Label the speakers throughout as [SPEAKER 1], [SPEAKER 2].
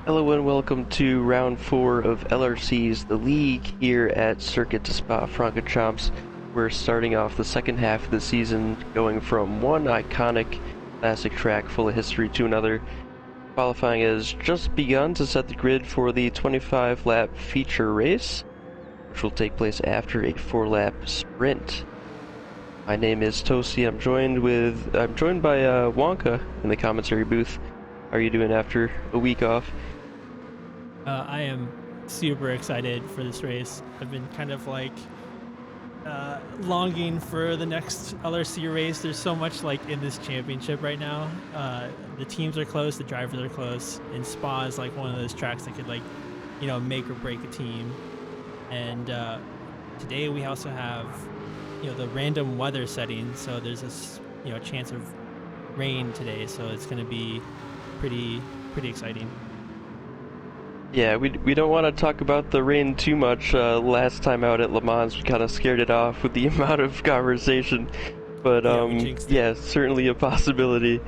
[SPEAKER 1] Hello and welcome to round 4 of LRC's The League here at Circuit de Spa Francorchamps. We're starting off the second half of the season, going from one iconic classic track full of history to another. Qualifying has just begun to set the grid for the 25-lap feature race, which will take place after a 4-lap sprint. My name is Tosi. I'm joined by Wonka in the commentary booth. How are you doing after a week off?
[SPEAKER 2] I am super excited for this race. I've been kind of longing for the next LRC race. There's so much in this championship right now. The teams are close, the drivers are close, and Spa is one of those tracks that could make or break a team. And today we also have the random weather setting, so there's this chance of rain today, so it's going to be pretty exciting.
[SPEAKER 1] Yeah, we don't want to talk about the rain too much. Last time out at Le Mans, we kind of scared it off with the amount of conversation. But yeah, certainly a possibility.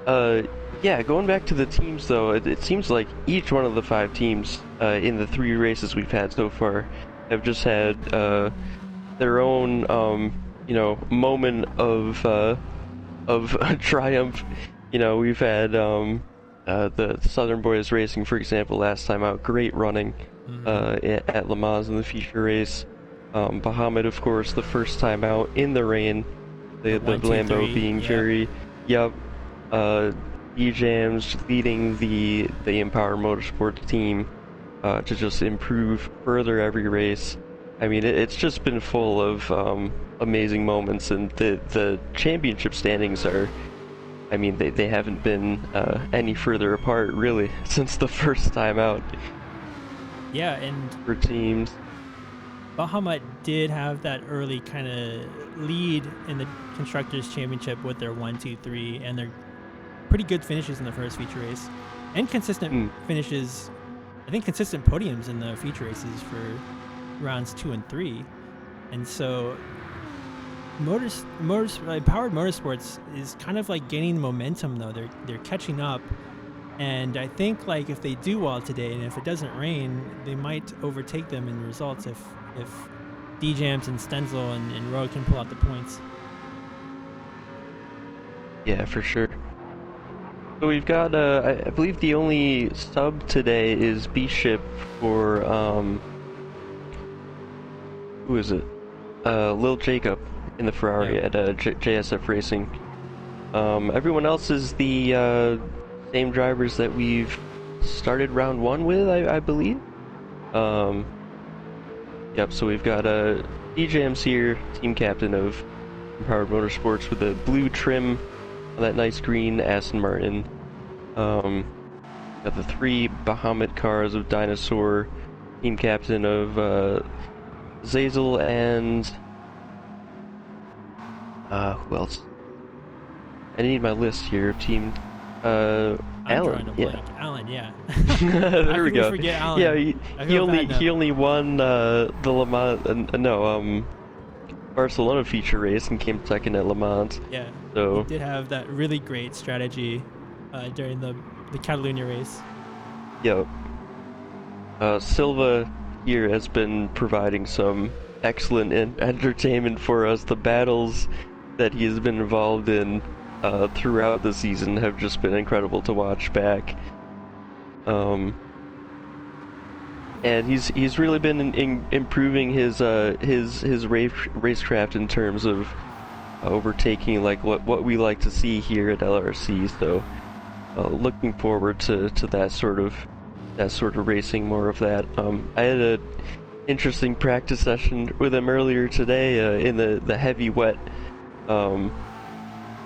[SPEAKER 1] Yeah, going back to the teams though, it seems like each one of the 5 teams in the 3 races we've had so far have just had their own moment of triumph. We've had the Southern Boys Racing, for example, last time out, great running at Le Mans in the feature race. Bahamut, of course, the first time out in the rain, the Lambo being very, D-Jams leading the Empower Motorsports team to just improve further every race. I mean, it's just been full of amazing moments, and the championship standings are, I mean, they haven't been any further apart, really, since the first time out.
[SPEAKER 2] Yeah, and
[SPEAKER 1] for teams.
[SPEAKER 2] Bahamut did have that early kind of lead in the Constructors' Championship with their 1, 2, 3, and their pretty good finishes in the first feature race. And consistent finishes, I think consistent podiums in the feature races for rounds 2 and 3. And so Powered Motorsports is kind of gaining momentum though. They're catching up, and I think if they do well today and if it doesn't rain, they might overtake them in results if D-Jams and Stenzel and Rowe can pull out the points.
[SPEAKER 1] Yeah, for sure. So we've got I believe the only sub today is B-Ship for who is it? Lil Jacob in the Ferrari at JSF Racing. Everyone else is the same drivers that we've started round 1 with, I believe. Yep, so we've got D-Jams here, team captain of Empowered Motorsports, with a blue trim on that nice green Aston Martin. Got the 3 Bahamut cars of Dinosaur, team captain of Zazel and who else? I need my list here. Team Alan. Yeah.
[SPEAKER 2] Alan, yeah.
[SPEAKER 1] There we go.
[SPEAKER 2] Forget Alan.
[SPEAKER 1] Yeah, he only won the Le Mans Barcelona feature race and came second at Le Mans.
[SPEAKER 2] Yeah.
[SPEAKER 1] So
[SPEAKER 2] he did have that really great strategy during the Catalunya race.
[SPEAKER 1] Yeah. Silva here has been providing some excellent entertainment for us. The battles that he has been involved in throughout the season have just been incredible to watch back. And he's really been improving his racecraft in terms of overtaking what we like to see here at LRC. So looking forward to that sort of racing, more of that. I had a interesting practice session with him earlier today in the heavy wet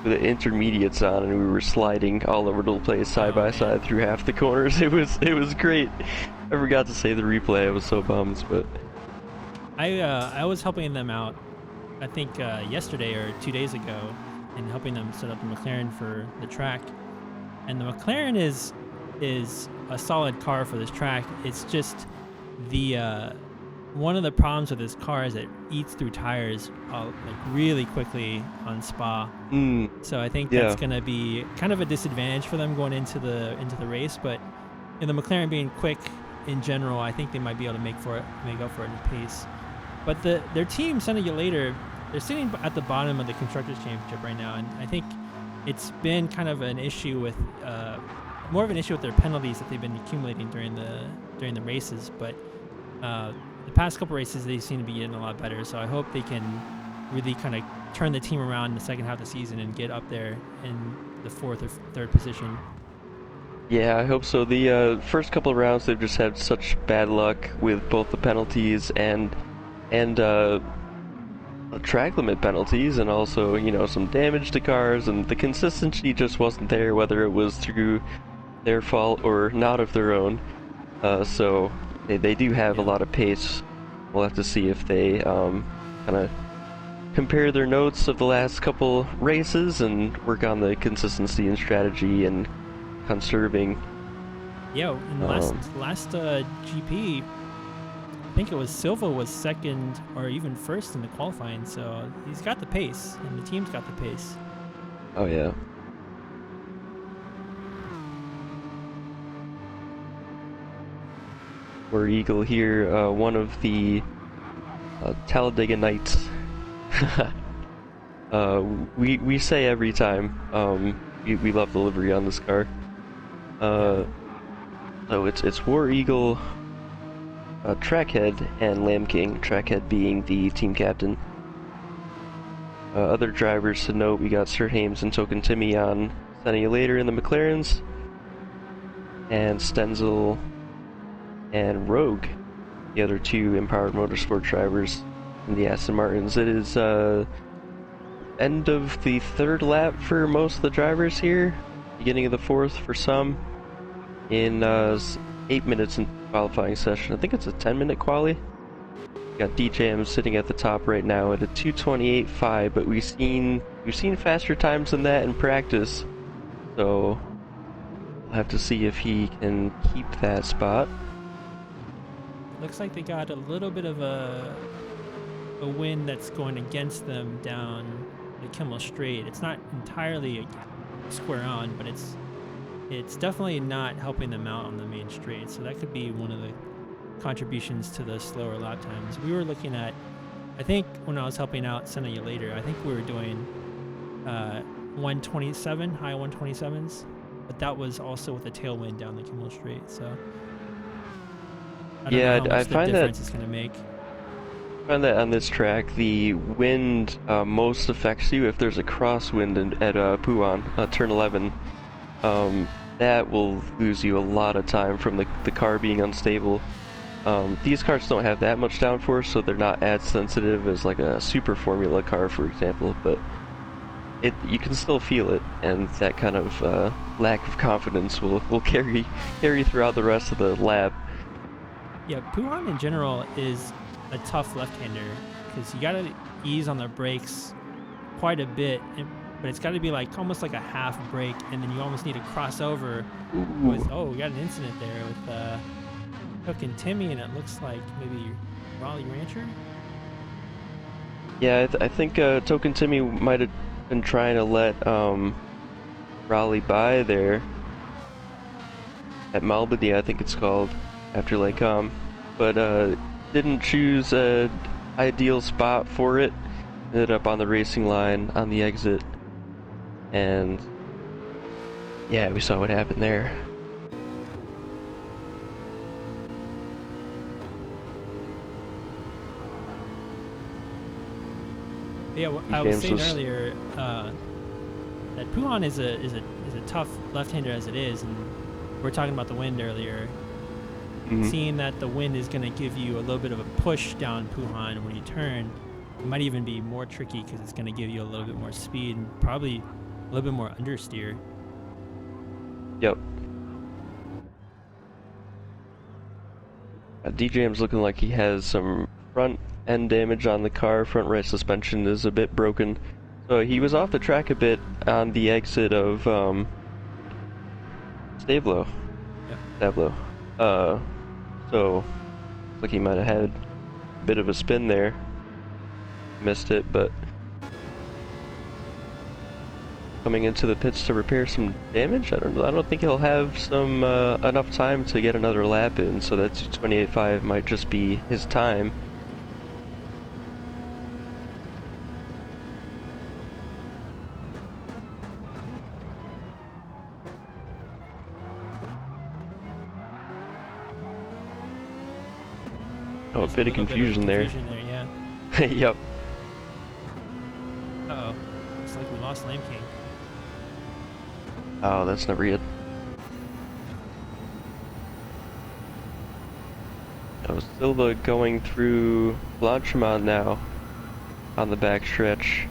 [SPEAKER 1] with the intermediates on, and we were sliding all over the place side by side through half the corners. It was great. I forgot to say the replay. I was so bummed, but
[SPEAKER 2] I was helping them out, I think yesterday or 2 days ago, and helping them set up the McLaren for the track. And the McLaren is a solid car for this track. It's just the one of the problems with this car is it eats through tires really quickly on Spa. So I think that's going to be kind of a disadvantage for them going into the race. But and the McLaren being quick in general, I think they might be able to make up for it in pace. But their team, sending you later, they're sitting at the bottom of the Constructors' Championship right now, and I think it's been kind of an issue with more of an issue with their penalties that they've been accumulating during the races. But the past couple races, they seem to be getting a lot better. So I hope they can really kind of turn the team around in the second half of the season and get up there in the 4th or 3rd position.
[SPEAKER 1] Yeah, I hope so. The first couple of rounds, they've just had such bad luck with both the penalties and track limit penalties, and also, you know, some damage to cars, and the consistency just wasn't there, whether it was through their fault or not of their own. So they do have a lot of pace. We'll have to see if they kind of compare their notes of the last couple races and work on the consistency and strategy and conserving.
[SPEAKER 2] Yeah, in the last GP, I think it was Silva was second or even first in the qualifying, so he's got the pace, and the team's got the pace.
[SPEAKER 1] Oh yeah. War Eagle here, one of the Talladega Knights. We say every time, we love the livery on this car. So it's War Eagle, Trackhead, and Lamb King. Trackhead being the team captain. Other drivers to note, we got Sir Hames and Token Timmy on Sunny later in the McLarens, and Stenzel and Rogue, the other two Empowered Motorsport drivers in the Aston Martins. It is end of the 3rd lap for most of the drivers here, beginning of the 4th for some, in 8 minutes in qualifying session. I think it's a 10-minute quali. Got DJM sitting at the top right now at a 2:28.5, but we've seen faster times than that in practice, so we'll have to see if he can keep that spot.
[SPEAKER 2] Looks like they got a little bit of a wind that's going against them down the Kimmel Straight. It's not entirely square on, but it's definitely not helping them out on the main straight. So that could be one of the contributions to the slower lap times. We were looking at, I think when I was helping out sending you later, I think we were doing 127, high 127s, but that was also with a tailwind down the Kimmel Straight. So I don't know how much the difference is going to make.
[SPEAKER 1] I find that on this track, the wind most affects you if there's a crosswind at Puan, turn 11. That will lose you a lot of time from the car being unstable. These cars don't have that much downforce, so they're not as sensitive as like a Super Formula car, for example, but you can still feel it, and that kind of lack of confidence will carry throughout the rest of the lap.
[SPEAKER 2] Yeah, Puan in general is a tough left-hander because you gotta ease on the brakes quite a bit, but it's got to be like almost like a half brake, and then you almost need to cross over with. Oh, we got an incident there with Hook and Timmy, and it looks like maybe Raleigh Rancher.
[SPEAKER 1] Yeah, I think Token Timmy might have been trying to let Raleigh by there at Malbany, I think it's called, after Lake but didn't choose a ideal spot for it. Ended up on the racing line on the exit, and yeah, we saw what happened there.
[SPEAKER 2] Yeah, well, I was saying earlier that Puan is a tough left-hander as it is, and we're talking about the wind earlier. Seeing that the wind is going to give you a little bit of a push down Puhan when you turn, it might even be more tricky because it's going to give you a little bit more speed and probably a little bit more understeer.
[SPEAKER 1] Yep. DJM's looking like he has some front end damage on the car. Front right suspension is a bit broken, so he was off the track a bit on the exit of Stablo.
[SPEAKER 2] Yep.
[SPEAKER 1] Stablo. So looks like he might have had a bit of a spin there. Missed it, but coming into the pits to repair some damage. I don't know. I don't think he'll have some enough time to get another lap in, so that 2:28.5 might just be his time. Oh, a bit of confusion there.
[SPEAKER 2] Yeah.
[SPEAKER 1] Yep.
[SPEAKER 2] Uh-oh. Looks like we lost Lame King.
[SPEAKER 1] Oh, that's never good. Oh, Silva going through Francorchamps now on the backstretch.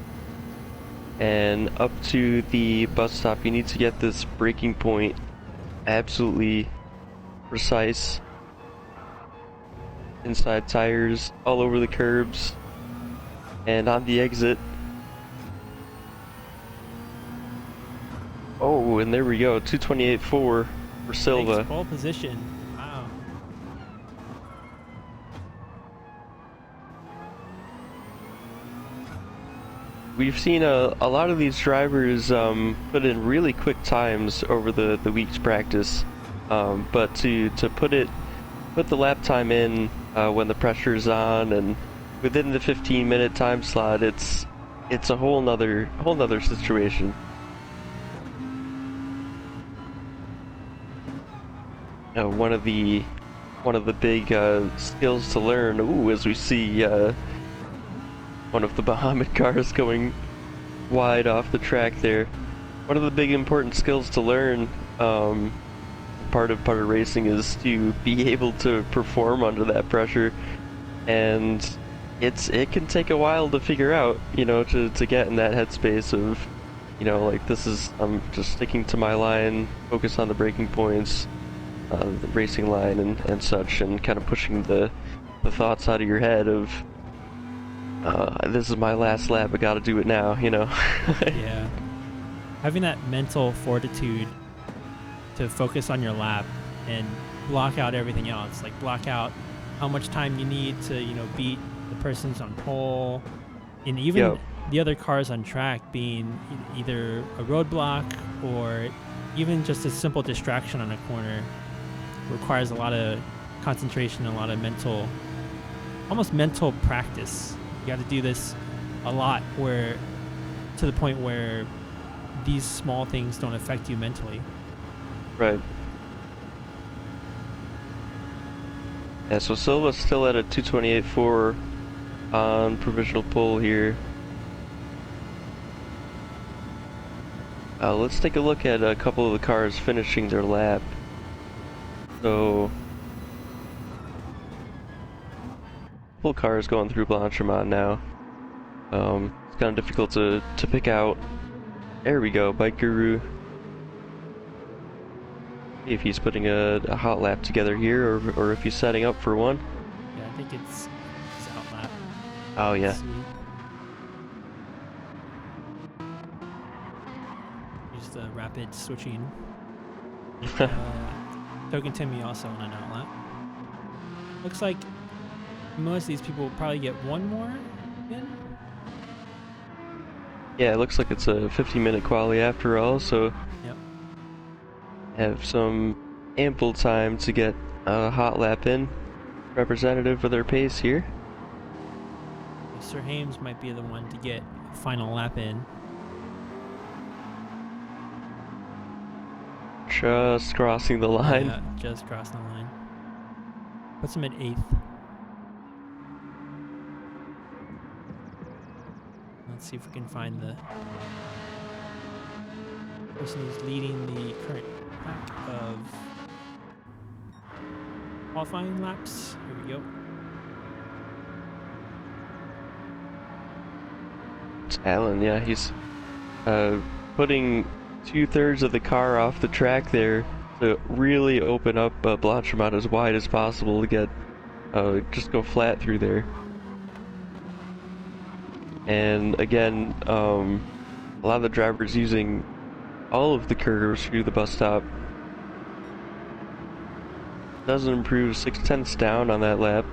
[SPEAKER 1] And up to the bus stop, you need to get this braking point absolutely precise. Inside tires all over the curbs. And on the exit. Oh, and there we go, 2:28.4 for Silva.
[SPEAKER 2] Takes pole position. Wow.
[SPEAKER 1] We've seen a lot of these drivers put in really quick times over the week's practice, but to put the lap time in when the pressure's on and within the 15-minute time slot, it's a whole nother situation. One of the big skills to learn. Ooh, as we see one of the Bahamut cars going wide off the track there. One of the big important skills to learn. Part of racing is to be able to perform under that pressure, and it can take a while to figure out, you know, to get in that headspace of, you know, like, I'm just sticking to my line, focus on the braking points, the racing line and such, and kind of pushing the thoughts out of your head of, this is my last lap, I gotta do it now, you know.
[SPEAKER 2] Yeah. Having that mental fortitude to focus on your lap and block out everything else, like block out how much time you need to, you know, beat the persons on pole, and even the other cars on track being either a roadblock or even just a simple distraction on a corner requires a lot of concentration, a lot of almost mental practice. You got to do this a lot, where to the point where these small things don't affect you mentally.
[SPEAKER 1] Right. Yeah, so Silva's still at a 2:28.4 on provisional pole here. Let's take a look at a couple of the cars finishing their lap. So, full cars going through Francorchamps now. It's kind of difficult to pick out. There we go, Bike Guru. See if he's putting a hot lap together here, or if he's setting up for one.
[SPEAKER 2] Yeah, I think it's out lap.
[SPEAKER 1] Oh yeah.
[SPEAKER 2] Use the rapid switching. Token Timmy also on an outlap. Looks like most of these people will probably get one more in.
[SPEAKER 1] Yeah, it looks like it's a 50-minute quali after all, so
[SPEAKER 2] yep.
[SPEAKER 1] Have some ample time to get a hot lap in, representative of their pace here.
[SPEAKER 2] Sir Hames might be the one to get a final lap in.
[SPEAKER 1] Just crossing the line.
[SPEAKER 2] Yeah, just crossing the line. Puts him at 8th. Let's see if we can find the person who's leading the current pack of qualifying laps. Here we go.
[SPEAKER 1] It's Alan, yeah, he's putting 2/3 of the car off the track there to really open up Francorchamps as wide as possible to get just go flat through there. And again, a lot of the drivers using all of the curves through the bus stop. Doesn't improve 6/10 down on that lap.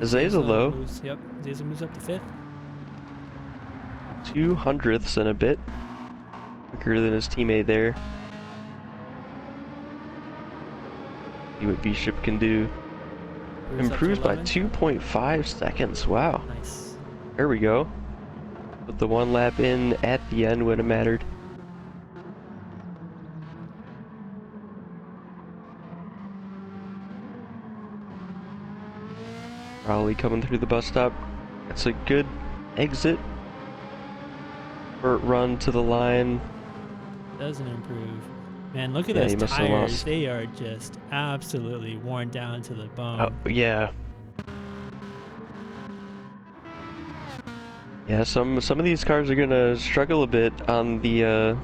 [SPEAKER 1] Zayza low.
[SPEAKER 2] Yep, Zayza moves up to 5th.
[SPEAKER 1] 2/200ths and a bit. Quicker than his teammate there. See what Bishop can do. Improves by 2.5 seconds. Wow.
[SPEAKER 2] Nice.
[SPEAKER 1] There we go. Put the 1 lap in at the end when it mattered. Raleigh coming through the bus stop. That's a good exit. Short run to the line.
[SPEAKER 2] Doesn't improve. Man, look at those tires. They are just absolutely worn down to the bone.
[SPEAKER 1] Oh, yeah. Yeah, some of these cars are gonna struggle a bit on the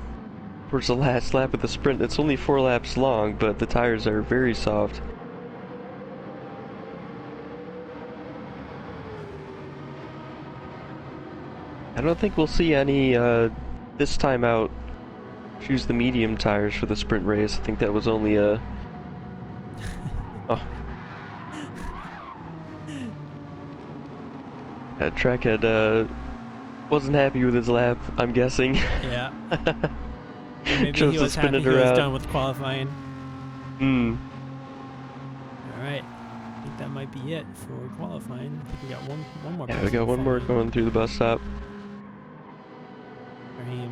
[SPEAKER 1] towards the last lap of the sprint. It's only 4 laps long, but the tires are very soft. I don't think we'll see any this time out choose the medium tires for the sprint race. I think that was only a that Trackhead wasn't happy with his lap, I'm guessing.
[SPEAKER 2] Yeah. Maybe he was happy he was done with qualifying. Alright. I think that might be it for qualifying. I think we got one more.
[SPEAKER 1] Yeah, we got one more going through the bus stop.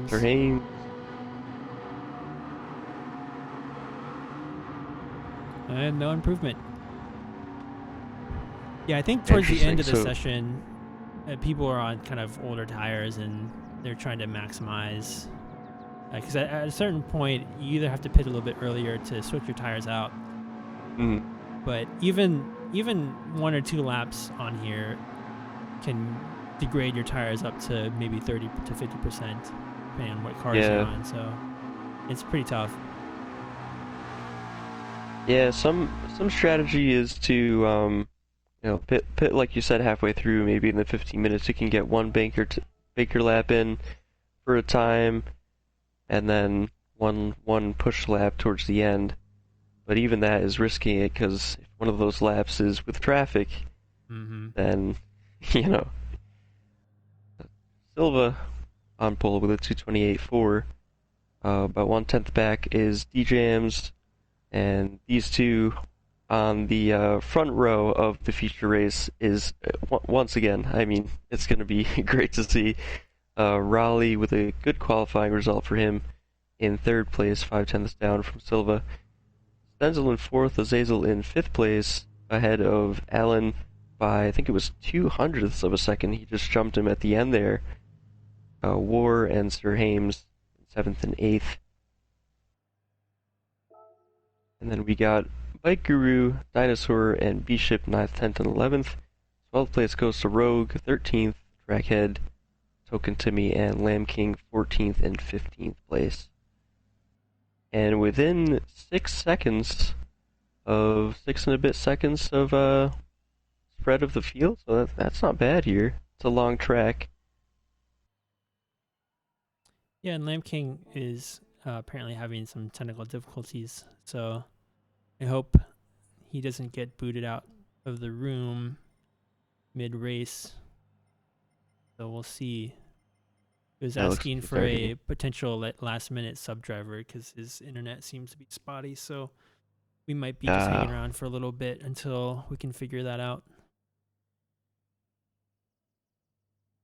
[SPEAKER 1] Terhames.
[SPEAKER 2] And no improvement. Yeah, I think towards the end of the session, people are on kind of older tires and they're trying to maximize. Because at a certain point, you either have to pit a little bit earlier to switch your tires out. But even 1 or 2 laps on here can degrade your tires up to maybe 30 to 50%, depending on what cars you're on. So it's pretty tough.
[SPEAKER 1] Yeah, some strategy is to you know, pit like you said halfway through. Maybe in the 15 minutes you can get 1 banker lap in for a time, and then one push lap towards the end. But even that is risking it, because if one of those laps is with traffic, then you know. Silva on pole with a 2:28.4. About 1/10 back is DJM's, and these two on the front row of the feature race is once again. I mean, it's going to be great to see Raleigh with a good qualifying result for him in 3rd place, 0.5 down from Silva. Stenzel in 4th, Azazel in 5th place, ahead of Allen by, I think it was 0.02 of a second. He just jumped him at the end there. War and Sir Hames 7th and 8th. And then we got Bike Guru, Dinosaur, and Bishop 9th, 10th, and 11th. 12th place goes to Rogue, 13th, Trackhead, Token Timmy, and Lamb King 14th and 15th place. And within 6 and a bit seconds of spread of the field, so that's not bad here. It's a long track.
[SPEAKER 2] Yeah, and Lamb King is apparently having some technical difficulties, so I hope he doesn't get booted out of the room mid-race. So we'll see. He was asking for a potential last-minute sub-driver because his internet seems to be spotty, so we might be just hanging around for a little bit until we can figure that out.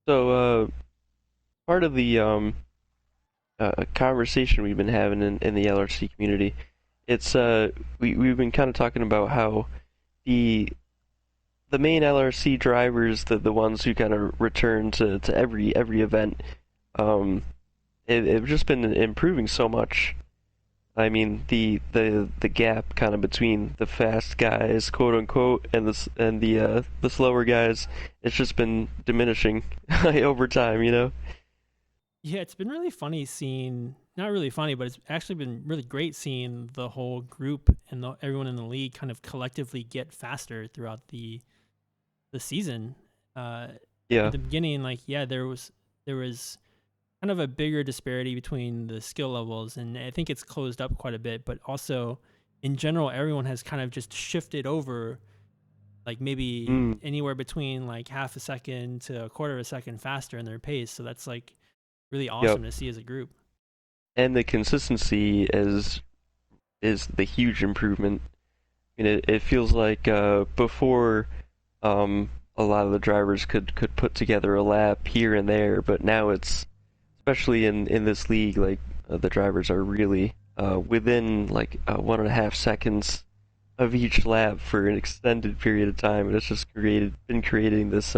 [SPEAKER 1] So, part of the conversation we've been having in the LRC community, it's we've been kind of talking about how the main LRC drivers, the ones who kind of return to every event, it's just been improving so much. I mean, the gap kind of between the fast guys, quote unquote, and the slower guys, it's just been diminishing over time, you know.
[SPEAKER 2] Yeah, it's been really funny seeing, not really funny, but it's actually been really great seeing the whole group and everyone in the league kind of collectively get faster throughout the season. At the beginning, there was kind of a bigger disparity between the skill levels, and I think it's closed up quite a bit, but also in general, everyone has kind of just shifted over, like maybe anywhere between like half a second to a quarter of a second faster in their pace. So that's like really
[SPEAKER 1] Yep.
[SPEAKER 2] awesome to see as a group.
[SPEAKER 1] And the consistency is the huge improvement. It feels like before a lot of the drivers could put together a lap here and there, but now it's especially in this league, like the drivers are really within like 1.5 seconds of each lap for an extended period of time, and it's just been creating this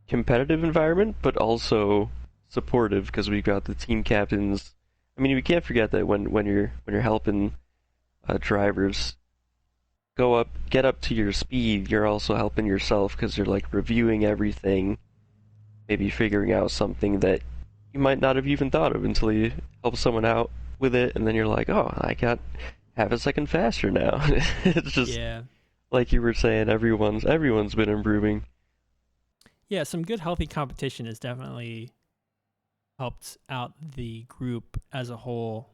[SPEAKER 1] competitive environment, but also supportive because we've got the team captains. I mean, we can't forget that when you're helping drivers get up to your speed, you're also helping yourself because you're like reviewing everything, maybe figuring out something that you might not have even thought of until you help someone out with it, and then you're like, oh, I got half a second faster now. It's just
[SPEAKER 2] Yeah.
[SPEAKER 1] like you were saying, everyone's been improving.
[SPEAKER 2] Yeah, some good healthy competition has definitely helped out the group as a whole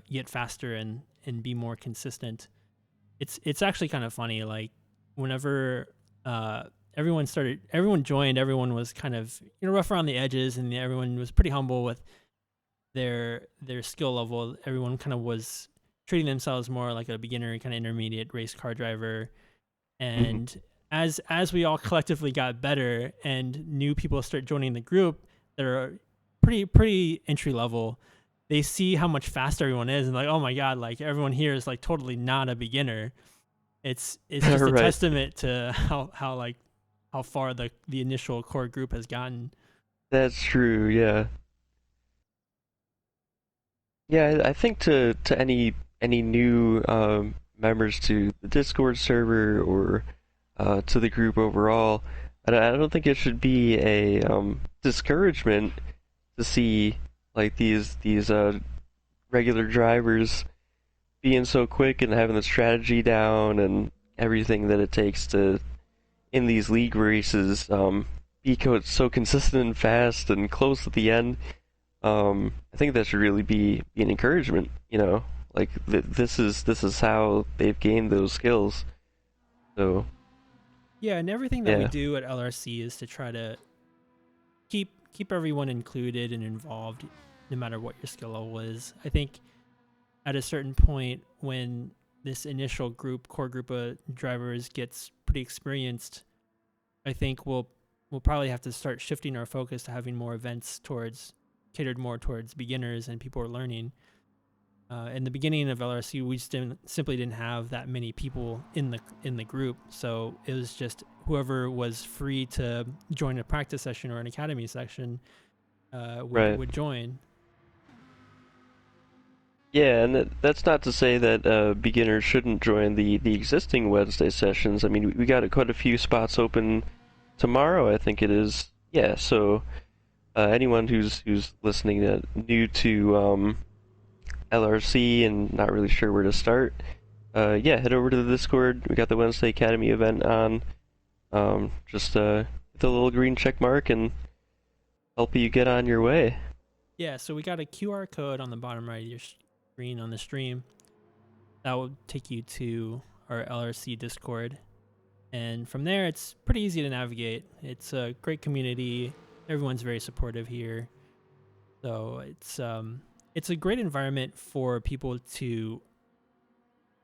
[SPEAKER 2] get faster and be more consistent. It's actually kind of funny. Like whenever uh, everyone joined, everyone was kind of rough around the edges, and everyone was pretty humble with their skill level. Everyone kind of was treating themselves more like a beginner, kind of intermediate race car driver.
[SPEAKER 1] Mm-hmm.
[SPEAKER 2] And as we all collectively got better, and new people start joining the group that are pretty entry level, they see how much faster everyone is, and like, oh my god, like everyone here is like totally not a beginner. It's just a
[SPEAKER 1] Right.
[SPEAKER 2] testament to how far the initial core group has gotten.
[SPEAKER 1] That's true. Yeah. Yeah, I think to any new members to the Discord server or to the group overall, I don't think it should be a discouragement to see like these regular drivers being so quick and having the strategy down and everything that it takes to in these league races be so consistent and fast and close at the end. I think that should really be an encouragement. Like this is how they've gained those skills. So
[SPEAKER 2] Yeah, and everything that we
[SPEAKER 1] yeah,
[SPEAKER 2] do at LRC is to try to keep everyone included and involved, no matter what your skill level is. I think at a certain point, when this initial core group of drivers gets pretty experienced, I think we'll probably have to start shifting our focus to having more events catered more towards beginners and people who are learning. In the beginning of LRC, we just simply didn't have that many people in the group, so it was just whoever was free to join a practice session or an academy session
[SPEAKER 1] right.
[SPEAKER 2] would join.
[SPEAKER 1] Yeah, and that's not to say that beginners shouldn't join the existing Wednesday sessions. I mean, we got quite a few spots open tomorrow, I think it is. Yeah, so anyone who's listening new to LRC and not really sure where to start, yeah, head over to the Discord. We got the Wednesday Academy event on. Just hit the little green check mark and help you get on your way.
[SPEAKER 2] Yeah, so we got a QR code on the bottom right of your screen on the stream that will take you to our LRC Discord. And from there, it's pretty easy to navigate. It's a great community. Everyone's very supportive here. So it's a great environment for people to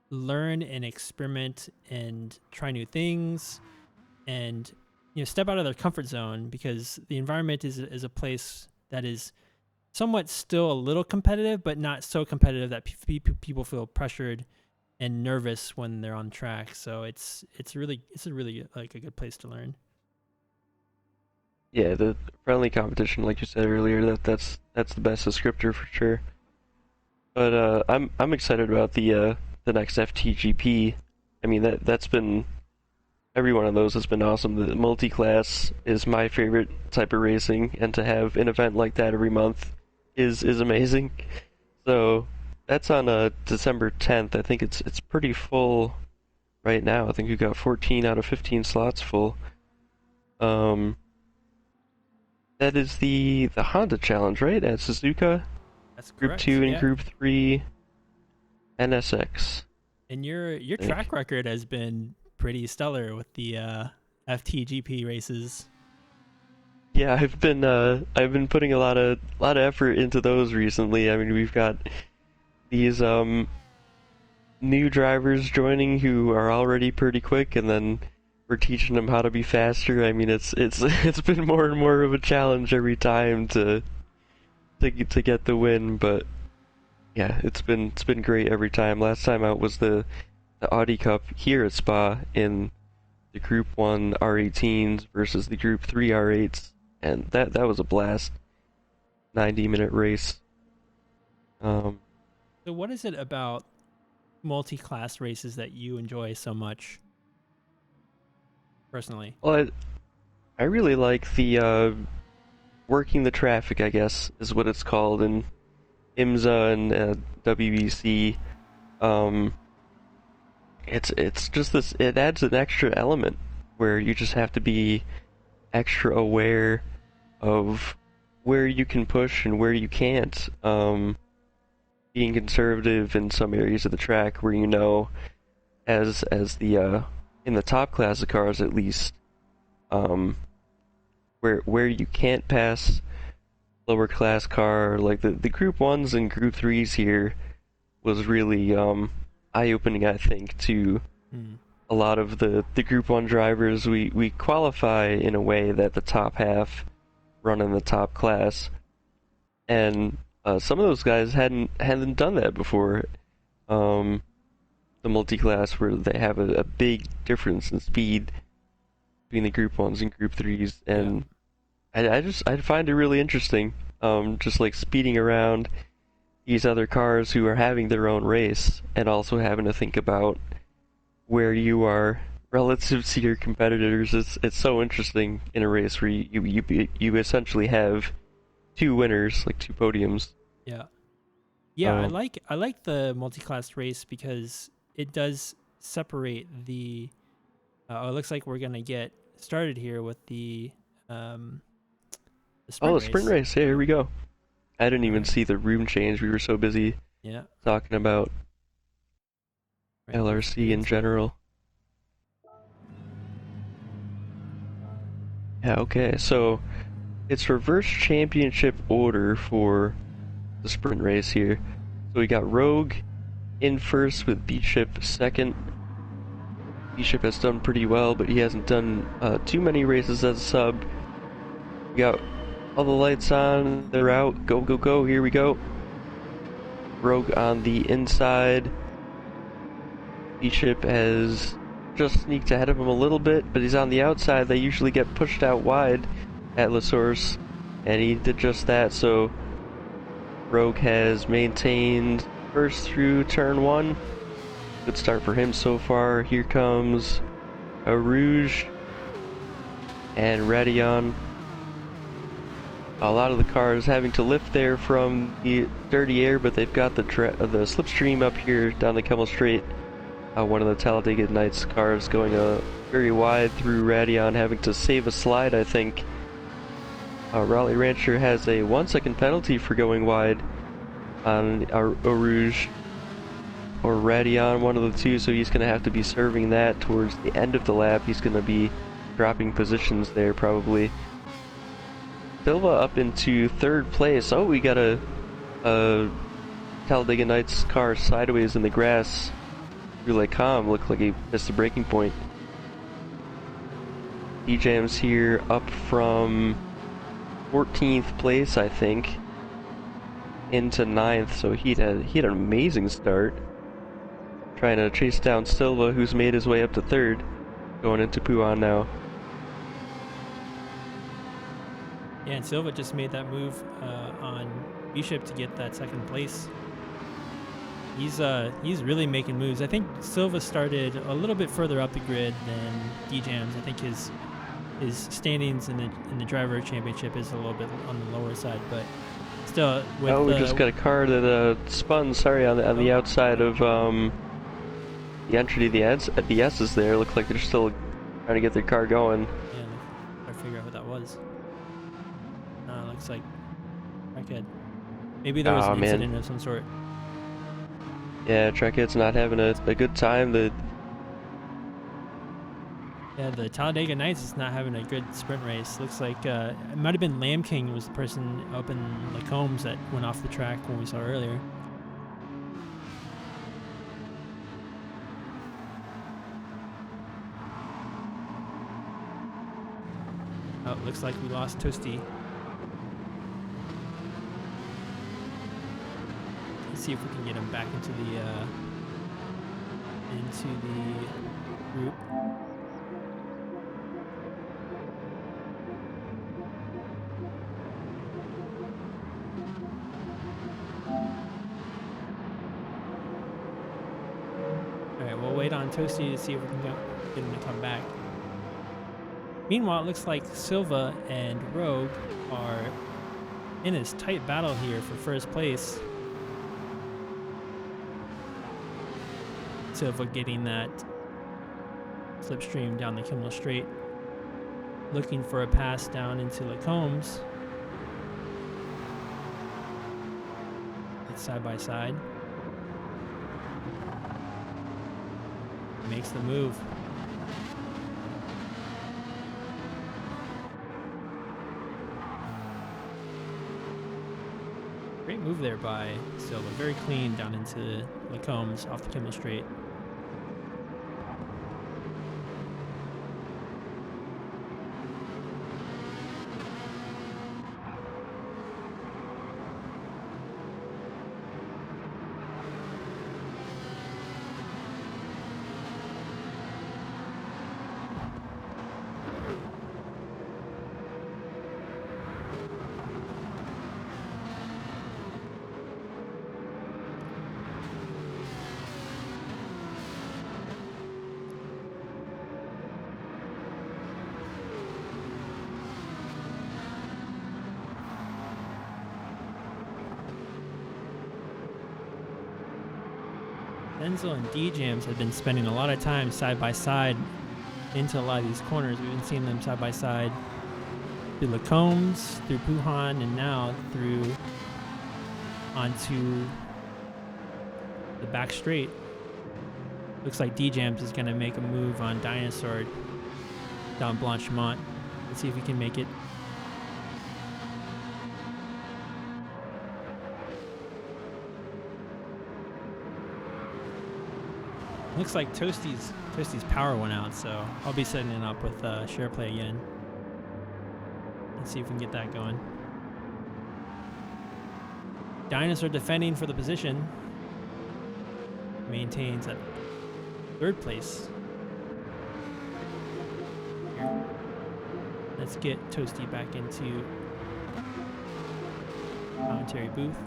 [SPEAKER 2] learn and experiment and try new things and step out of their comfort zone, because the environment is a place that is somewhat still a little competitive, but not so competitive that people feel pressured and nervous when they're on track. So it's a really like a good place to learn.
[SPEAKER 1] Yeah, the friendly competition, like you said earlier, that's the best descriptor for sure. But I'm excited about the next FTGP. I mean that's been every one of those has been awesome. The multi-class is my favorite type of racing, and to have an event like that every month is amazing. So that's on December 10th. I think it's pretty full right now. I think we got 14 out of 15 slots full. Um, that is the Honda Challenge, right? At Suzuka,
[SPEAKER 2] That's
[SPEAKER 1] Group
[SPEAKER 2] correct.
[SPEAKER 1] 2 and
[SPEAKER 2] Yeah.
[SPEAKER 1] Group 3 NSX.
[SPEAKER 2] And your
[SPEAKER 1] I think.
[SPEAKER 2] track record has been pretty stellar with the FTGP races.
[SPEAKER 1] Yeah, I've been putting a lot of effort into those recently. I mean, we've got these new drivers joining who are already pretty quick, and then we're teaching them how to be faster. I mean, it's it's been more and more of a challenge every time to get the win, but yeah, it's been great every time. Last time out was the Audi Cup here at Spa in the Group 1 R18s versus the Group 3 R8s, and that was a blast. 90-minute race.
[SPEAKER 2] So what is it about multi-class races that you enjoy so much, personally?
[SPEAKER 1] Well, I really like the working the traffic, I guess, is what it's called in IMSA and WBC. Um, it's just this. It adds an extra element where you just have to be extra aware of where you can push and where you can't. Being conservative in some areas of the track where you know, as the in the top class of cars at least, where you can't pass lower class car, like the Group 1s and Group 3s here was really eye-opening, I think, to a lot of the Group 1 drivers. We qualify in a way that the top half run in the top class, and some of those guys hadn't done that before. The multi-class where they have a big difference in speed between the Group 1s and Group 3s, and I find it really interesting, just like speeding around these other cars who are having their own race, and also having to think about where you are relative to your competitors. It's so interesting in a race where you essentially have two winners, like two podiums.
[SPEAKER 2] Yeah, I like the multi-class race because it does separate the. It looks like we're gonna get started here with the sprint race.
[SPEAKER 1] Sprint race. Yeah, here we go. I didn't even see the room change. We were so busy talking about LRC in general. Yeah, okay, so it's reverse championship order for the sprint race here. So we got Rogue in first with B-Ship second. B-Ship has done pretty well, but he hasn't done too many races as a sub. We got all the lights on, they're out, go, go, go, here we go. Rogue on the inside. B-Ship has just sneaked ahead of him a little bit, but he's on the outside. They usually get pushed out wide at La Source, and he did just that, so Rogue has maintained first through turn 1. Good start for him so far. Here comes a Rouge and Radion. A lot of the cars having to lift there from the dirty air, but they've got the slipstream up here down the Kemmel Straight. One of the Talladega Nights cars going very wide through Radion, having to save a slide, I think. Raleigh Rancher has a 1 second penalty for going wide on Eau Rouge or Radion, one of the two, so he's going to have to be serving that towards the end of the lap. He's going to be dropping positions there probably. Silva up into third place. Oh, we got a Talladega Nights car sideways in the grass. Relay Com looked like he missed the braking point. D-Jam's here up from 14th place, I think, into 9th, so he had an amazing start. Trying to chase down Silva, who's made his way up to 3rd, going into Puan now.
[SPEAKER 2] Yeah, and Silva just made that move on B-Ship to get that 2nd place. He's really making moves. I think Silva started a little bit further up the grid than D-Jams. I think his standings in the driver championship is a little bit on the lower side, but still.
[SPEAKER 1] We just got a car that spun. Sorry, on the outside of the entry to the S's there. Looked like they're still trying to get their car going.
[SPEAKER 2] Yeah, try to figure out who that was. Looks like Trackhead. Maybe there was an incident of some sort.
[SPEAKER 1] Yeah, Trackhead's not having a good time.
[SPEAKER 2] Yeah, the Talladega Nights is not having a good sprint race. Looks like it might have been Lamb King was the person up in Lacombe that went off the track when we saw earlier. Oh, looks like we lost Toasty. Let's see if we can get him back into the group. All right, we'll wait on Toasty to see if we can get him to come back. Meanwhile, it looks like Silva and Rogue are in this tight battle here for first place. Silva getting that slipstream down the Kimmel Straight, looking for a pass down into Lacombes. It's side by side. Makes the move. Great move there by Silva. Very clean down into Lacombes off the Kimmel Straight. Denzel and D-Jams have been spending a lot of time side by side into a lot of these corners. We've been seeing them side by side through Lacombes, through Puhan, and now through onto the back straight. Looks like D-Jams is going to make a move on Dinosaur down Blanchimont. Let's see if he can make it. Looks like Toasty's power went out, so I'll be setting it up with share play again. Let's see if we can get that going. Dinosaur defending for the position. Maintains at third place. Here. Let's get Toasty back into commentary booth.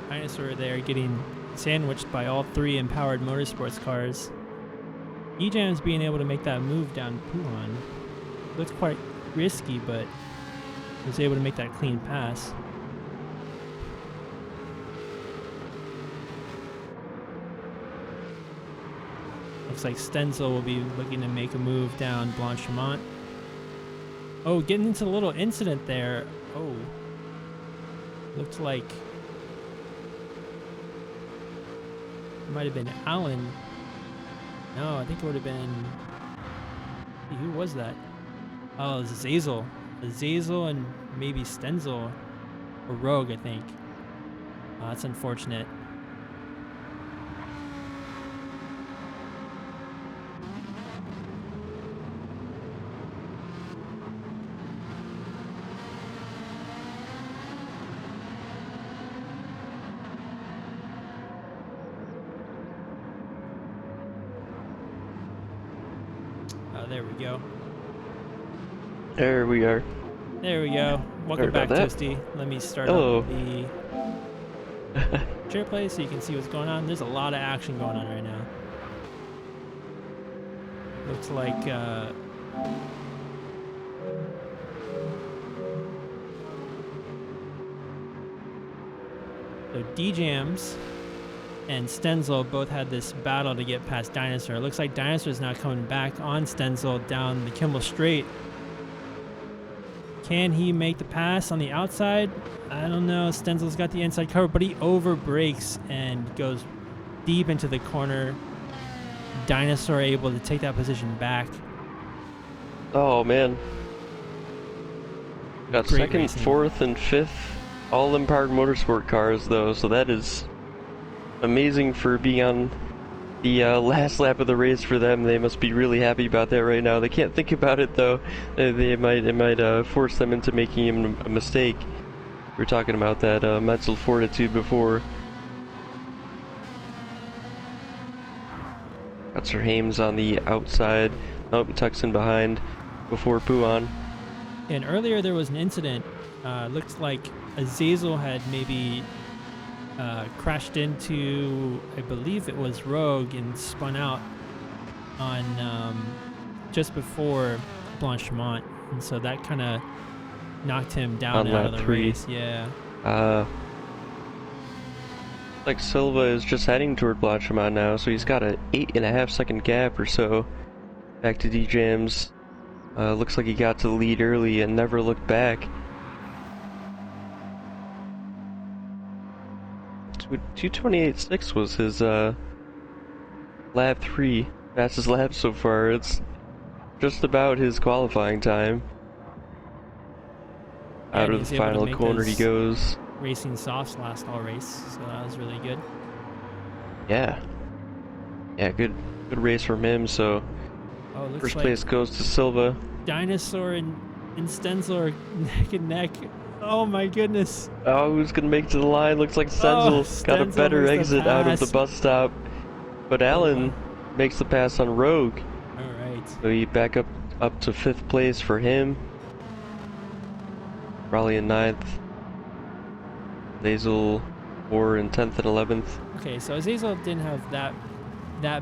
[SPEAKER 2] Dinosaur there getting sandwiched by all three Empowered Motorsports cars. E-Jam's being able to make that move down Puhan. Looks quite risky, but was able to make that clean pass. Looks like Stenzel will be looking to make a move down Blanchimont. Oh, getting into a little incident there. Oh. Looked like it might have been Allen. No, I think it would have been... Who was that? Oh, it was Zazel. Zazel and maybe Stenzel. Or Rogue, I think. That's unfortunate. There we go.
[SPEAKER 1] There we are.
[SPEAKER 2] There we go. Welcome back, Toasty. Let me start up the chair play so you can see what's going on. There's a lot of action going on right now. Looks like so D-Jams and Stenzel both had this battle to get past Dinosaur. It looks like Dinosaur is now coming back on Stenzel down the Kimmel Straight. Can he make the pass on the outside? I don't know. Stenzel's got the inside cover, but he over brakes and goes deep into the corner. Dinosaur able to take that position back.
[SPEAKER 1] Oh, man. Got
[SPEAKER 2] Great
[SPEAKER 1] second,
[SPEAKER 2] racing.
[SPEAKER 1] Fourth, and fifth all-empowered motorsport cars, though, so that is amazing for being on the last lap of the race for them. They must be really happy about that right now. They can't think about it, though. It might force them into making a mistake. We were talking about that mental fortitude before. Got Sir Hames on the outside. Oh, tucks in behind before Puan.
[SPEAKER 2] And earlier there was an incident. Looks like Azazel had maybe crashed into, I believe it was Rogue, and spun out on just before Blanchimont, and so that kind of knocked him down out of the race. Yeah.
[SPEAKER 1] Like Silva is just heading toward Blanchimont now, so he's got an 8.5 second gap or so back to D-Jams. Looks like he got to the lead early and never looked back. 2:28.6 was his lap 3, fastest lap so far. It's just about his qualifying time. Out of the final corner he goes.
[SPEAKER 2] Racing softs last all race, so that was really good.
[SPEAKER 1] Yeah, good race from him. So first place goes to Silva.
[SPEAKER 2] Dinosaur and Stenzel are neck and neck. Oh my goodness.
[SPEAKER 1] Oh, who's gonna make it to the line? Looks like Stenzel got a better exit out of the bus stop. But Allen makes the pass on Rogue.
[SPEAKER 2] Alright.
[SPEAKER 1] So he back up to 5th place for him. Raleigh in 9th. Azazel 4 in 10th and 11th.
[SPEAKER 2] Okay, so Azazel didn't have that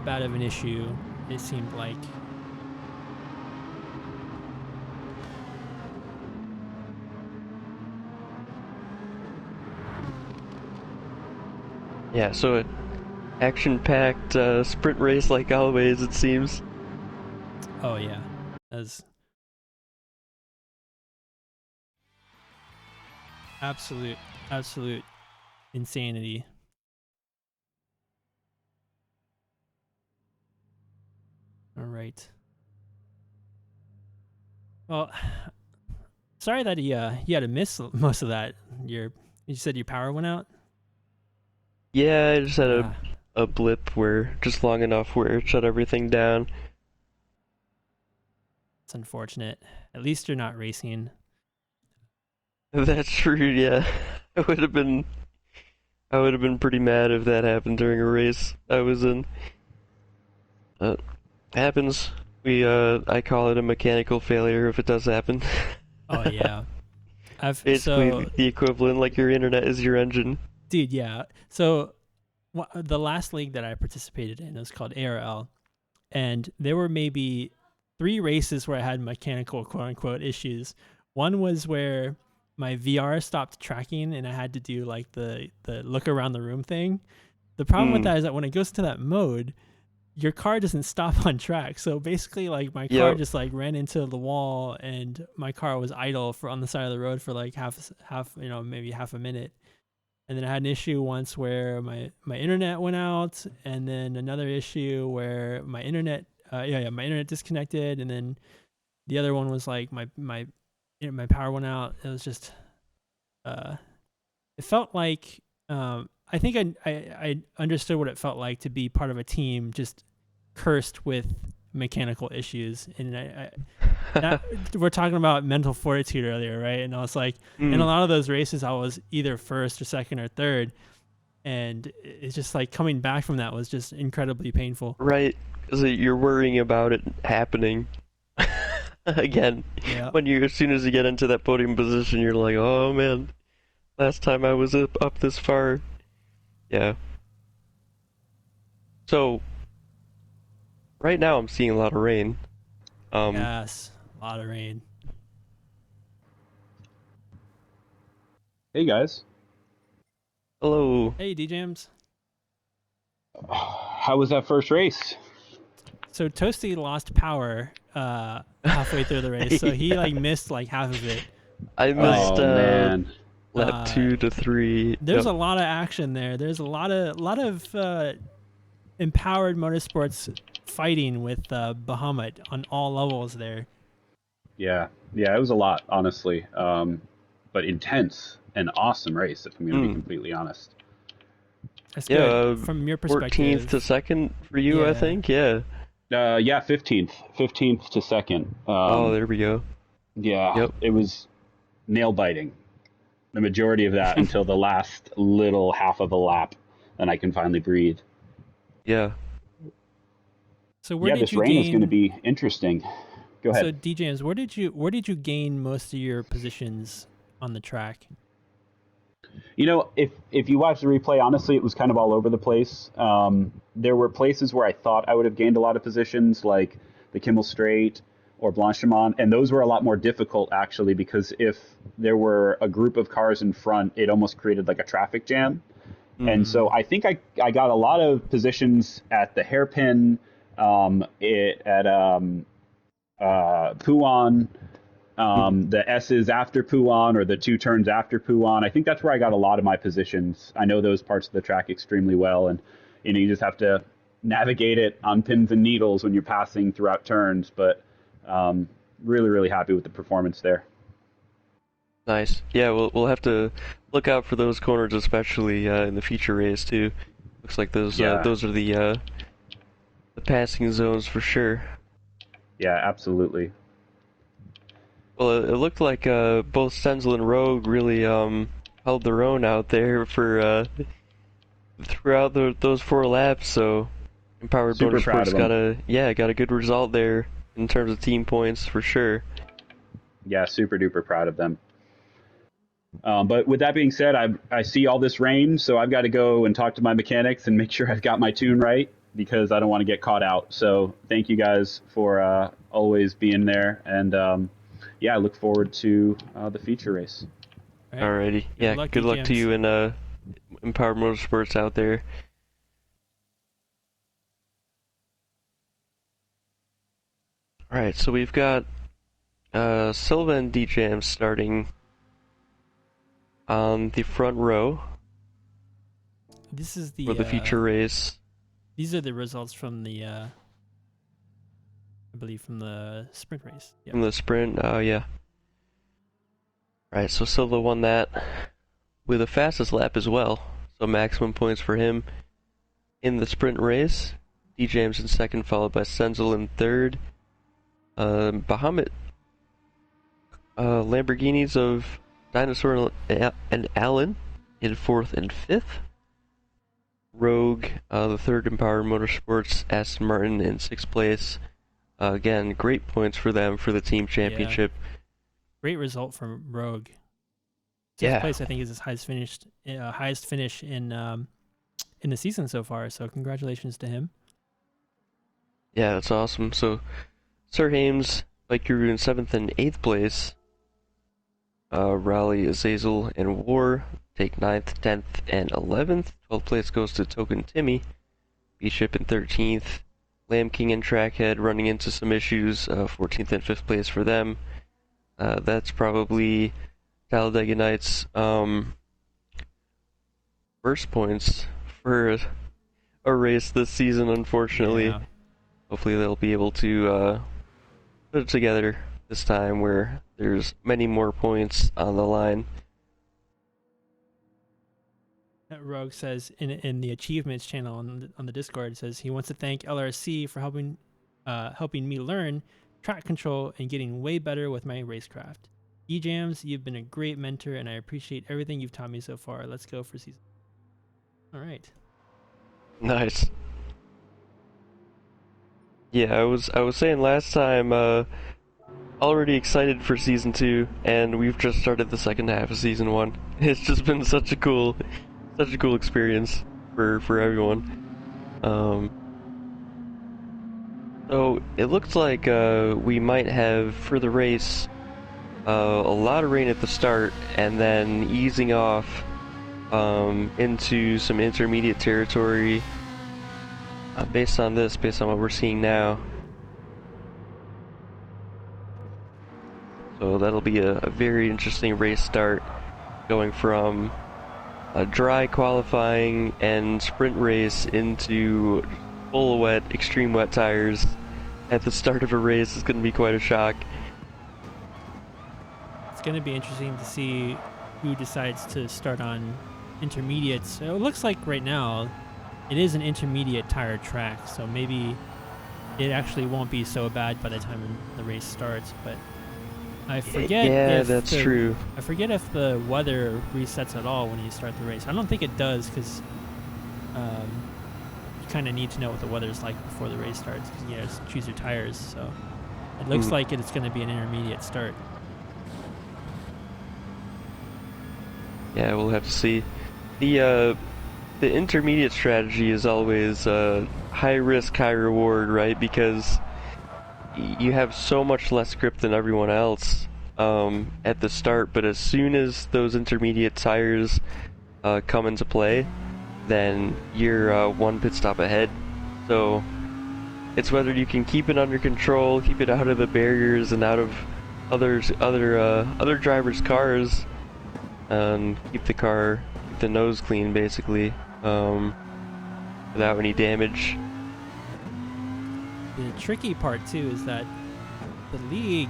[SPEAKER 2] bad of an issue, it seemed like.
[SPEAKER 1] Yeah, so an action-packed sprint race like always, it seems.
[SPEAKER 2] Oh yeah, as absolute insanity. All right. Well, sorry that you had to miss most of that. You said your power went out?
[SPEAKER 1] Yeah, I just had a blip where just long enough where it shut everything down.
[SPEAKER 2] It's unfortunate. At least you're not racing.
[SPEAKER 1] That's true, yeah. I would have been pretty mad if that happened during a race I was in. Happens. I call it a mechanical failure if it does happen.
[SPEAKER 2] Oh yeah.
[SPEAKER 1] Basically the equivalent, like your internet is your engine.
[SPEAKER 2] Dude, yeah. So the last league that I participated in was called ARL, and there were maybe 3 races where I had mechanical quote-unquote issues. One was where my VR stopped tracking and I had to do like the look around the room thing. The problem with that is that when it goes to that mode, your car doesn't stop on track. So basically, like my car just like ran into the wall, and my car was idle for on the side of the road for like half maybe half a minute. And then I had an issue once where my internet went out, and then another issue where my internet my internet disconnected, and then the other one was like my power went out. It was just it felt like I think I understood what it felt like to be part of a team just cursed with mechanical issues, and we're talking about mental fortitude earlier, right? And I was like, in a lot of those races, I was either first or second or third, and it's just like coming back from that was just incredibly painful.
[SPEAKER 1] Right, because you're worrying about it happening again.
[SPEAKER 2] Yeah.
[SPEAKER 1] As soon as you get into that podium position, you're like, oh man, last time I was up this far. Yeah. So, right now I'm seeing a lot of rain.
[SPEAKER 2] Yes, a lot of rain.
[SPEAKER 3] Hey guys.
[SPEAKER 1] Hello.
[SPEAKER 2] Hey, DJams.
[SPEAKER 3] How was that first race?
[SPEAKER 2] So Toasty lost power halfway through the race, so he like missed like half of it.
[SPEAKER 1] I missed
[SPEAKER 3] man.
[SPEAKER 1] lap 2 to 3.
[SPEAKER 2] There's a lot of action there. There's a lot of empowered motorsports fighting with Bahamut on all levels there.
[SPEAKER 3] Yeah, it was a lot, honestly, but intense and awesome race. If I'm going to be completely honest.
[SPEAKER 2] That's good. From your perspective.
[SPEAKER 1] 14th to second for you, I think. Yeah.
[SPEAKER 3] 15th to second.
[SPEAKER 1] There we go.
[SPEAKER 3] Yeah, It was nail biting. The majority of that until the last little half of a lap, then I can finally breathe.
[SPEAKER 1] Yeah.
[SPEAKER 2] So where did
[SPEAKER 3] this
[SPEAKER 2] you
[SPEAKER 3] rain
[SPEAKER 2] gain...
[SPEAKER 3] is going to be interesting. Go ahead.
[SPEAKER 2] So DJs, where did you gain most of your positions on the track?
[SPEAKER 3] You know, if you watch the replay, honestly, it was kind of all over the place. There were places where I thought I would have gained a lot of positions, like the Kimmel Straight or Blanchimont, and those were a lot more difficult, actually, because if there were a group of cars in front, it almost created like a traffic jam. And so I think I got a lot of positions at the hairpin, at Pouan, the S's after Pouan, or the 2 turns after Pouan. I think that's where I got a lot of my positions. I know those parts of the track extremely well, and you just have to navigate it on pins and needles when you're passing throughout turns. But really, really happy with the performance there.
[SPEAKER 1] Nice. Yeah, we'll have to look out for those corners, especially in the feature race too. Looks like those are the passing zones for sure.
[SPEAKER 3] Yeah, absolutely.
[SPEAKER 1] Well, it looked like both Stenzel and Rogue really held their own out there for throughout those 4 laps. So Empowered Motorsports got a good result there in terms of team points for sure.
[SPEAKER 3] Yeah, super duper proud of them. But with that being said, I see all this rain, so I've got to go and talk to my mechanics and make sure I've got my tune right, because I don't want to get caught out. So thank you guys for always being there, and I look forward to the feature race.
[SPEAKER 1] Alrighty. Yeah, good luck to you and Empowered Motorsports out there. Alright, so we've got Silva and DJM starting on the front row.
[SPEAKER 2] This is the
[SPEAKER 1] for the feature race.
[SPEAKER 2] These are the results from the I believe from the sprint race.
[SPEAKER 1] From the sprint, yeah. Alright, so Silva won that with the fastest lap as well. So maximum points for him in the sprint race. DJM's in second, followed by Stenzel in third. Bahamut Lamborghinis of Dinosaur and Allen in fourth and fifth. Rogue, the third Empowered Motorsports, Aston Martin in sixth place. Again, great points for them for the team championship.
[SPEAKER 2] Yeah. Great result from Rogue. Sixth place, I think, is his highest finish in the season so far. So congratulations to him.
[SPEAKER 1] Yeah, that's awesome. So Sir Hames, Mike Guru in seventh and eighth place. Raleigh, Azazel, and War take 9th, 10th, and 11th. 12th place goes to Token Timmy. Bishop in 13th. Lamb King and Trackhead running into some issues. 14th and 5th place for them. That's probably Talladega Nights' first points for a race this season, unfortunately.
[SPEAKER 2] Yeah.
[SPEAKER 1] Hopefully they'll be able to put it together this time where there's many more points on the line.
[SPEAKER 2] Rogue says in the achievements channel on the Discord, says he wants to thank LRC for helping me learn track control and getting way better with my racecraft. E-Jams, you've been a great mentor and I appreciate everything you've taught me so far. Let's go for season. All right.
[SPEAKER 1] Nice. Yeah, I was saying last time, already excited for season 2, and we've just started the second half of season 1. It's just been such a cool experience for everyone. So it looks like we might have for the race a lot of rain at the start, and then easing off into some intermediate territory. Based on what we're seeing now. So that'll be a very interesting race start, going from a dry qualifying and sprint race into full wet, extreme wet tires at the start of a race. Is going to be quite a shock.
[SPEAKER 2] It's going to be interesting to see who decides to start on intermediates. So it looks like right now it is an intermediate tire track, so maybe it actually won't be so bad by the time the race starts, but I forget.
[SPEAKER 1] Yeah, that's true.
[SPEAKER 2] I forget if the weather resets at all when you start the race. I don't think it does, because you kind of need to know what the weather's like before the race starts, because you have to choose your tires, so it looks like it's going to be an intermediate start.
[SPEAKER 1] Yeah, we'll have to see. The intermediate strategy is always high risk, high reward, right? Because you have so much less grip than everyone else at the start, but as soon as those intermediate tires come into play, then you're one pit stop ahead. So it's whether you can keep it under control, keep it out of the barriers and out of other drivers' cars, and keep the nose clean, basically, without any damage.
[SPEAKER 2] The tricky part too is that the league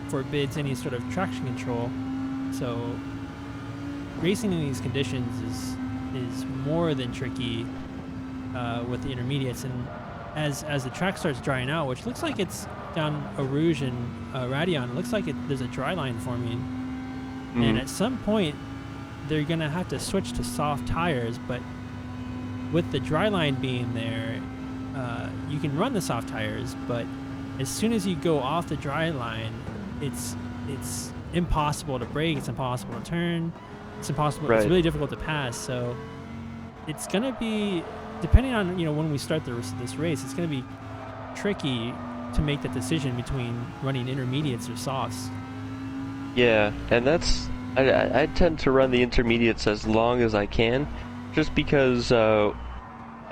[SPEAKER 2] forbids any sort of traction control, so racing in these conditions is more than tricky with the intermediates. And as the track starts drying out, which looks like it's down Eau Rouge and Radion, it looks like there's a dry line forming, and at some point they're gonna have to switch to soft tires. But with the dry line being there, you can run the soft tires, but as soon as you go off the dry line, it's impossible to brake, it's impossible to turn, it's impossible. Right. It's really difficult to pass. So it's gonna be, depending on when we start this race, it's gonna be tricky to make that decision between running intermediates or softs.
[SPEAKER 1] Yeah, and I tend to run the intermediates as long as I can, just because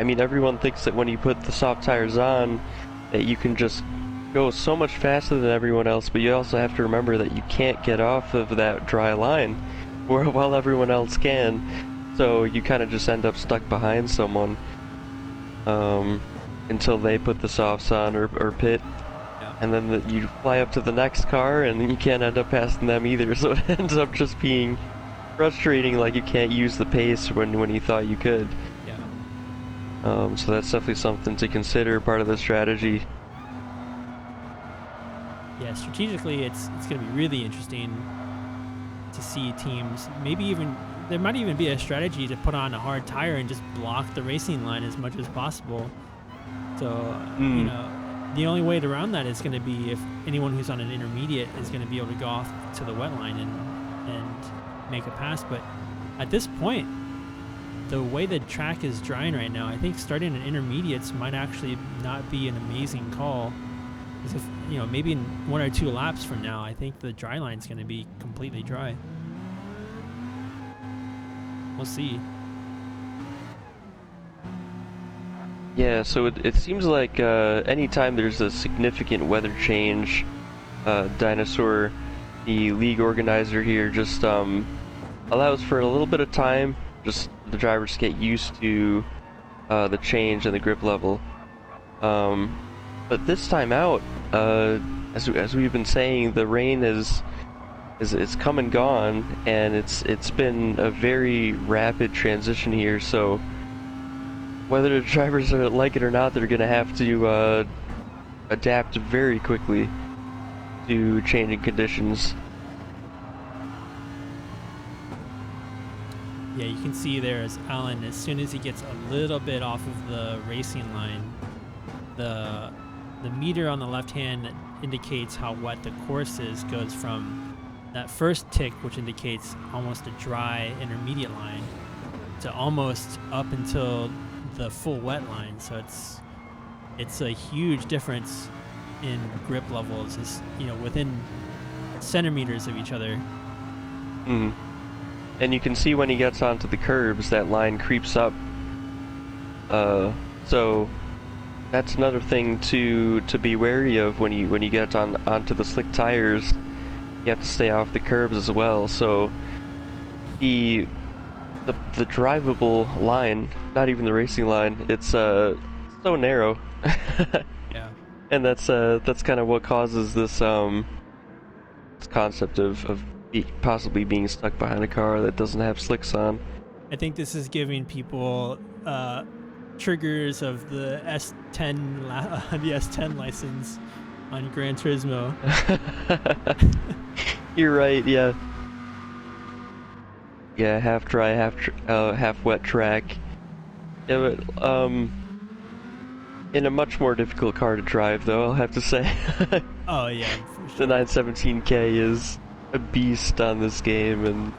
[SPEAKER 1] everyone thinks that when you put the soft tires on that you can just go so much faster than everyone else, but you also have to remember that you can't get off of that dry line while everyone else can, so you kind of just end up stuck behind someone until they put the softs on or pit. And then you fly up to the next car, and you can't end up passing them either, so it ends up just being frustrating, like you can't use the pace when you thought you could. Yeah. So that's definitely something to consider, part of the strategy.
[SPEAKER 2] Yeah, strategically, it's going to be really interesting to see teams, there might even be a strategy to put on a hard tire and just block the racing line as much as possible. So, the only way around that is going to be if anyone who's on an intermediate is going to be able to go off to the wet line and make a pass. But at this point, the way the track is drying right now, I think starting in intermediates might actually not be an amazing call. Because if, maybe in 1 or 2 laps from now, I think the dry line's going to be completely dry. We'll see.
[SPEAKER 1] Yeah, so it seems like anytime there's a significant weather change, Dinosaur, the league organizer here, just allows for a little bit of time, just the drivers get used to the change in the grip level. But this time out, as we've been saying, the rain is come and gone, and it's been a very rapid transition here. So whether the drivers like it or not, they're gonna have to adapt very quickly to changing conditions.
[SPEAKER 2] Yeah, you can see there as Alan, as soon as he gets a little bit off of the racing line, the meter on the left hand that indicates how wet the course is goes from that first tick, which indicates almost a dry intermediate line, to almost up until the full wet line. So it's a huge difference in grip levels, is, you know, within centimeters of each other.
[SPEAKER 1] Mm. And you can see when he gets onto the curbs, that line creeps up. So that's another thing to be wary of when you get onto the slick tires. You have to stay off the curbs as well. So the drivable line, not even the racing line, it's so narrow.
[SPEAKER 2] Yeah.
[SPEAKER 1] And that's kind of what causes this concept of possibly being stuck behind a car that doesn't have slicks on.
[SPEAKER 2] I think this is giving people triggers of the the S10 license on Gran Turismo.
[SPEAKER 1] You're right, yeah. Yeah, half dry, half wet track. Yeah, but in a much more difficult car to drive, though, I'll have to say.
[SPEAKER 2] Oh yeah, for sure.
[SPEAKER 1] The 917K is a beast on this game, and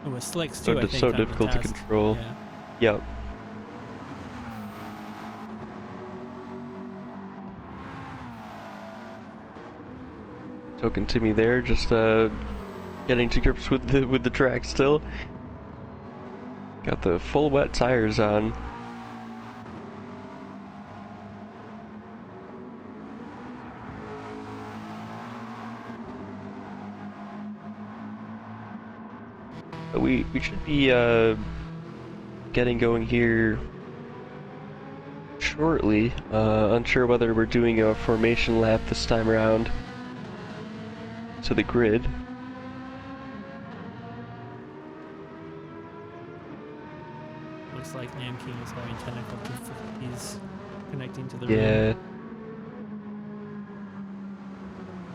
[SPEAKER 2] With slicks too, I think,
[SPEAKER 1] so
[SPEAKER 2] on the
[SPEAKER 1] difficult to
[SPEAKER 2] test.
[SPEAKER 1] control.
[SPEAKER 2] Yeah.
[SPEAKER 1] Yep. Token to me there, just getting to grips with the track still. Got the full wet tires on. We should be getting going here shortly. Unsure whether we're doing a formation lap this time around to the grid.
[SPEAKER 2] Looks like Nam King is having technical difficulties connecting to the
[SPEAKER 1] Yeah.
[SPEAKER 2] room.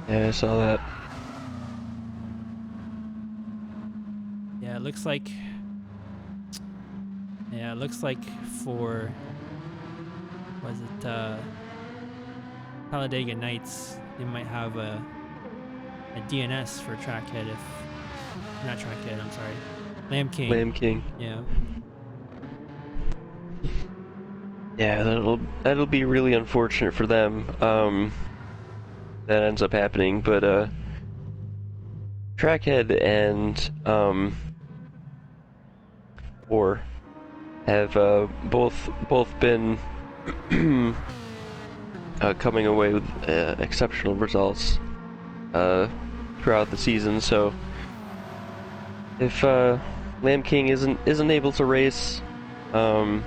[SPEAKER 1] Yeah, I saw that.
[SPEAKER 2] Yeah, it looks like. Yeah, it looks like for. Was it Talladega Nights? They might have a DNS for Trackhead, if not Trackhead. I'm sorry, Lamb King.
[SPEAKER 1] Lamb King.
[SPEAKER 2] Yeah.
[SPEAKER 1] Yeah, that'll be really unfortunate for them. That ends up happening, but Trackhead and War have both been coming away with exceptional results throughout the season. So if Lamb King isn't able to race, I'm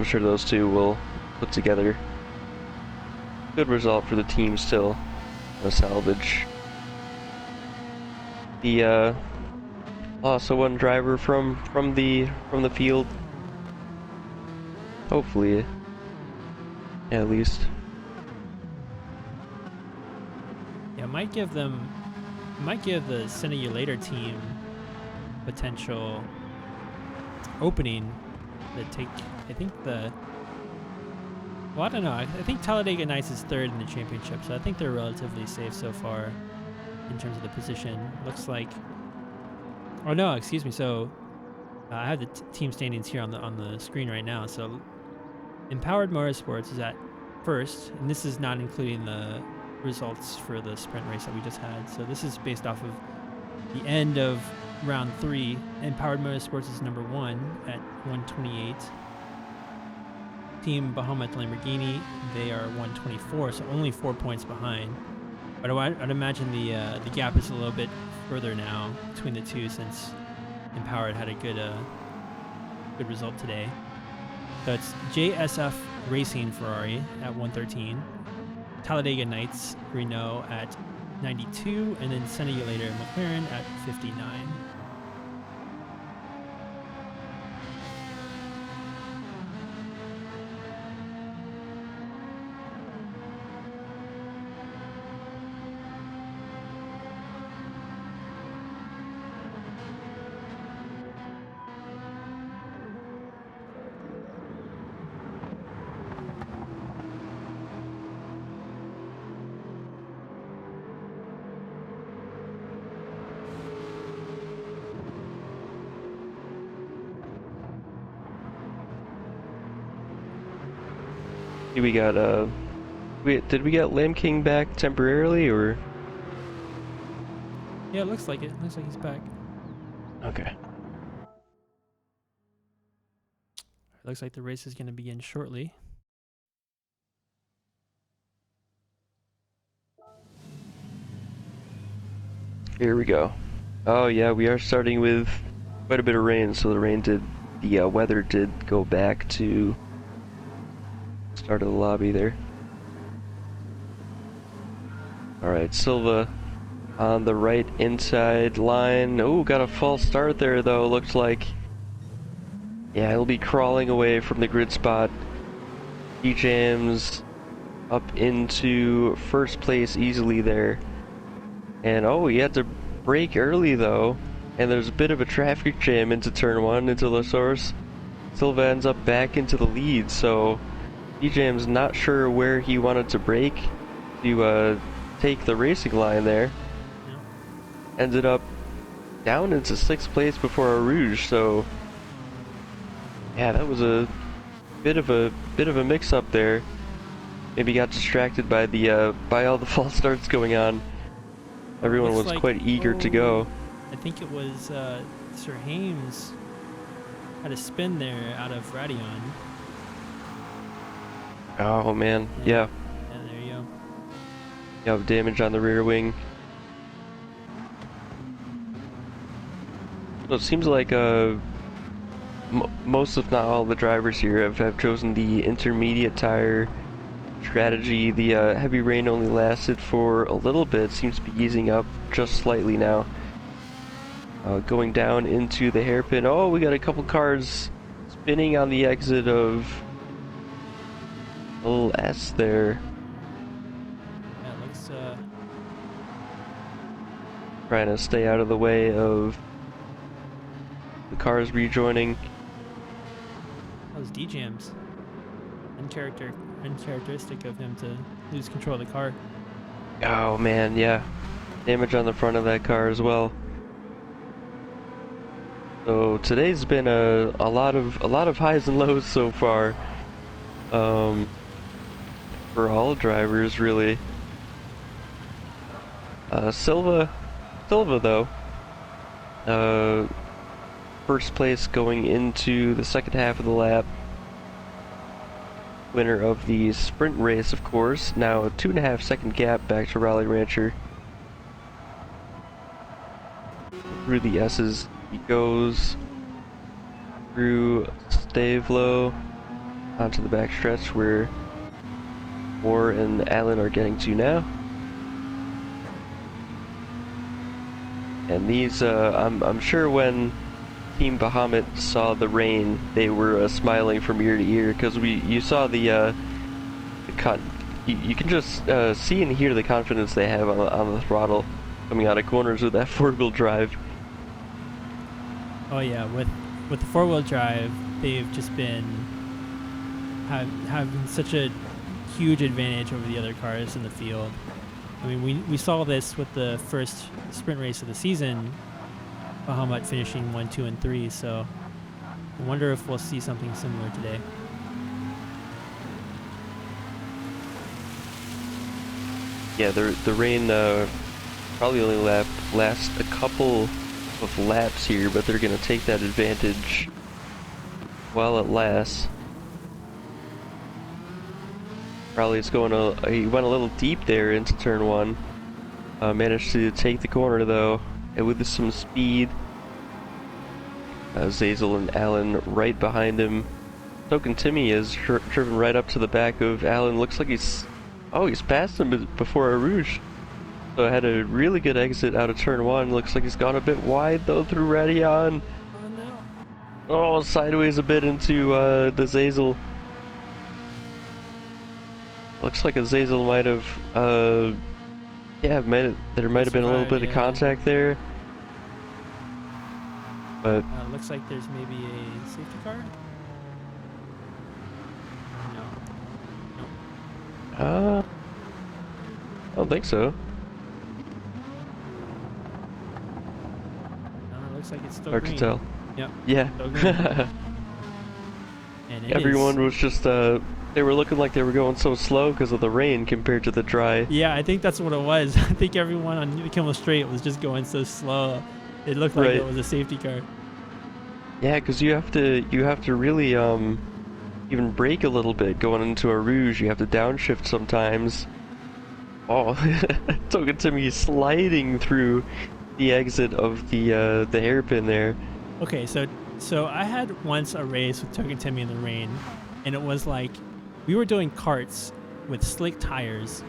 [SPEAKER 1] sure those two will put together a good result for the team still. A salvage. The lost one driver from the field. Hopefully, yeah, at least.
[SPEAKER 2] Yeah, might give the Send You Later team potential opening that take. I think well, I don't know. I think Talladega Nights is third in the championship, so I think they're relatively safe so far in terms of the position. Looks like. Oh no, excuse me. So I have the team standings here on the screen right now. So Empowered Motorsports is at first, and this is not including the results for the sprint race that we just had. So this is based off of the end of round 3. Empowered Motorsports is number 1 at 128. Team Bahamut Lamborghini, they are 124, so only 4 points behind. But I'd imagine the gap is a little bit further now between the two, since Empowered had a good result today. So it's JSF Racing Ferrari at 113, Talladega Nights Renault at 92, and then Senegalator McLaren at 59.
[SPEAKER 1] We got did we get Lamb King back temporarily, or?
[SPEAKER 2] Yeah, it looks like it. Looks like he's back.
[SPEAKER 1] Okay.
[SPEAKER 2] Looks like the race is going to begin shortly.
[SPEAKER 1] Here we go. Oh yeah, we are starting with quite a bit of rain, so the weather did go back to start of the lobby there. Alright, Silva on the right inside line. Oh, got a false start there though, looks like. Yeah, he'll be crawling away from the grid spot. He jams up into first place easily there. And oh, he had to brake early though. And there's a bit of a traffic jam into turn 1, into La Source. Silva ends up back into the lead, so DJM's not sure where he wanted to brake to take the racing line there. Yeah. Ended up down into 6th place before a Rouge, so yeah, that was a bit of a mix-up there. Maybe got distracted by the by all the false starts going on. Everyone was like, quite eager to go.
[SPEAKER 2] I think it was Sir Hames had a spin there out of Radion.
[SPEAKER 1] Oh man, yeah.
[SPEAKER 2] Yeah, there you go.
[SPEAKER 1] You have damage on the rear wing. So it seems like most, if not all, the drivers here have chosen the intermediate tire strategy. The heavy rain only lasted for a little bit, seems to be easing up just slightly now. Going down into the hairpin. Oh, we got a couple cars spinning on the exit of a little S there.
[SPEAKER 2] Yeah, it looks
[SPEAKER 1] trying to stay out of the way of the cars rejoining.
[SPEAKER 2] Those D-jams. Uncharacteristic of him to lose control of the car.
[SPEAKER 1] Oh man, yeah. Damage on the front of that car as well. So today's been a lot of highs and lows so far. For all drivers really. Silva though. First place going into the second half of the lap. Winner of the sprint race, of course. Now a 2.5 second gap back to Raleigh Rancher. Through the S's he goes. Through Stavelo onto the backstretch where Moore and Allen are getting to now. And these, I'm sure when Team Bahamut saw the rain, they were smiling from ear to ear, because you saw you can just see and hear the confidence they have on the throttle coming out of corners with that 4-wheel drive.
[SPEAKER 2] Oh yeah, with the 4-wheel drive, they've just been having such a huge advantage over the other cars in the field. I mean, we saw this with the first sprint race of the season, Bahamut finishing 1, 2, and 3, so I wonder if we'll see something similar today.
[SPEAKER 1] Yeah, the rain probably only lasts a couple of laps here, but they're going to take that advantage while it lasts. Rowley's he went a little deep there into turn 1. Managed to take the corner though, and with some speed. Zazel and Allen right behind him. Token Timmy is driven right up to the back of Allen. Looks like he's passed him before a Rouge. So had a really good exit out of turn 1. Looks like he's gone a bit wide though through Radion.
[SPEAKER 2] Oh no.
[SPEAKER 1] Oh, sideways a bit into the Zazel. Looks like a Zazel might have, yeah, there might have been a little bit of contact there. But
[SPEAKER 2] looks like there's maybe a safety car. No.
[SPEAKER 1] I don't think so.
[SPEAKER 2] No, it looks like it's still
[SPEAKER 1] Hard
[SPEAKER 2] green.
[SPEAKER 1] to tell.
[SPEAKER 2] Yep.
[SPEAKER 1] Yeah.
[SPEAKER 2] Still green. And
[SPEAKER 1] Everyone was just, they were looking like they were going so slow because of the rain compared to the dry.
[SPEAKER 2] Yeah, I think that's what it was. I think everyone on the Kimmel Straight was just going so slow. It looked like it was a safety car.
[SPEAKER 1] Yeah, because you have to really even brake a little bit going into a Rouge. You have to downshift sometimes. Oh, Token Timmy sliding through the exit of the hairpin there.
[SPEAKER 2] Okay, so I had once a race with Token Timmy in the rain, and it was like we were doing karts with slick tires,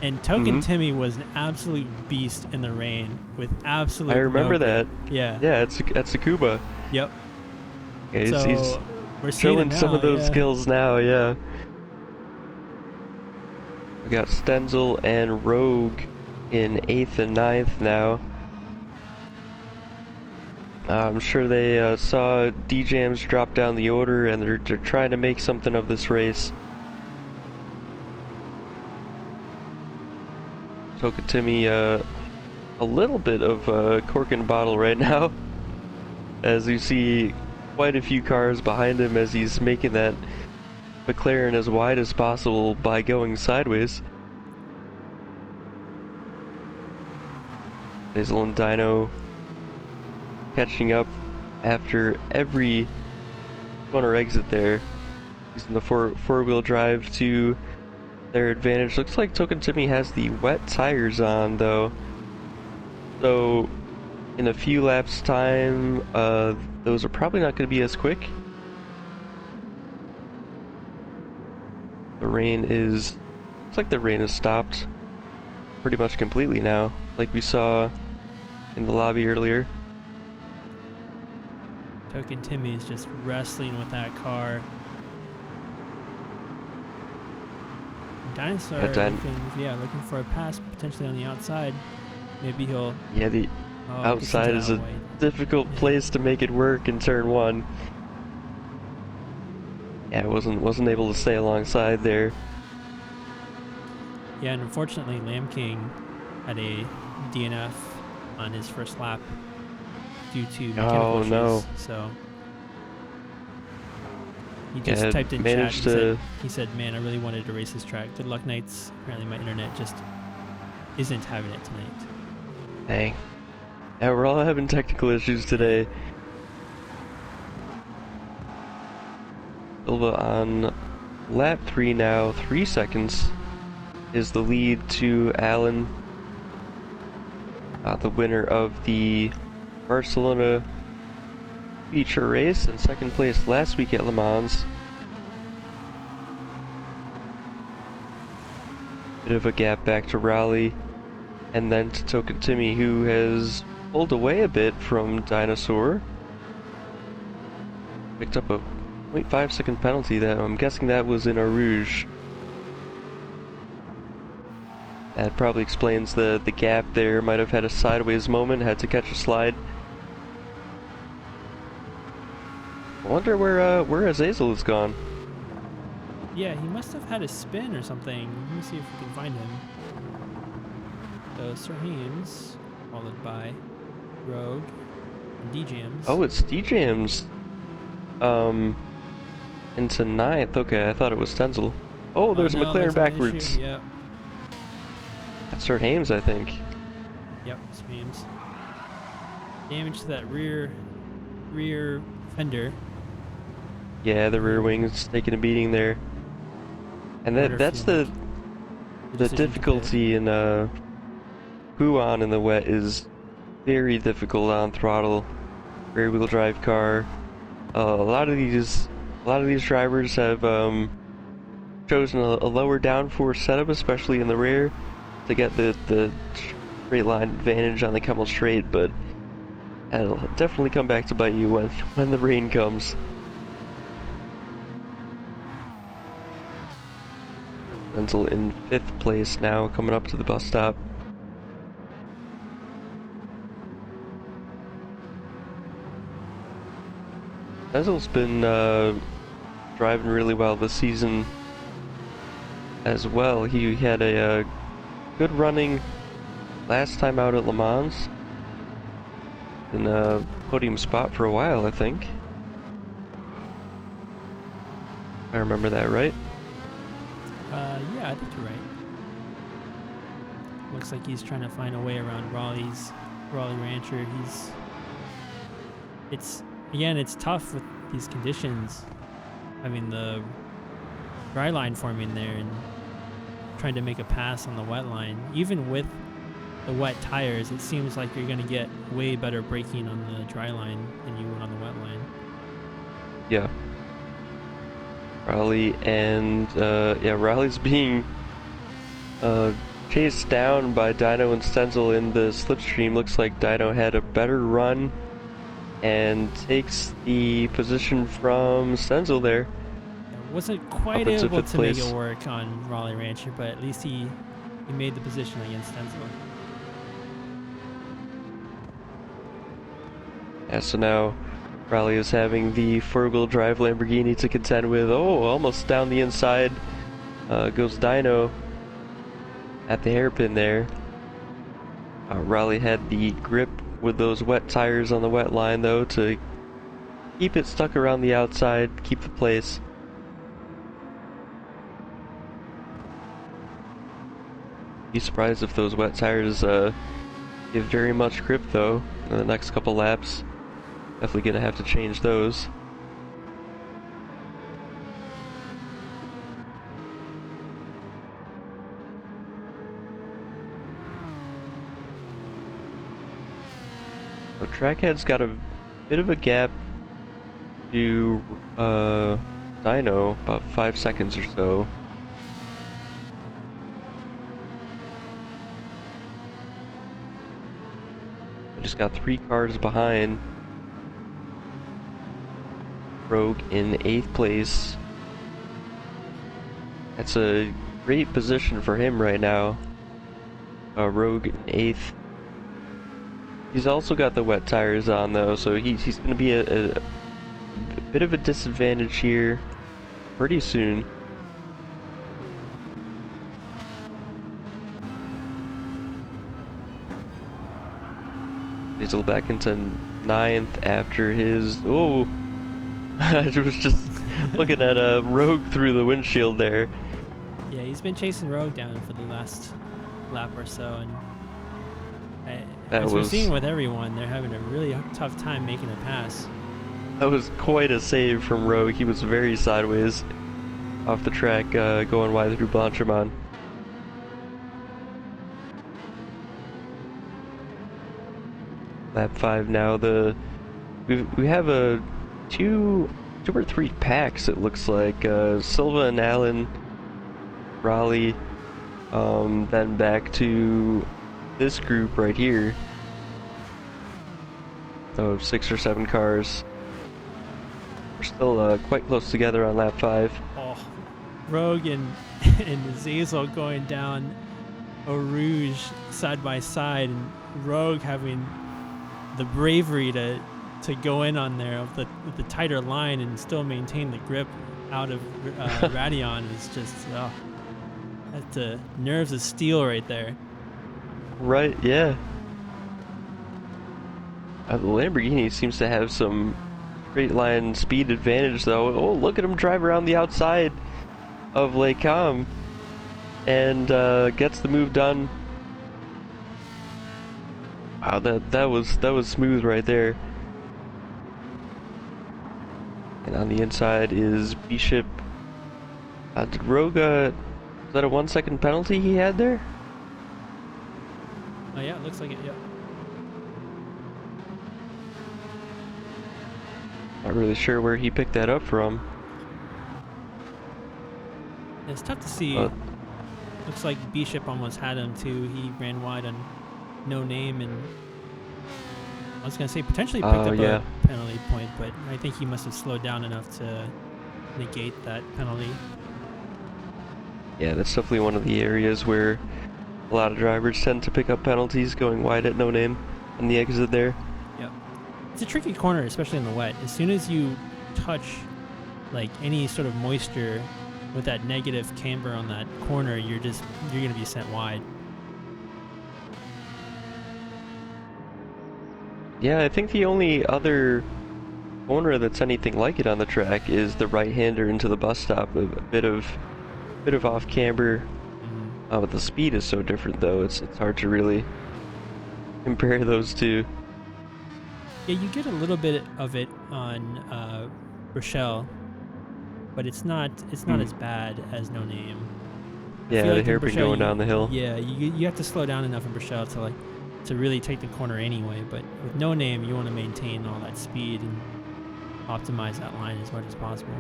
[SPEAKER 2] and Token Timmy was an absolute beast in the rain with absolute.
[SPEAKER 1] I remember that.
[SPEAKER 2] Yeah.
[SPEAKER 1] Yeah, it's Tsukuba.
[SPEAKER 2] Yep.
[SPEAKER 1] Yeah, he's
[SPEAKER 2] we're
[SPEAKER 1] showing
[SPEAKER 2] now,
[SPEAKER 1] some of those skills now. Yeah. We got Stenzel and Rogue in 8th and 9th now. I'm sure they saw D-Jams drop down the order, and they're trying to make something of this race. Token Timmy, a little bit of a cork and bottle right now, as you see quite a few cars behind him as he's making that McLaren as wide as possible by going sideways. Zazel and Dino catching up after every corner exit there, using the four-wheel drive to their advantage. Looks like Token Timmy has the wet tires on though, so in a few laps time those are probably not going to be as quick. The rain looks like the rain has stopped pretty much completely now, like we saw in the lobby earlier.
[SPEAKER 2] Token Timmy is just wrestling with that car. Dinosaur looking for a pass potentially on the outside. Maybe he'll.
[SPEAKER 1] Yeah, the outside is a difficult place to make it work in turn 1. Yeah, wasn't able to stay alongside there.
[SPEAKER 2] Yeah, and unfortunately, Lamb King had a DNF on his first lap due to mechanical issues. So he just typed in chat. He said, "Man, I really wanted to race this track. Good luck, Knights. Apparently, my internet just isn't having it tonight."
[SPEAKER 1] Dang. Yeah, we're all having technical issues today. Silva on lap 3 now. 3 seconds is the lead to Allen, the winner of the Barcelona feature race and second place last week at Le Mans. Bit of a gap back to Raleigh, and then to Token Timmy, who has pulled away a bit from Dinosaur. Picked up a 0.5 second penalty. That I'm guessing that was in a Rouge. That probably explains the gap there. Might have had a sideways moment, had to catch a slide. I wonder where Azazel has gone.
[SPEAKER 2] Yeah, he must have had a spin or something. Let me see if we can find him. So Sir Hames, followed by Rogue and D-Jams.
[SPEAKER 1] Oh, it's D-Jams. Into 9th. Okay, I thought it was Stenzel. Oh, there's a McLaren backwards.
[SPEAKER 2] Yep.
[SPEAKER 1] That's Sir Hames, I think.
[SPEAKER 2] Yep, Sir Hames. Damage to that rear fender.
[SPEAKER 1] Yeah, the rear wing's taking a beating there. And that's the difficulty in Huan in the wet is very difficult on throttle, rear wheel drive car. A lot of these drivers have chosen a lower downforce setup, especially in the rear, to get the straight line advantage on the Kemmel Straight, but that'll definitely come back to bite you when the rain comes. Stenzel in 5th place now, coming up to the bus stop. Stenzel's been driving really well this season as well. He had a good running last time out at Le Mans. In a podium spot for a while, I think. I remember that right.
[SPEAKER 2] Yeah, I think you're right. Looks like he's trying to find a way around Raleigh Rancher. It's tough with these conditions. I mean, the dry line forming there and trying to make a pass on the wet line. Even with the wet tires, it seems like you're going to get way better braking on the dry line than you would on the wet line.
[SPEAKER 1] Yeah. Raleigh and Raleigh's being chased down by Dino and Stenzel in the slipstream. Looks like Dino had a better run and takes the position from Stenzel there.
[SPEAKER 2] Wasn't quite able to make it work on Raleigh Rancher, but at least he made the position against Stenzel.
[SPEAKER 1] Yeah, so now Raleigh is having the four-wheel drive Lamborghini to contend with. Oh, almost down the inside goes Dino at the hairpin there. Raleigh had the grip with those wet tires on the wet line though to keep it stuck around the outside, keep the place. Be surprised if those wet tires give very much grip though in the next couple laps. Definitely gonna have to change those. So Trackhead's got a bit of a gap to Dino, about 5 seconds or so. I just got 3 cars behind. Rogue in 8th place. That's a great position for him right now. Rogue in 8th. He's also got the wet tires on though, so he's going to be a bit of a disadvantage here pretty soon. Diesel back into 9th after his... Oh! I was just looking at Rogue through the windshield there.
[SPEAKER 2] Yeah, he's been chasing Rogue down for the last lap or so, and as we're seeing with everyone, they're having a really tough time making a pass.
[SPEAKER 1] That was quite a save from Rogue. He was very sideways off the track, going wide through Blanchamon. Lap 5 now. We have a two or three packs, it looks like. Silva and Allen, Raleigh, then back to this group right here. So 6 or 7 cars. We're still quite close together on lap 5.
[SPEAKER 2] Oh, Rogue and Zazel going down Eau Rouge side by side, and Rogue having the bravery to go in on there with the tighter line and still maintain the grip out of Radion is just, that's nerves of steel right there.
[SPEAKER 1] Right, yeah. The Lamborghini seems to have some straight line speed advantage though. Oh, look at him drive around the outside of Les Combes and gets the move done. Wow, that was smooth right there. And on the inside is Bishop, Did Rogue, was that a 1 second penalty he had there?
[SPEAKER 2] Oh yeah, it looks like it, yep.
[SPEAKER 1] Not really sure where he picked that up from.
[SPEAKER 2] It's tough to see. Looks like Bishop almost had him too. He ran wide on no name, and I was gonna say potentially picked up a penalty point, but I think he must have slowed down enough to negate that penalty.
[SPEAKER 1] Yeah, that's definitely one of the areas where a lot of drivers tend to pick up penalties going wide at no name on the exit there.
[SPEAKER 2] Yep. It's a tricky corner, especially in the wet. As soon as you touch like any sort of moisture with that negative camber on that corner, you're gonna be sent wide.
[SPEAKER 1] Yeah, I think the only other corner that's anything like it on the track is the right-hander into the bus stop. A bit of off camber. But the speed is so different, though. It's hard to really compare those two.
[SPEAKER 2] Yeah, you get a little bit of it on Rochelle, but it's not as bad as No Name.
[SPEAKER 1] Yeah, the hairpin going down the hill.
[SPEAKER 2] Yeah, you have to slow down enough in Rochelle to really take the corner anyway. But with No Name, you want to maintain all that speed and optimize that line as much as possible.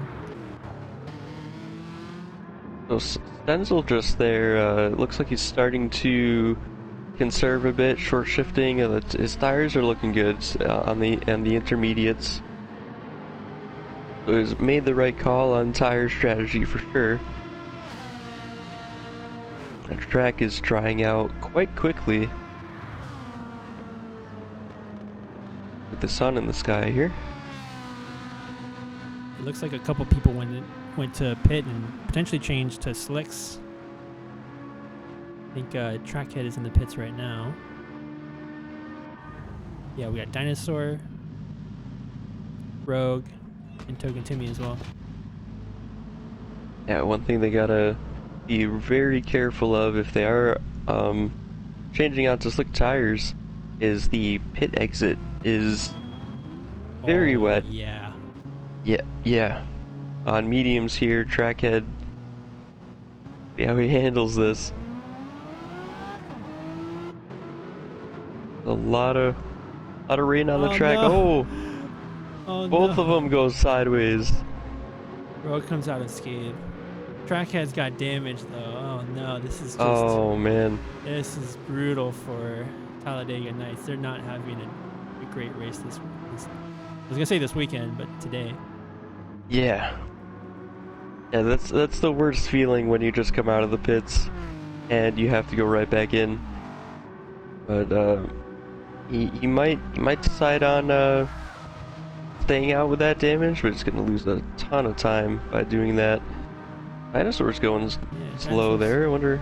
[SPEAKER 1] So Stenzel just there, looks like he's starting to conserve a bit, short shifting. His tires are looking good on the intermediates. So he's made the right call on tire strategy for sure. The track is drying out quite quickly with the sun in the sky here.
[SPEAKER 2] It looks like a couple people went to pit and potentially changed to slicks. I think Trackhead is in the pits right now. Yeah, we got Dinosaur, Rogue, and Token Timmy as well.
[SPEAKER 1] Yeah, one thing they gotta be very careful of if they are changing out to slick tires is the pit exit is very wet.
[SPEAKER 2] Yeah.
[SPEAKER 1] Yeah. On mediums here, Trackhead. See how he handles this. A lot of rain on the track.
[SPEAKER 2] No.
[SPEAKER 1] Both of them go sideways.
[SPEAKER 2] Rogue comes out unscathed. Trackhead's got damage though. Oh no, this is just.
[SPEAKER 1] Oh man.
[SPEAKER 2] This is brutal for Talladega Nights. They're not having a great race this. I was gonna say this weekend, but today.
[SPEAKER 1] Yeah, that's the worst feeling when you just come out of the pits and you have to go right back in. But he might decide on staying out with that damage, but it's gonna lose a ton of time by doing that. Dinosaur's going slow there. I wonder.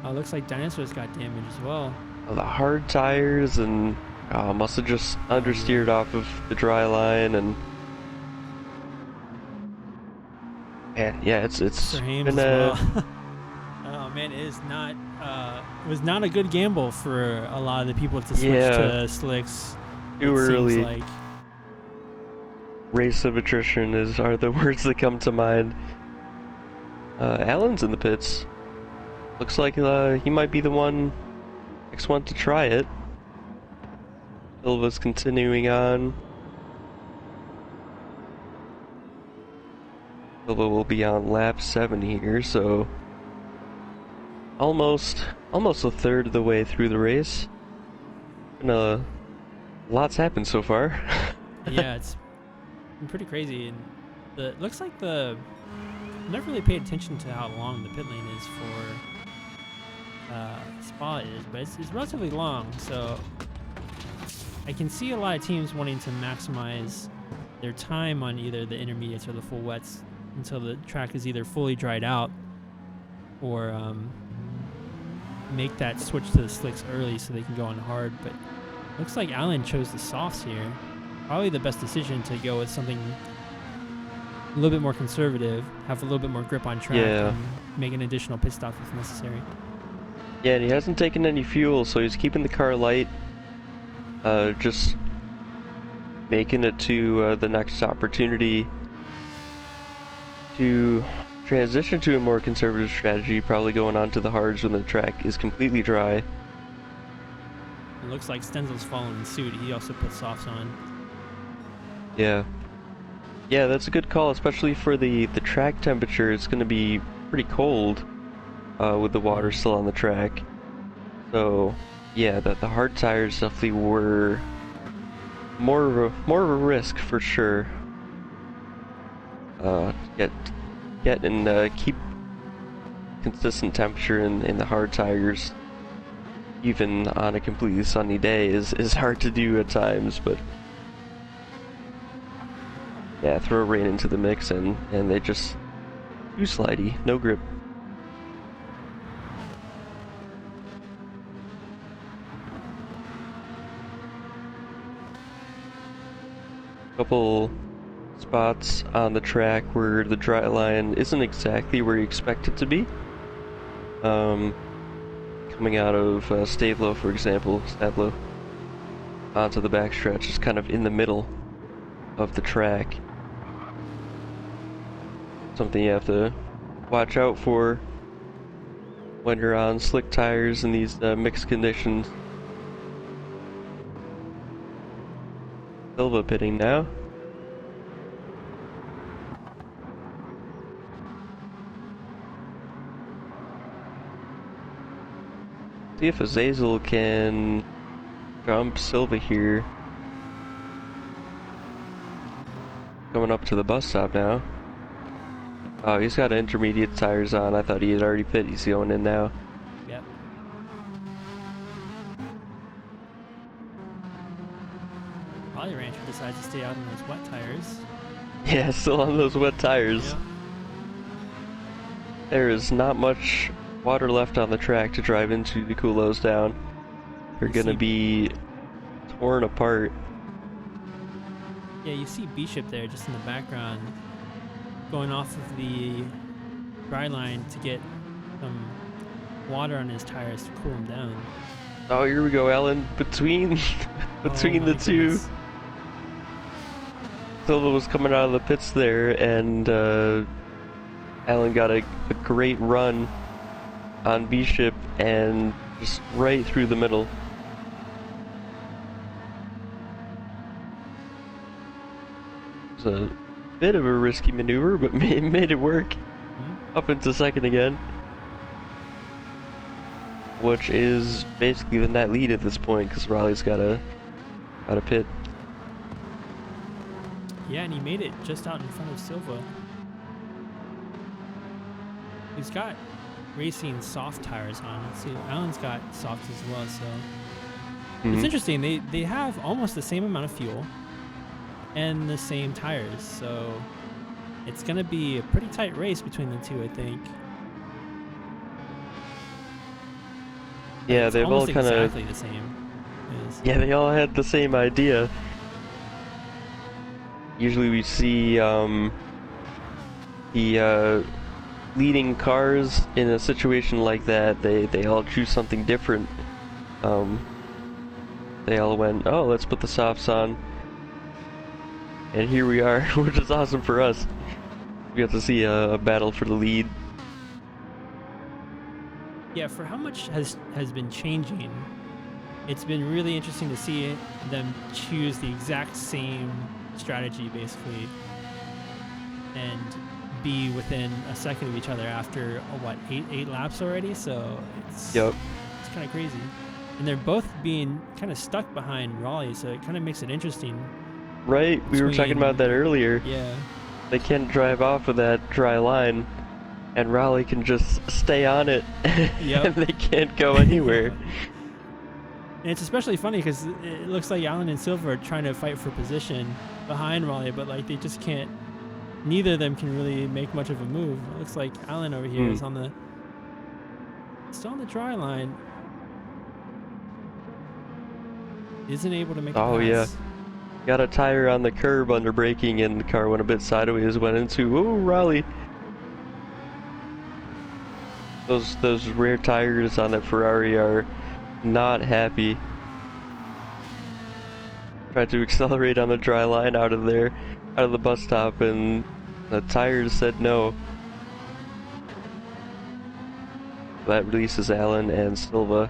[SPEAKER 2] Oh, looks like Dinosaur's got damage as well.
[SPEAKER 1] Oh, the hard tires and must have just understeered off of the dry line and. Yeah, it's
[SPEAKER 2] been as well. Oh man, it is not. It was not a good gamble for a lot of the people to switch to slicks.
[SPEAKER 1] Too early. Like. Race of attrition are the words that come to mind. Allen's in the pits. Looks like he might be the next one to try it. Silva's continuing on. Silva will be on lap 7 here, so almost a third of the way through the race. And lots happened so far.
[SPEAKER 2] Yeah, it's been pretty crazy, and it looks like I've never really paid attention to how long the pit lane is for Spa is, but it's relatively long, so I can see a lot of teams wanting to maximize their time on either the intermediates or the full wets until the track is either fully dried out or make that switch to the slicks early so they can go on hard. But looks like Allen chose the softs here. Probably the best decision to go with something a little bit more conservative, have a little bit more grip on track, and make an additional pit stop if necessary.
[SPEAKER 1] Yeah, and he hasn't taken any fuel, so he's keeping the car light, just making it to the next opportunity to transition to a more conservative strategy, probably going on to the hards when the track is completely dry.
[SPEAKER 2] It looks like Stenzel's following suit. He also put softs on.
[SPEAKER 1] Yeah. Yeah, that's a good call, especially for the track temperature. It's going to be pretty cold with the water still on the track. So, yeah, the hard tires definitely were more of a risk for sure. Get and keep consistent temperature in the hard tires, even on a completely sunny day, is hard to do at times. But yeah, throw rain into the mix and they just too slidey, no grip. Couple spots on the track where the dry line isn't exactly where you expect it to be. Coming out of Stavelo, for example, onto the backstretch is kind of in the middle of the track. Something you have to watch out for when you're on slick tires in these mixed conditions. Silva pitting now. See if Azazel can jump Silva here. Coming up to the bus stop now. Oh, he's got intermediate tires on. I thought he had already pit. He's going in now.
[SPEAKER 2] Yep. Probably Rancher decides to stay out on those wet tires.
[SPEAKER 1] Yeah, still on those wet tires.
[SPEAKER 2] Yep.
[SPEAKER 1] There is not much water left on the track to drive into to cool those down. They're gonna be torn apart.
[SPEAKER 2] Yeah, you see Bishop there just in the background going off of the dry line to get some water on his tires to cool him down.
[SPEAKER 1] Oh, here we go, Alan. Between the two.
[SPEAKER 2] Goodness.
[SPEAKER 1] Silva was coming out of the pits there, and Alan got a great run on Bishop and just right through the middle. It was a bit of a risky maneuver, but made it work. Up into second again, which is basically the net lead at this point because Raleigh's got a pit.
[SPEAKER 2] Yeah, and he made it just out in front of Silva. He's got racing soft tires on. Let's see, Alan's got soft as well, so it's interesting. They have almost the same amount of fuel and the same tires, so it's gonna be a pretty tight race between the two, I think.
[SPEAKER 1] Yeah,
[SPEAKER 2] It's
[SPEAKER 1] they've all
[SPEAKER 2] almost
[SPEAKER 1] kind of
[SPEAKER 2] exactly the same.
[SPEAKER 1] Yeah, they all had the same idea. Usually we see the leading cars in a situation like that, they all choose something different. They all went, oh, let's put the softs on. And here we are, which is awesome for us. We got to see a battle for the lead.
[SPEAKER 2] Yeah, for how much has been changing, it's been really interesting to see them choose the exact same strategy, basically, and be within a second of each other after eight laps already. So it's kind of crazy, and they're both being kind of stuck behind Raleigh, so it kind of makes it interesting.
[SPEAKER 1] Right, we were talking about that earlier.
[SPEAKER 2] Yeah,
[SPEAKER 1] they can't drive off of that dry line, and Raleigh can just stay on it, and they can't go anywhere.
[SPEAKER 2] And it's especially funny because it looks like Alan and Silva are trying to fight for position behind Raleigh, but like they just can't. Neither of them can really make much of a move. It looks like Alan over here is still on the dry line. Isn't able to make.
[SPEAKER 1] Oh yeah, got a tire on the curb under braking, and the car went a bit sideways. Went into Raleigh. Those rear tires on that Ferrari are not happy. Tried to accelerate on the dry line out of the bus stop, and the tires said no. that releases Allen and Silva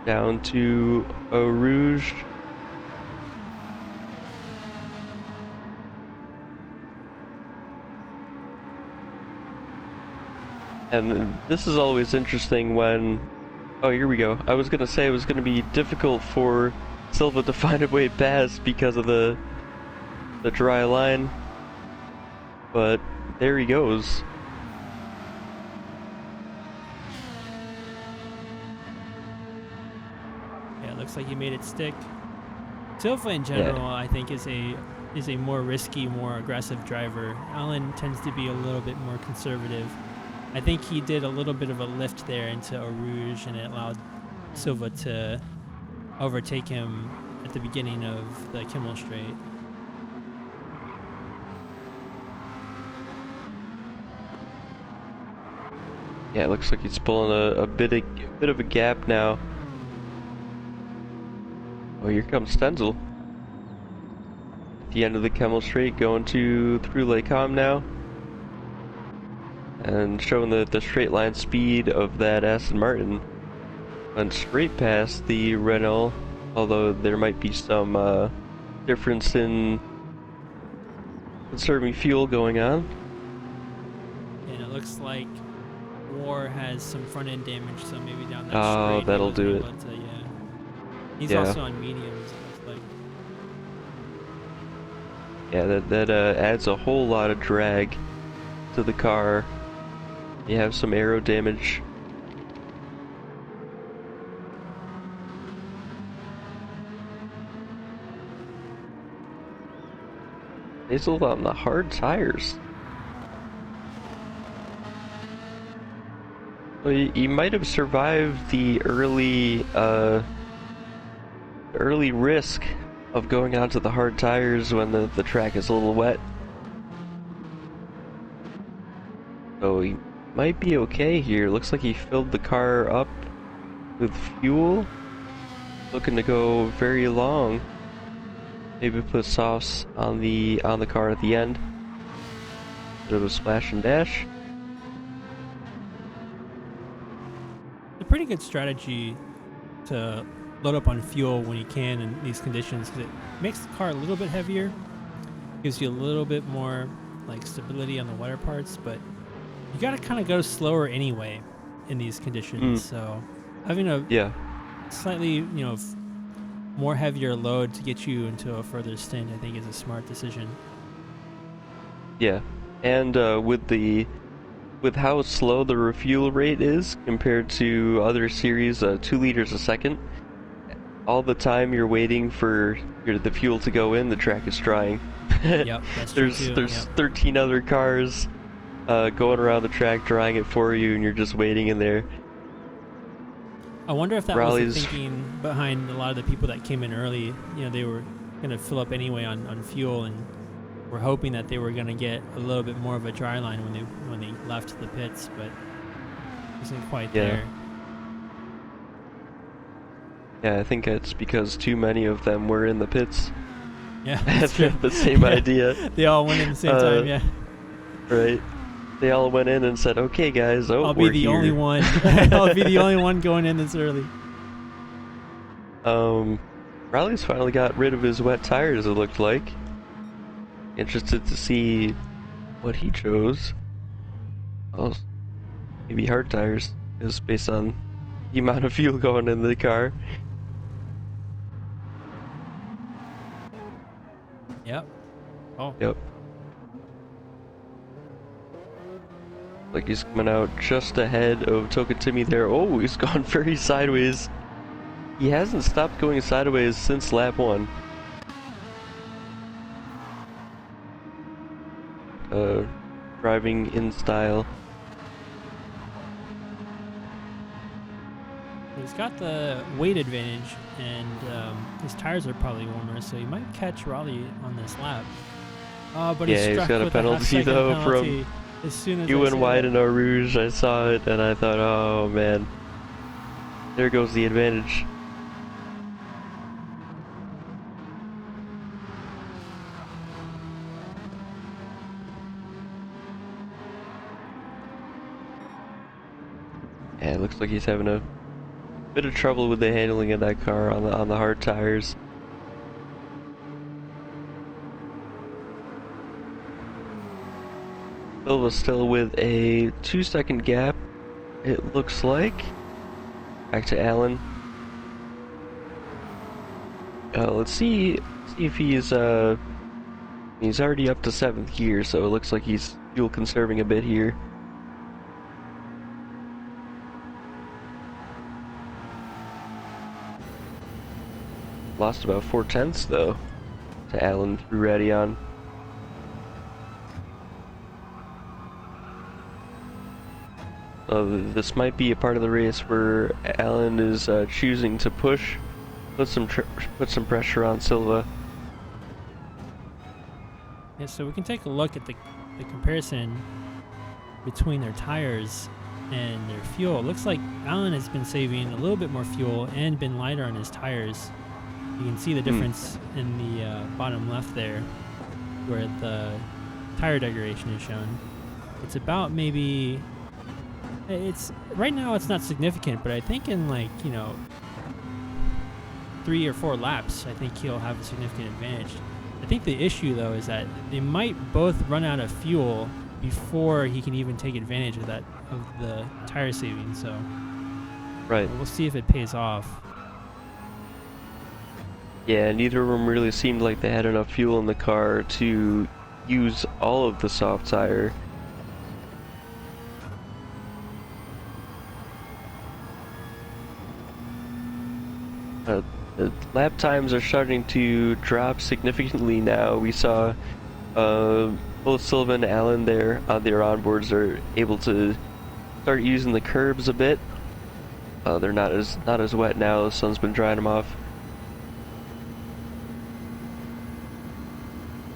[SPEAKER 1] down to Eau Rouge. And this is always interesting when... Oh, here we go. I was gonna say it was gonna be difficult for Silva to find a way past because of the dry line. But there he goes.
[SPEAKER 2] Yeah, it looks like he made it stick. Silva in general, I think, is a more risky, more aggressive driver. Allen tends to be a little bit more conservative. I think he did a little bit of a lift there into Eau Rouge, and it allowed Silva to overtake him at the beginning of the Kimmel Straight.
[SPEAKER 1] Yeah, it looks like he's pulling a bit of a gap now. Oh, here comes Stenzel. At the end of the Kimmel Straight, going through Lake Com now. And showing the straight line speed of that Aston Martin. Went straight past the Renault, although there might be some difference in conserving fuel going on.
[SPEAKER 2] And it looks like War has some front end damage, so maybe down that
[SPEAKER 1] Oh,
[SPEAKER 2] straight.
[SPEAKER 1] that'll do it.
[SPEAKER 2] He's
[SPEAKER 1] Yeah.
[SPEAKER 2] also on mediums, it looks like.
[SPEAKER 1] Yeah, that adds a whole lot of drag to the car. You have some aero damage. Hazel on the hard tires. Well, you might have survived the early risk of going onto the hard tires when the track is a little wet. So he might be okay here. Looks like he filled the car up with fuel. Looking to go very long. Maybe put sauce on the car at the end. Bit of a splash and dash.
[SPEAKER 2] It's a pretty good strategy to load up on fuel when you can in these conditions, because it makes the car a little bit heavier, gives you a little bit more like stability on the wetter parts, but you gotta kind of go slower anyway in these conditions. So having a slightly, more heavier load to get you into a further stint, I think, is a smart decision.
[SPEAKER 1] Yeah, and with how slow the refuel rate is compared to other series, 2 liters a second, all the time you're waiting for the fuel to go in, the track is drying.
[SPEAKER 2] Yep, that's true too.
[SPEAKER 1] There's 13 other cars going around the track drying it for you, and you're just waiting in there.
[SPEAKER 2] I wonder if that was the thinking behind a lot of the people that came in early. They were going to fill up anyway on fuel, and were hoping that they were going to get a little bit more of a dry line when they left the pits, but it wasn't quite there.
[SPEAKER 1] Yeah, I think it's because too many of them were in the pits.
[SPEAKER 2] Yeah, that's true.
[SPEAKER 1] The same idea.
[SPEAKER 2] They all went in the same time, yeah.
[SPEAKER 1] Right. They all went in and said, "Okay, guys,
[SPEAKER 2] I'll be the only one. I'll be the only one going in this early."
[SPEAKER 1] Riley's finally got rid of his wet tires, it looked like. Interested to see what he chose. Oh, maybe hard tires, is based on the amount of fuel going in the car.
[SPEAKER 2] Yep. Oh.
[SPEAKER 1] Yep. Like he's coming out just ahead of Tokatimi there. Oh, he's gone very sideways. He hasn't stopped going sideways since lap 1. Driving in style.
[SPEAKER 2] He's got the weight advantage, and his tires are probably warmer, so he might catch Raleigh on this lap. But
[SPEAKER 1] yeah, he's got a penalty though
[SPEAKER 2] penalty
[SPEAKER 1] from
[SPEAKER 2] as soon as
[SPEAKER 1] you went wide in Eau Rouge. I saw it and I thought, oh man, there goes the advantage. Yeah, it looks like he's having a bit of trouble with the handling of that car on the hard tires. Silva still with a 2-second gap, it looks like. Back to Allen. Let's see if he's already up to 7th gear, so it looks like he's fuel conserving a bit here. Lost about 4/10 though to Allen through Radion. This might be a part of the race where Allen is choosing to put some pressure on Silva.
[SPEAKER 2] Yeah, so we can take a look at the comparison between their tires and their fuel. It looks like Allen has been saving a little bit more fuel and been lighter on his tires. You can see the difference in the bottom left there, where the tire degradation is shown. It's about maybe, right now it's not significant, but I think in 3 or 4 laps, I think he'll have a significant advantage. I think the issue though is that they might both run out of fuel before he can even take advantage of the tire saving. So
[SPEAKER 1] right,
[SPEAKER 2] we'll see if it pays off.
[SPEAKER 1] Yeah, neither of them really seemed like they had enough fuel in the car to use all of the soft tire. The lap times are starting to drop significantly now. We saw both Silva and Allen there on their onboards are able to start using the curbs a bit. They're not as wet now. The sun's been drying them off.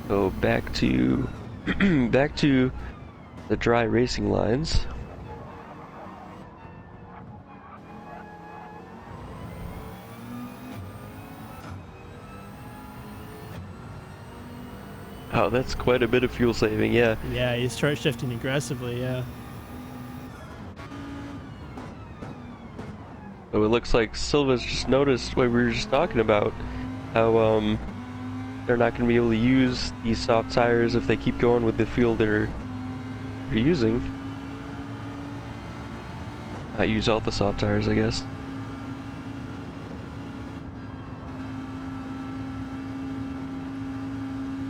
[SPEAKER 1] So back to the dry racing lines. Oh, that's quite a bit of fuel saving, yeah.
[SPEAKER 2] Yeah, he's short shifting aggressively, yeah.
[SPEAKER 1] So it looks like Silva's just noticed what we were just talking about, how they're not going to be able to use these soft tires if they keep going with the fuel they're using. Not use all the soft tires, I guess.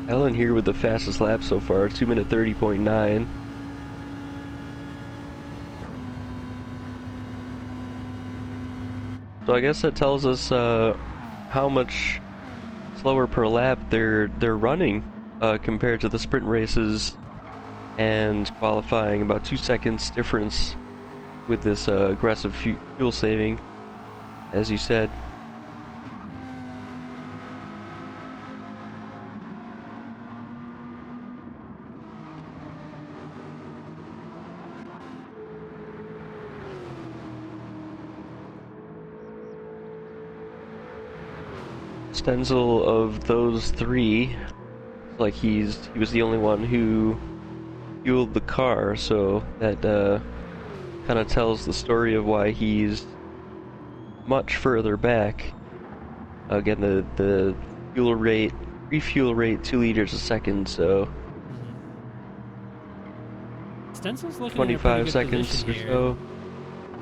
[SPEAKER 1] Allen here with the fastest lap so far, 2:30:30.9. So I guess that tells us how much slower per lap they're running compared to the sprint races and qualifying. About 2 seconds difference with this aggressive fuel saving, as you said. Stenzel of those three, like he was the only one who fueled the car, so that kind of tells the story of why he's much further back. Again, the refuel rate 2 liters a second, so
[SPEAKER 2] Stenzel's looking
[SPEAKER 1] 25 seconds or so.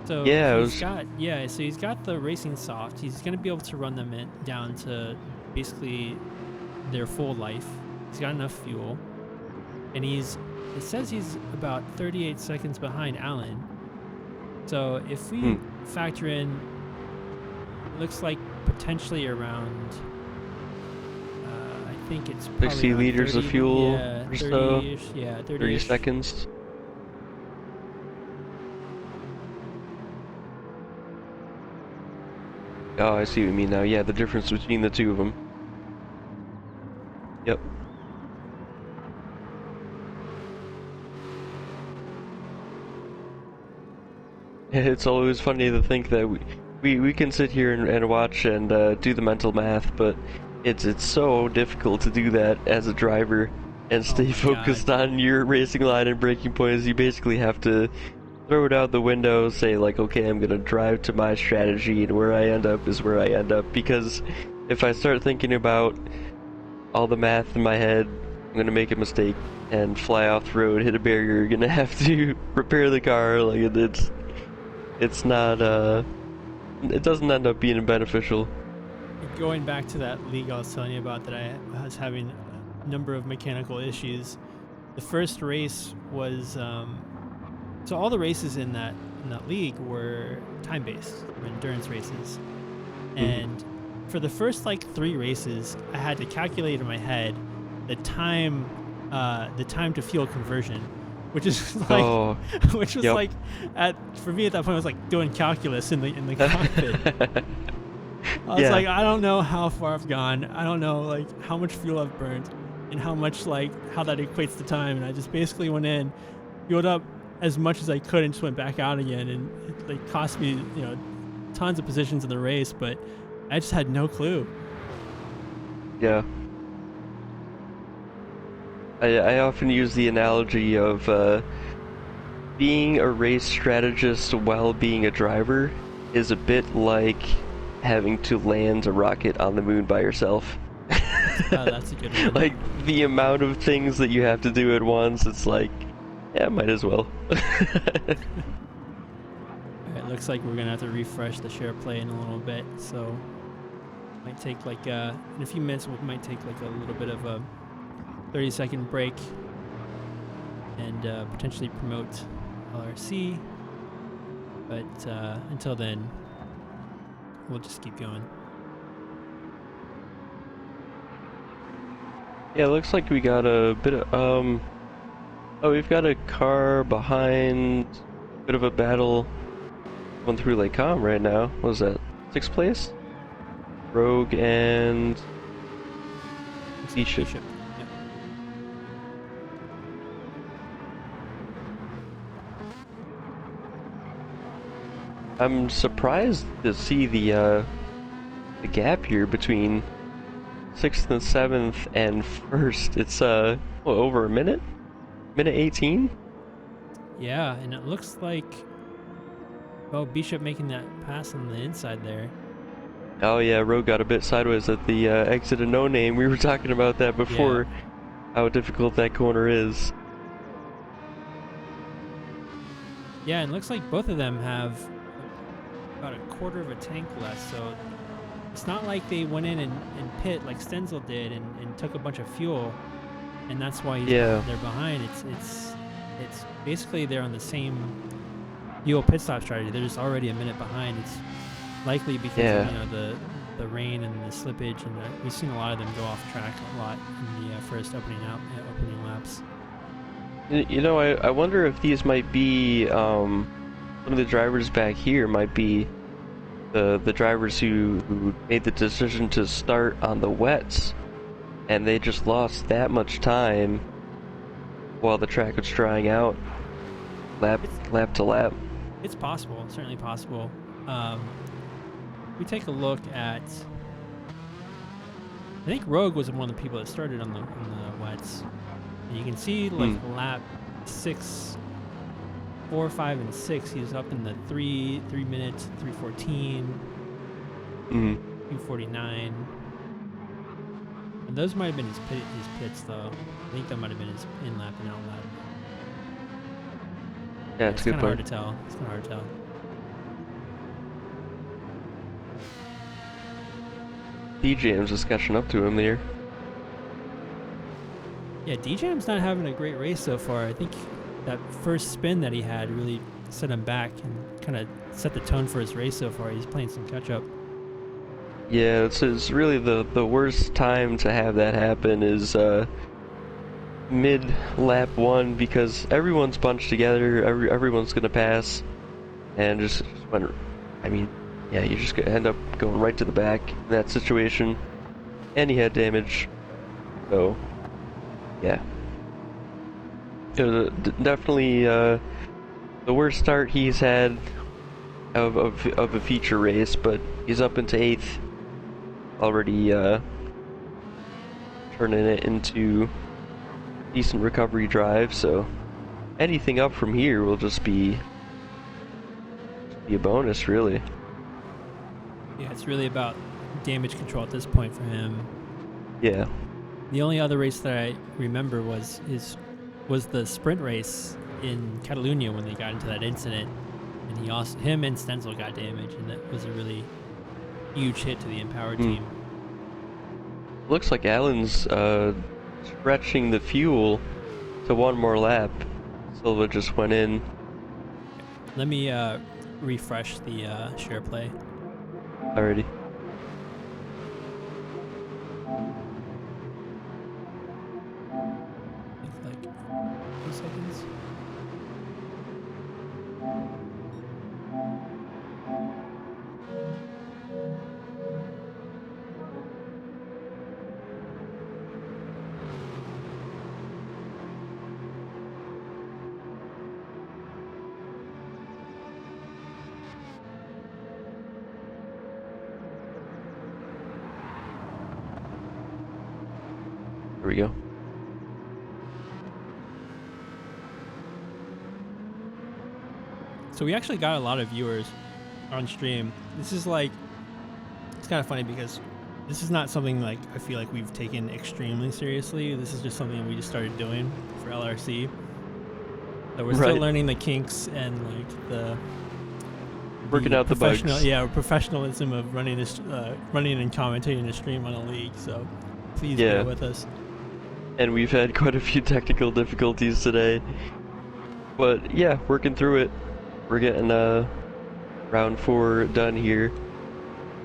[SPEAKER 2] So
[SPEAKER 1] yeah,
[SPEAKER 2] so he's got the racing soft. He's going to be able to run them down to basically their full life. He's got enough fuel, and it says he's about 38 seconds behind Allen. So if we factor in, looks like potentially around, I think it's probably
[SPEAKER 1] 60 liters
[SPEAKER 2] 30,
[SPEAKER 1] of fuel or so.
[SPEAKER 2] Yeah,
[SPEAKER 1] 30 seconds. Oh, I see what you mean now. Yeah, the difference between the two of them. Yep. It's always funny to think that we can sit here and watch and do the mental math, but it's so difficult to do that as a driver and stay focused on your racing line and braking points. You basically have to throw it out the window, say like, okay, I'm gonna drive to my strategy, and where I end up is where I end up. Because if I start thinking about all the math in my head, I'm gonna make a mistake and fly off the road, hit a barrier, gonna have to repair the car. Like it's not it doesn't end up being beneficial.
[SPEAKER 2] Going back to that league I was telling you about that I was having a number of mechanical issues. The first race was so all the races in that league were time based, endurance races, and for the first like 3 races, I had to calculate in my head the time to fuel conversion, which is like, which was like, for me at that point, it was like doing calculus in the cockpit. I was like, I don't know how far I've gone. I don't know like how much fuel I've burned, and how much like how that equates to time. And I just basically went in, fueled up as much as I could, and just went back out again. And it like cost me tons of positions in the race, but I just had no clue.
[SPEAKER 1] Yeah. I often use the analogy of being a race strategist while being a driver is a bit like having to land a rocket on the moon by yourself.
[SPEAKER 2] That's a good one.
[SPEAKER 1] Like, the amount of things that you have to do at once, it's like, yeah, might as well.
[SPEAKER 2] It looks like we're gonna have to refresh the share play in a little bit, so might take like in a few minutes we might take like a little bit of a 30-second break and potentially promote LRC, but until then we'll just keep going.
[SPEAKER 1] Yeah, it looks like we got a bit of oh, we've got a car behind, bit of a battle going through Lake Com right now. What was that, 6th place? Rogue and Bishop.
[SPEAKER 2] Yep.
[SPEAKER 1] I'm surprised to see the gap here between 6th and 7th and 1st. It's over a minute? Minute 18?
[SPEAKER 2] Yeah, and it looks like Bishop making that pass on the inside there.
[SPEAKER 1] Oh yeah, Rogue got a bit sideways at the exit of No Name. We were talking about that before, how difficult that corner is.
[SPEAKER 2] Yeah, and it looks like both of them have about a quarter of a tank left, so it's not like they went in and pit like Stenzel did and took a bunch of fuel, and that's why they're behind. It's basically they're on the same fuel pit stop strategy. They're just already a minute behind. It's likely because of, the rain and the slippage, and we've seen a lot of them go off track a lot in the first opening laps.
[SPEAKER 1] I wonder if these might be some of the drivers back here might be the drivers who made the decision to start on the wets, and they just lost that much time while the track was drying out, lap to lap.
[SPEAKER 2] It's possible, certainly possible. We take a look at, I think Rogue was one of the people that started on the wets, and you can see like lap 6, 4, 5, and 6. He was up in the 3 minutes, 3:14, 2:49, and those might have been his pits though. I think that might have been his in lap and out lap.
[SPEAKER 1] Yeah, it's
[SPEAKER 2] kind of
[SPEAKER 1] good.
[SPEAKER 2] hard to tell. It's kind of hard to tell.
[SPEAKER 1] D-Jam's just catching up to him there.
[SPEAKER 2] Yeah, D-Jam's not having a great race so far. I think that first spin that he had really set him back and kind of set the tone for his race so far. He's playing some catch-up.
[SPEAKER 1] Yeah, it's really the worst time to have that happen is mid lap 1, because everyone's bunched together, everyone's gonna pass, and just went. I mean, yeah, you just end up going right to the back in that situation, and he had damage. So, yeah, it was definitely the worst start he's had of a feature race, but he's up into 8th already, turning it into decent recovery drive. So anything up from here will just be be a bonus, really.
[SPEAKER 2] Yeah, it's really about damage control at this point for him.
[SPEAKER 1] Yeah.
[SPEAKER 2] The only other race that I remember was the sprint race in Catalunya when they got into that incident, and him and Stenzel got damaged, and that was a really huge hit to the Empowered team.
[SPEAKER 1] Looks like Alan's stretching the fuel to one more lap. Silva just went in.
[SPEAKER 2] Let me refresh the share play.
[SPEAKER 1] Already.
[SPEAKER 2] Like 2 seconds.
[SPEAKER 1] There we go.
[SPEAKER 2] So we actually got a lot of viewers on stream. This is like, it's kind of funny because this is not something like I feel like we've taken extremely seriously. This is just something we just started doing for LRC. So we're still learning the kinks and like
[SPEAKER 1] working out the bugs.
[SPEAKER 2] Yeah, professionalism of running this, running and commentating a stream on a league. So please bear with us.
[SPEAKER 1] And we've had quite a few technical difficulties today, but yeah, working through it. We're getting round 4 done here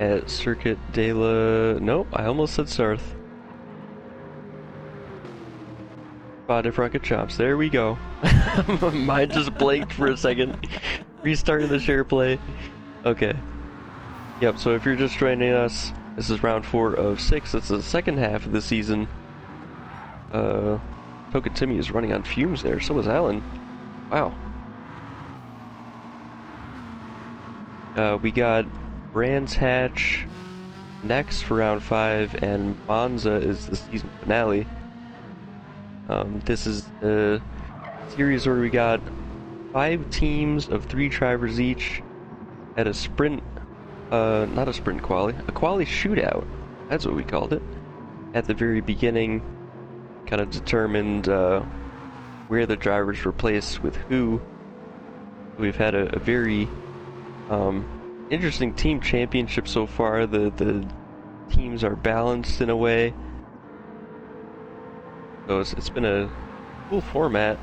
[SPEAKER 1] at Circuit de la... Nope, I almost said Sarth. Spa de Francorchamps. There we go. Mine just blanked for a second. Restarting the share play. Okay. Yep, so if you're just joining us, this is round 4 of 6. It's the second half of the season. Tokatimi is running on fumes there. So is Alan. Wow. We got Brands Hatch next for round 5, and Monza is the season finale. This is the series where we got 5 teams of 3 drivers each at a sprint, not a sprint quali, a quali shootout. That's what we called it. At the very beginning, kind of determined where the drivers were placed with who. We've had a very interesting team championship so far. The teams are balanced in a way. So it's been a cool format.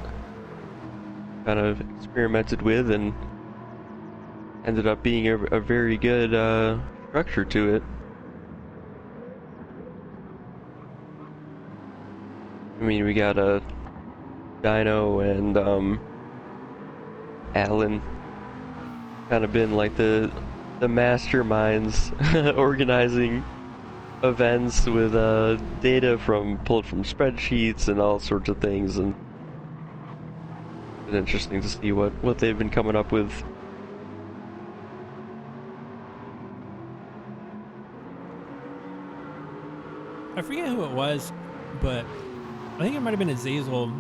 [SPEAKER 1] Kind of experimented with and ended up being a very good structure to it. I mean, we got Dino and Alan kind of been like the masterminds organizing events with data pulled from spreadsheets and all sorts of things, and it's been interesting to see what they've been coming up with.
[SPEAKER 2] I forget who it was, but I think it might have been Azazel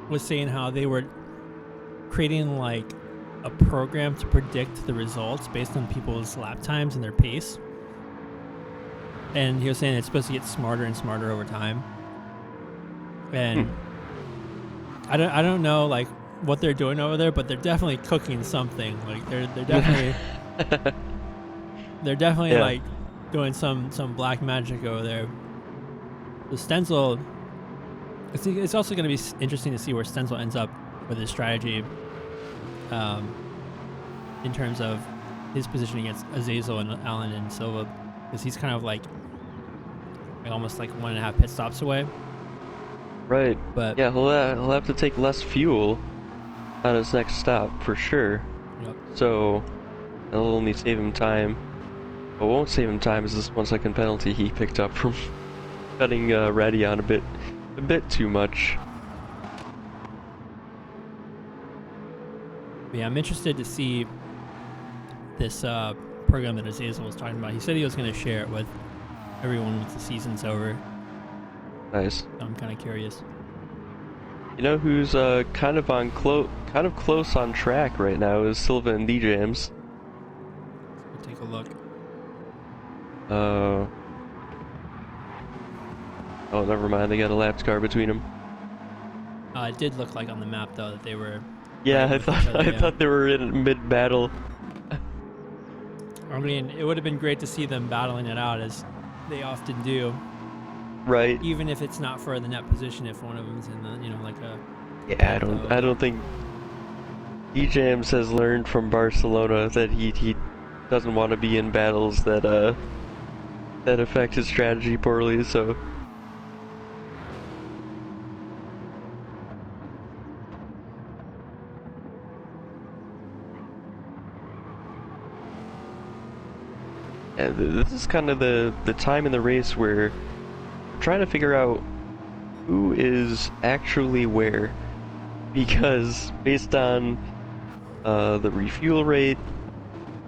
[SPEAKER 2] was saying how they were creating like a program to predict the results based on people's lap times and their pace. And he was saying it's supposed to get smarter and smarter over time. And I don't know like what they're doing over there, but they're definitely cooking something. Like they're definitely they're definitely like doing some black magic over there. The Stenzel, it's also going to be interesting to see where Stenzel ends up with his strategy in terms of his position against Azazel and Alan and Silva, because he's kind of like almost like 1.5 pit stops away.
[SPEAKER 1] Right.
[SPEAKER 2] But
[SPEAKER 1] yeah, he'll have to take less fuel on his next stop for sure.
[SPEAKER 2] Yep.
[SPEAKER 1] So it'll only save him time. What won't save him time is this 1-second penalty he picked up from cutting Radion a bit too much.
[SPEAKER 2] Yeah, I'm interested to see this program that Azazel was talking about. He said he was going to share it with everyone once the season's over.
[SPEAKER 1] Nice.
[SPEAKER 2] I'm kind of curious.
[SPEAKER 1] You know who's kind of close on track right now is Silva and DJams.
[SPEAKER 2] take a look.
[SPEAKER 1] Oh, never mind. They got a lapped car between them.
[SPEAKER 2] It did look like on the map though that they were.
[SPEAKER 1] Yeah,
[SPEAKER 2] right
[SPEAKER 1] I
[SPEAKER 2] with
[SPEAKER 1] thought
[SPEAKER 2] each other, yeah.
[SPEAKER 1] they were in mid battle.
[SPEAKER 2] I mean, it would have been great to see them battling it out as they often do.
[SPEAKER 1] Right.
[SPEAKER 2] Even if it's not for the net position, if one of them's in the, like a.
[SPEAKER 1] Yeah, I don't think DJams has learned from Barcelona that he doesn't want to be in battles that affect his strategy poorly. So. Yeah, this is kind of the time in the race where I'm trying to figure out who is actually where, because based on the refuel rate,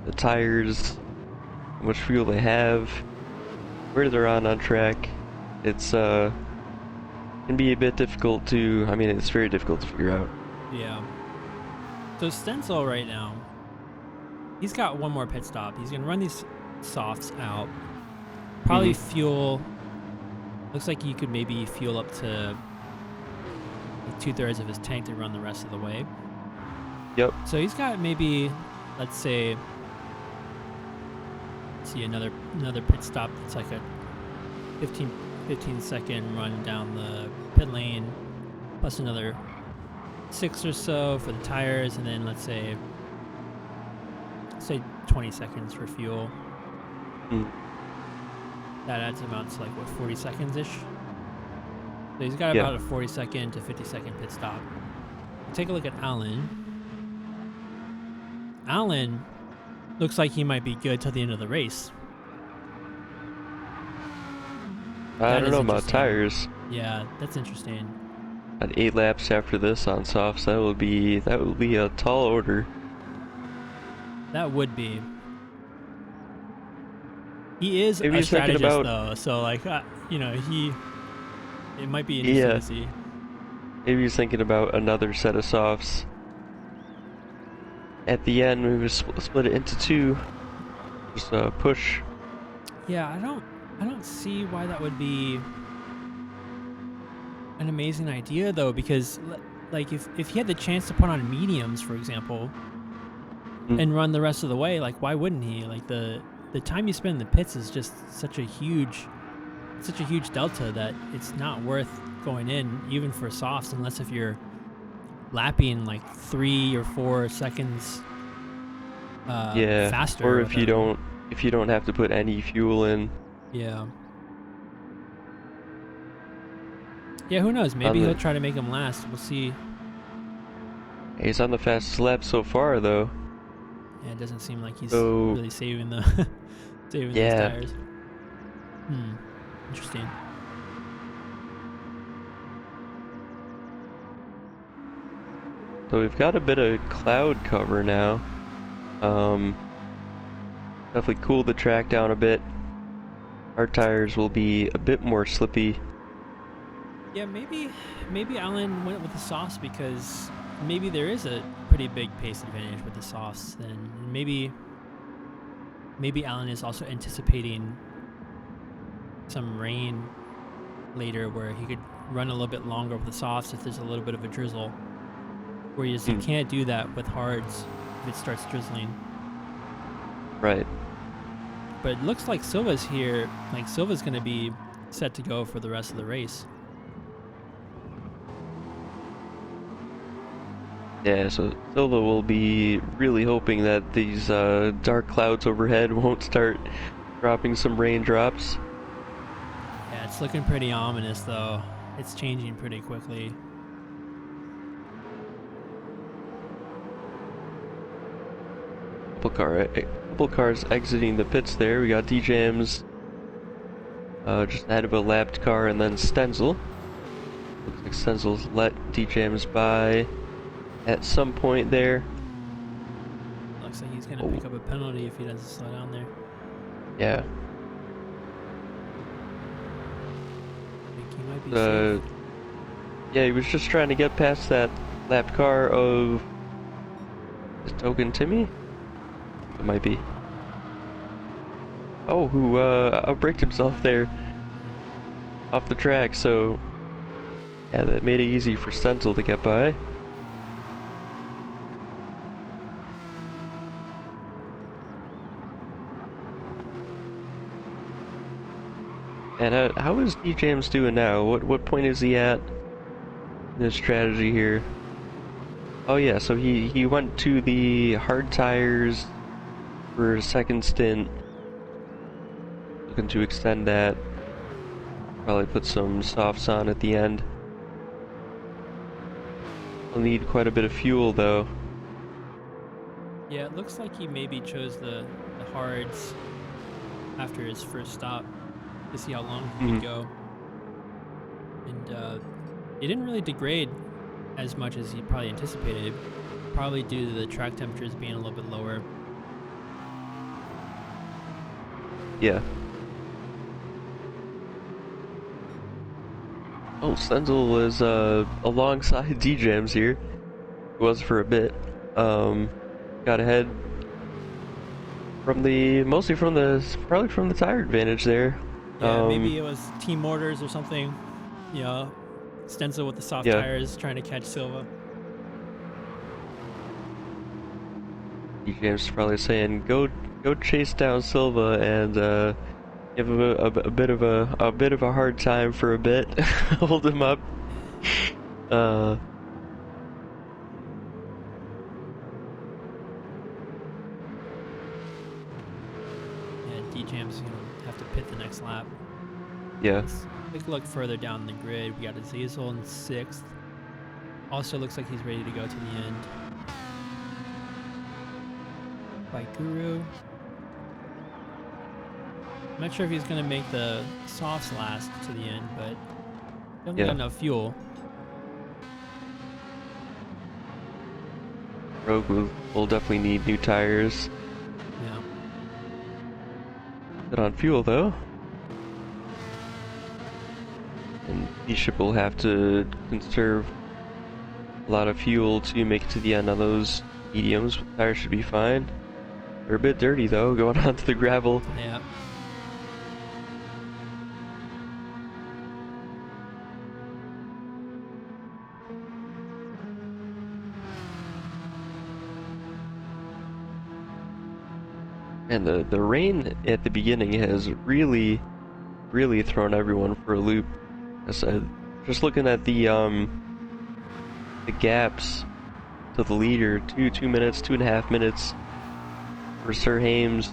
[SPEAKER 1] the tires, how much fuel they have, where they're on track, it's can be a bit difficult to. I mean, it's very difficult to figure out.
[SPEAKER 2] Yeah. So Stenzel right now, he's got one more pit stop. He's gonna run these softs out. Probably fuel. Looks like you could maybe fuel up to like 2/3 of his tank to run the rest of the way.
[SPEAKER 1] Yep.
[SPEAKER 2] So he's got maybe, let's say, another pit stop. It's like a 15 second run down the pit lane, plus another 6 or so for the tires, and then let's say 20 seconds for fuel. That adds amounts to like what, 40 seconds ish. So he's got about a 40-second to 50-second pit stop. Take a look at Alan. Alan looks like he might be good till the end of the race.
[SPEAKER 1] I don't know about tires.
[SPEAKER 2] Yeah, that's interesting.
[SPEAKER 1] At 8 laps after this on softs, that would be a tall order.
[SPEAKER 2] That would be. He is
[SPEAKER 1] Maybe
[SPEAKER 2] a strategist though, so like it might be interesting to see.
[SPEAKER 1] Maybe he's thinking about another set of softs. At the end, we would split it into 2. Just push.
[SPEAKER 2] Yeah, I don't see why that would be an amazing idea though, because like if he had the chance to put on mediums, for example, and run the rest of the way, like why wouldn't he? Like the time you spend in the pits is just such a huge delta that it's not worth going in even for softs, unless if you're lapping like 3 or 4 seconds faster,
[SPEAKER 1] or if you don't have to put any fuel in.
[SPEAKER 2] Yeah, who knows, maybe he'll try to make him last. We'll see.
[SPEAKER 1] He's on the fastest lap so far though.
[SPEAKER 2] Yeah, it doesn't seem like he's really saving the those tires. Interesting.
[SPEAKER 1] So we've got a bit of cloud cover now. Definitely cool the track down a bit. Our tires will be a bit more slippy.
[SPEAKER 2] Yeah, maybe Alan went with the softs because maybe there is a pretty big pace advantage with the softs. Then maybe Alan is also anticipating some rain later where he could run a little bit longer with the softs if there's a little bit of a drizzle. Whereas you can't do that with hards if it starts drizzling.
[SPEAKER 1] Right.
[SPEAKER 2] But it looks like Silva's here. Like Silva's going to be set to go for the rest of the race.
[SPEAKER 1] Yeah, so Silva will be really hoping that these dark clouds overhead won't start dropping some raindrops.
[SPEAKER 2] Yeah, it's looking pretty ominous though. It's changing pretty quickly.
[SPEAKER 1] Couple cars exiting the pits there. We got DJams just ahead of a lapped car, and then Stenzel. Looks like Stenzel's let DJams by at some point there.
[SPEAKER 2] Looks like he's going to pick up a penalty if he doesn't slow down there.
[SPEAKER 1] Yeah.
[SPEAKER 2] I think he might be safe.
[SPEAKER 1] Yeah, he was just trying to get past that lapped car of... Is Token Timmy? It might be. Oh, who outbraked himself there off the track, so yeah, that made it easy for Stenzel to get by. And how is D-Jams doing now? What point is he at in his strategy here? Oh yeah, so he went to the hard tires for a second stint. Looking to extend that. Probably put some softs on at the end. I'll need quite a bit of fuel though.
[SPEAKER 2] Yeah, it looks like he maybe chose the hards after his first stop to see how long he could go. And it didn't really degrade as much as he probably anticipated, probably due to the track temperatures being a little bit lower.
[SPEAKER 1] Yeah. Oh, Stenzel is alongside D-Jams here. Was for a bit. Got ahead from probably from the tire advantage there.
[SPEAKER 2] Yeah, maybe it was team orders or something. You know, Stenzel with the soft tires trying to catch Silva.
[SPEAKER 1] D-Jams probably saying, "Go chase down Silva and give him a bit of a hard time for a bit, hold him up."
[SPEAKER 2] D-Jam's gonna have to pit the next lap.
[SPEAKER 1] Yeah.
[SPEAKER 2] Let's take a look further down the grid. We got Azazel in 6th. Also looks like he's ready to go to the end. By Guru. I'm not sure if he's gonna make the softs last to the end, but don't got enough fuel.
[SPEAKER 1] Rogue will definitely need new tires.
[SPEAKER 2] Yeah.
[SPEAKER 1] Good on fuel though. And Bishop will have to conserve a lot of fuel to make it to the end on those mediums. Tires should be fine. They're a bit dirty though, going onto the gravel.
[SPEAKER 2] Yeah.
[SPEAKER 1] And the rain at the beginning has really thrown everyone for a loop. Just looking at the gaps to the leader, 2 minutes, 2.5 minutes for Sir Hames.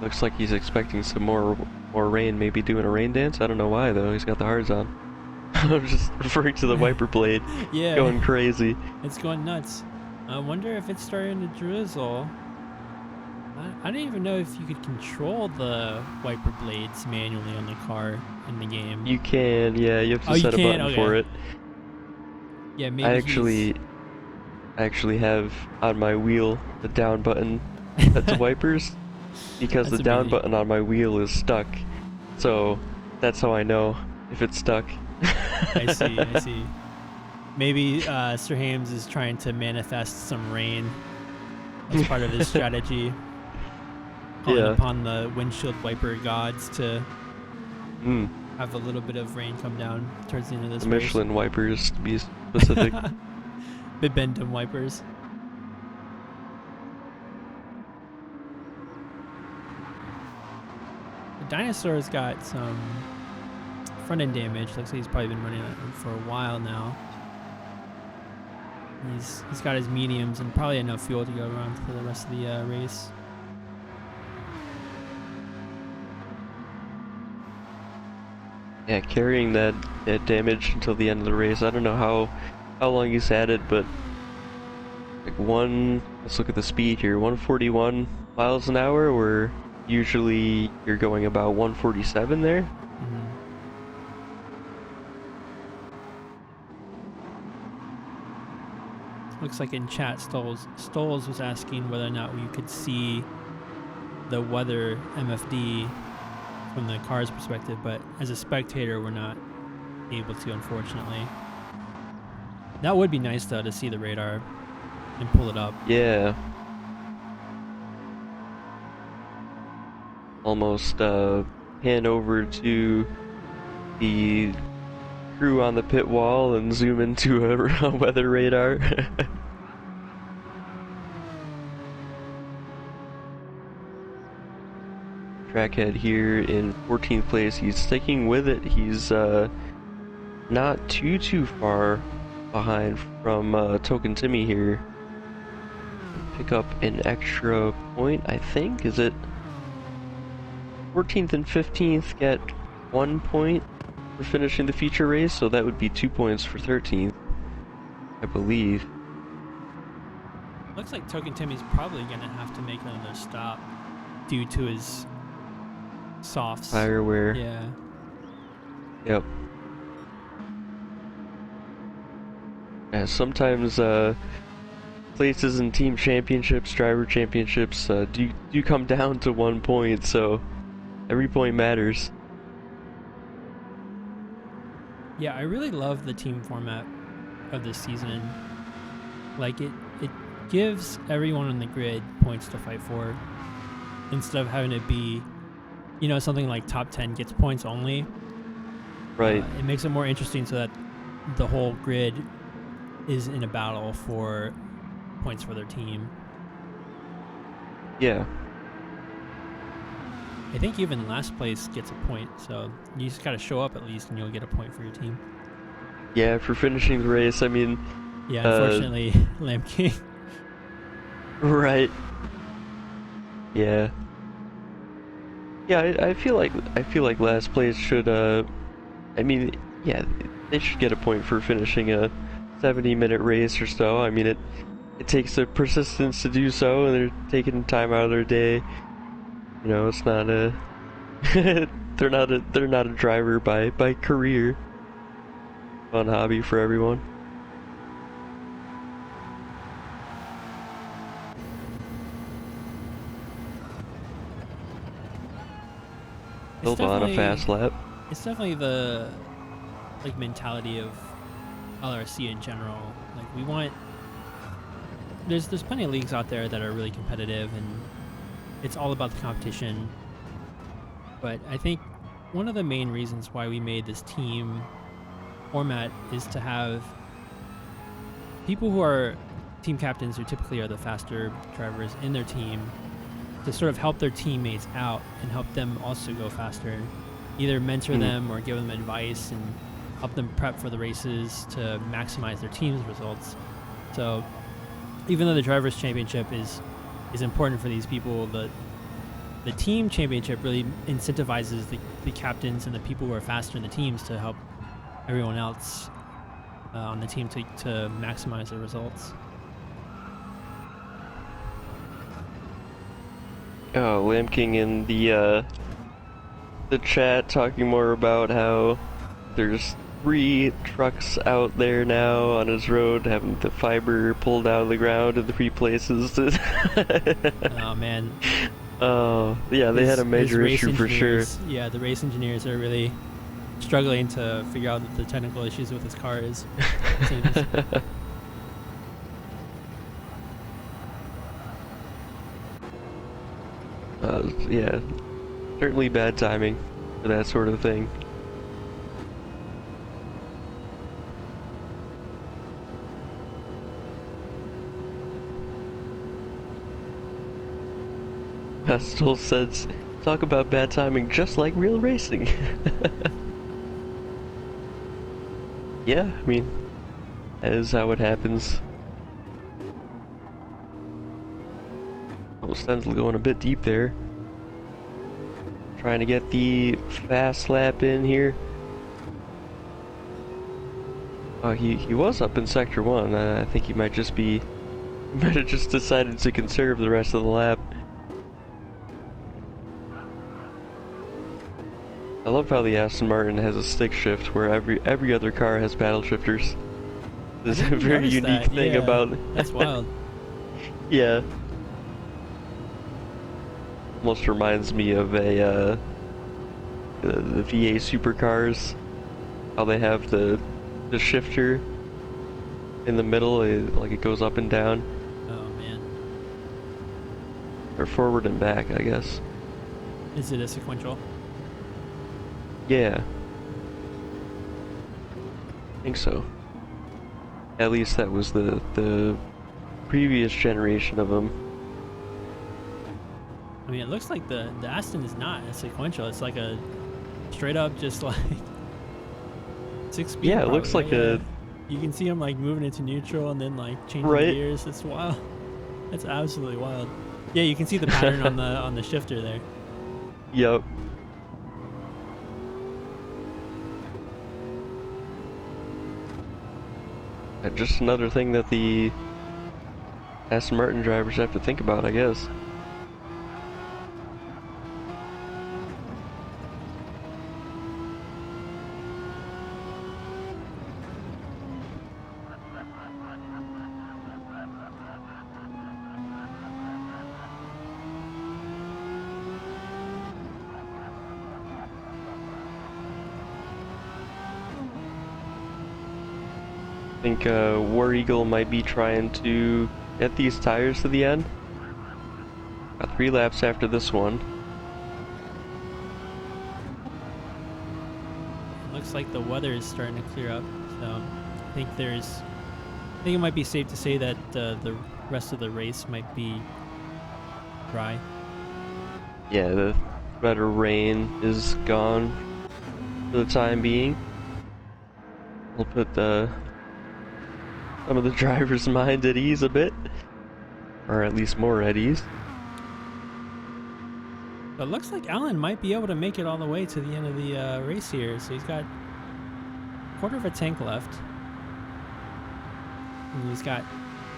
[SPEAKER 1] Looks like he's expecting some more rain, maybe doing a rain dance. I don't know why though. He's got the hards on. I'm just referring to the wiper blade.
[SPEAKER 2] Yeah.
[SPEAKER 1] Going crazy.
[SPEAKER 2] It's going nuts. I wonder if it's starting to drizzle. I don't even know if you could control the wiper blades manually on the car in the game.
[SPEAKER 1] You can, yeah. You have to set a button for it.
[SPEAKER 2] Yeah, maybe
[SPEAKER 1] I actually have on my wheel the down button set to wipers because the down button on my wheel is stuck. So that's how I know if it's stuck.
[SPEAKER 2] I see. Maybe Sir Hames is trying to manifest some rain as part of his strategy. Calling upon the windshield wiper gods to have a little bit of rain come down towards the end of this race.
[SPEAKER 1] Michelin wipers, to be specific.
[SPEAKER 2] Bibendum wipers. The Dinosaur's got some front end damage. Looks like he's probably been running it for a while now. He's got his mediums and probably enough fuel to go around for the rest of the race.
[SPEAKER 1] Yeah, carrying that damage until the end of the race. I don't know how long he's had it, but like let's look at the speed here, 141 miles an hour, where usually you're going about 147 there.
[SPEAKER 2] Mm-hmm. Looks like in chat, Stoles was asking whether or not we could see the weather MFD from the car's perspective, but as a spectator, we're not able to, unfortunately. That would be nice, though, to see the radar and pull it up.
[SPEAKER 1] Yeah. almost pan over to the crew on the pit wall and zoom into a weather radar. Trackhead here in 14th place. He's sticking with it. He's not too far behind from Token Timmy here. Pick up an extra point, I think. Is it 14th and 15th get 1 point for finishing the feature race, so that would be 2 points for 13th, I believe.
[SPEAKER 2] Looks like Token Timmy's probably gonna have to make another stop due to his softs.
[SPEAKER 1] Tire wear.
[SPEAKER 2] Yeah.
[SPEAKER 1] Yep. Yeah, sometimes places in team championships, driver championships, do come down to 1 point, so every point matters.
[SPEAKER 2] Yeah, I really love the team format of this season. Like, it gives everyone on the grid points to fight for, instead of having to be, you know, something like top 10 gets points only.
[SPEAKER 1] Right.
[SPEAKER 2] It makes it more interesting so that the whole grid is in a battle for points for their team.
[SPEAKER 1] Yeah.
[SPEAKER 2] I think even last place gets a point, so you just gotta show up at least and you'll get a point for your team.
[SPEAKER 1] Yeah, for finishing the race, I mean...
[SPEAKER 2] Yeah, unfortunately, Lamb King.
[SPEAKER 1] Right. Yeah. Yeah, I feel like last place should I mean, yeah, they should get a point for finishing a 70-minute race or so. I mean, it takes a persistence to do so, and they're taking time out of their day. You know, it's not a they're not a driver by career. Fun hobby for everyone. Still on a fast lap.
[SPEAKER 2] It's definitely the mentality of LRC in general. Like, we want there's plenty of leagues out there that are really competitive and it's all about the competition. But I think one of the main reasons why we made this team format is to have people who are team captains, who typically are the faster drivers in their team, to sort of help their teammates out and help them also go faster. Either mentor them or give them advice and help them prep for the races to maximize their team's results. So even though the Drivers' Championship is important for these people, the team championship really incentivizes the captains and the people who are faster in the teams to help everyone else on the team to maximize their results.
[SPEAKER 1] Oh, Lamb King in the chat talking more about how there's 3 trucks out there now on his road having the fiber pulled out of the ground in the 3 places.
[SPEAKER 2] Oh man.
[SPEAKER 1] Oh yeah, they had a major issue for sure.
[SPEAKER 2] Yeah, the race engineers are really struggling to figure out the technical issues with his car is.
[SPEAKER 1] Yeah, certainly bad timing for that sort of thing. Still says, talk about bad timing just like real racing. Yeah, I mean, that is how it happens. Oh, Stenzel going a bit deep there. Trying to get the fast lap in here. Oh, he was up in Sector 1. I think he might have just decided to conserve the rest of the lap. I love how the Aston Martin has a stick shift where every other car has paddle shifters. This is a very unique thing about...
[SPEAKER 2] That's wild.
[SPEAKER 1] Yeah. Almost reminds me of the VA supercars. How they have the shifter in the middle, like it goes up and down.
[SPEAKER 2] Oh man.
[SPEAKER 1] Or forward and back, I guess.
[SPEAKER 2] Is it a sequential?
[SPEAKER 1] Yeah. I think so. At least that was the previous generation of them.
[SPEAKER 2] I mean, it looks like the Aston is not a sequential. It's like a straight up just like 6-speed.
[SPEAKER 1] Yeah, it looks like a...
[SPEAKER 2] You can see him like moving into neutral and then like changing gears. It's wild. That's absolutely wild. Yeah, you can see the pattern on the shifter there.
[SPEAKER 1] Yep. Just another thing that the Aston Martin drivers have to think about, I guess. I think War Eagle might be trying to get these tires to the end. Got 3 laps after this one.
[SPEAKER 2] Looks like the weather is starting to clear up, so I think it might be safe to say that the rest of the race might be dry.
[SPEAKER 1] Yeah, the threat of rain is gone for the time being. We'll put some of the driver's mind at ease a bit, or at least more at ease.
[SPEAKER 2] It looks like Alan might be able to make it all the way to the end of the race here. So he's got a quarter of a tank left. And he's got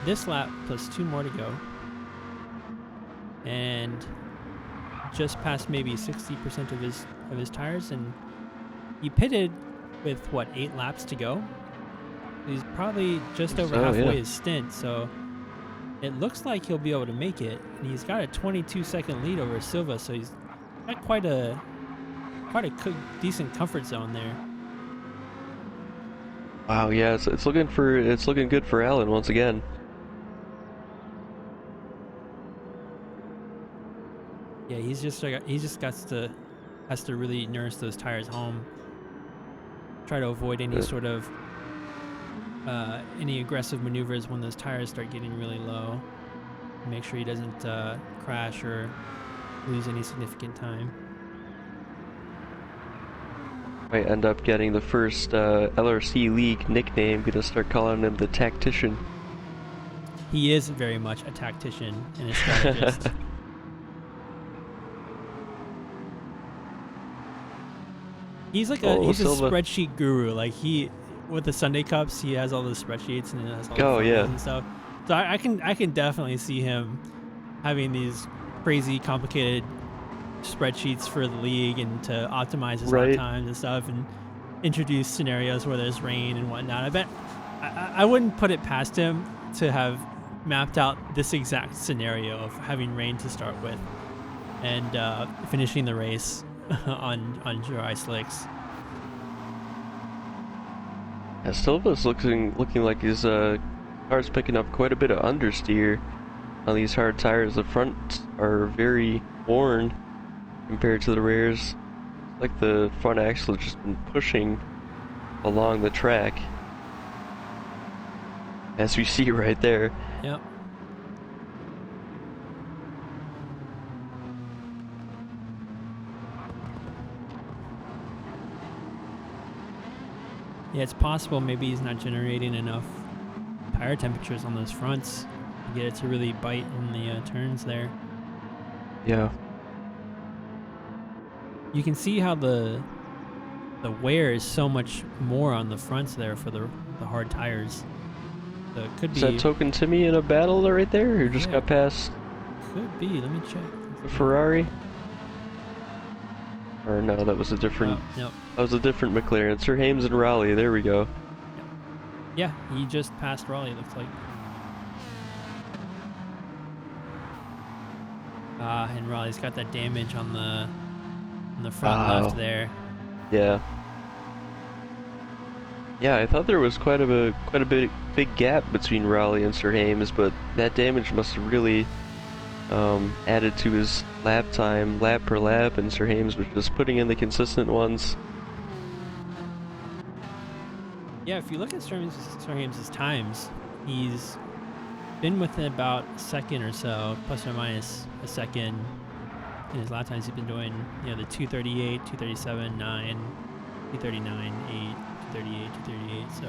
[SPEAKER 2] this lap plus 2 more to go. And just past maybe 60% of his tires. And he pitted with, what, 8 laps to go? He's probably just over halfway his stint, so it looks like he'll be able to make it. And he's got a 22-second lead over Silva, so he's got quite a decent comfort zone there.
[SPEAKER 1] Wow, yeah, it's looking good for Alan once again.
[SPEAKER 2] Yeah, has to really nurse those tires home. Try to avoid any sort of any aggressive maneuvers when those tires start getting really low. Make sure he doesn't crash or lose any significant time.
[SPEAKER 1] Might end up getting the first LRC League nickname. Gonna start calling him the Tactician.
[SPEAKER 2] He is very much a tactician and a strategist. He's like he's
[SPEAKER 1] Silva.
[SPEAKER 2] A spreadsheet guru. Like with the Sunday Cups, he has all the spreadsheets and it has all the and stuff. So I can definitely see him having these crazy complicated spreadsheets for the league and to optimize his lap times and stuff and introduce scenarios where there's rain and whatnot. I bet I wouldn't put it past him to have mapped out this exact scenario of having rain to start with and finishing the race on dry slicks.
[SPEAKER 1] Yeah, Silva's looking like his car's picking up quite a bit of understeer on these hard tires. The front are very worn compared to the rears. Like the front axle has just been pushing along the track, as we see right there.
[SPEAKER 2] Yep. Yeah, it's possible maybe he's not generating enough tire temperatures on those fronts to get it to really bite in the turns there.
[SPEAKER 1] Yeah.
[SPEAKER 2] You can see how the wear is so much more on the fronts there for the hard tires. So it could be...
[SPEAKER 1] Is that Token Timmy in a battle right there, who just got past...
[SPEAKER 2] Could be. Let me check.
[SPEAKER 1] The Ferrari? Or no, that was a different...
[SPEAKER 2] Nope.
[SPEAKER 1] That was a different McLaren. Sir Hames and Raleigh, there we go.
[SPEAKER 2] Yeah, he just passed Raleigh, it looks like. And Raleigh's got that damage on the front left there.
[SPEAKER 1] Yeah. Yeah, I thought there was quite a big gap between Raleigh and Sir Hames, but that damage must have really added to his lap time, lap per lap, and Sir Hames was just putting in the consistent ones.
[SPEAKER 2] Yeah, if you look at Sir Hames' times, he's been within about a second or so, plus or minus a second. In his lap times, he's been doing, the 238, 237, 9, 239, 8, 238, 238. So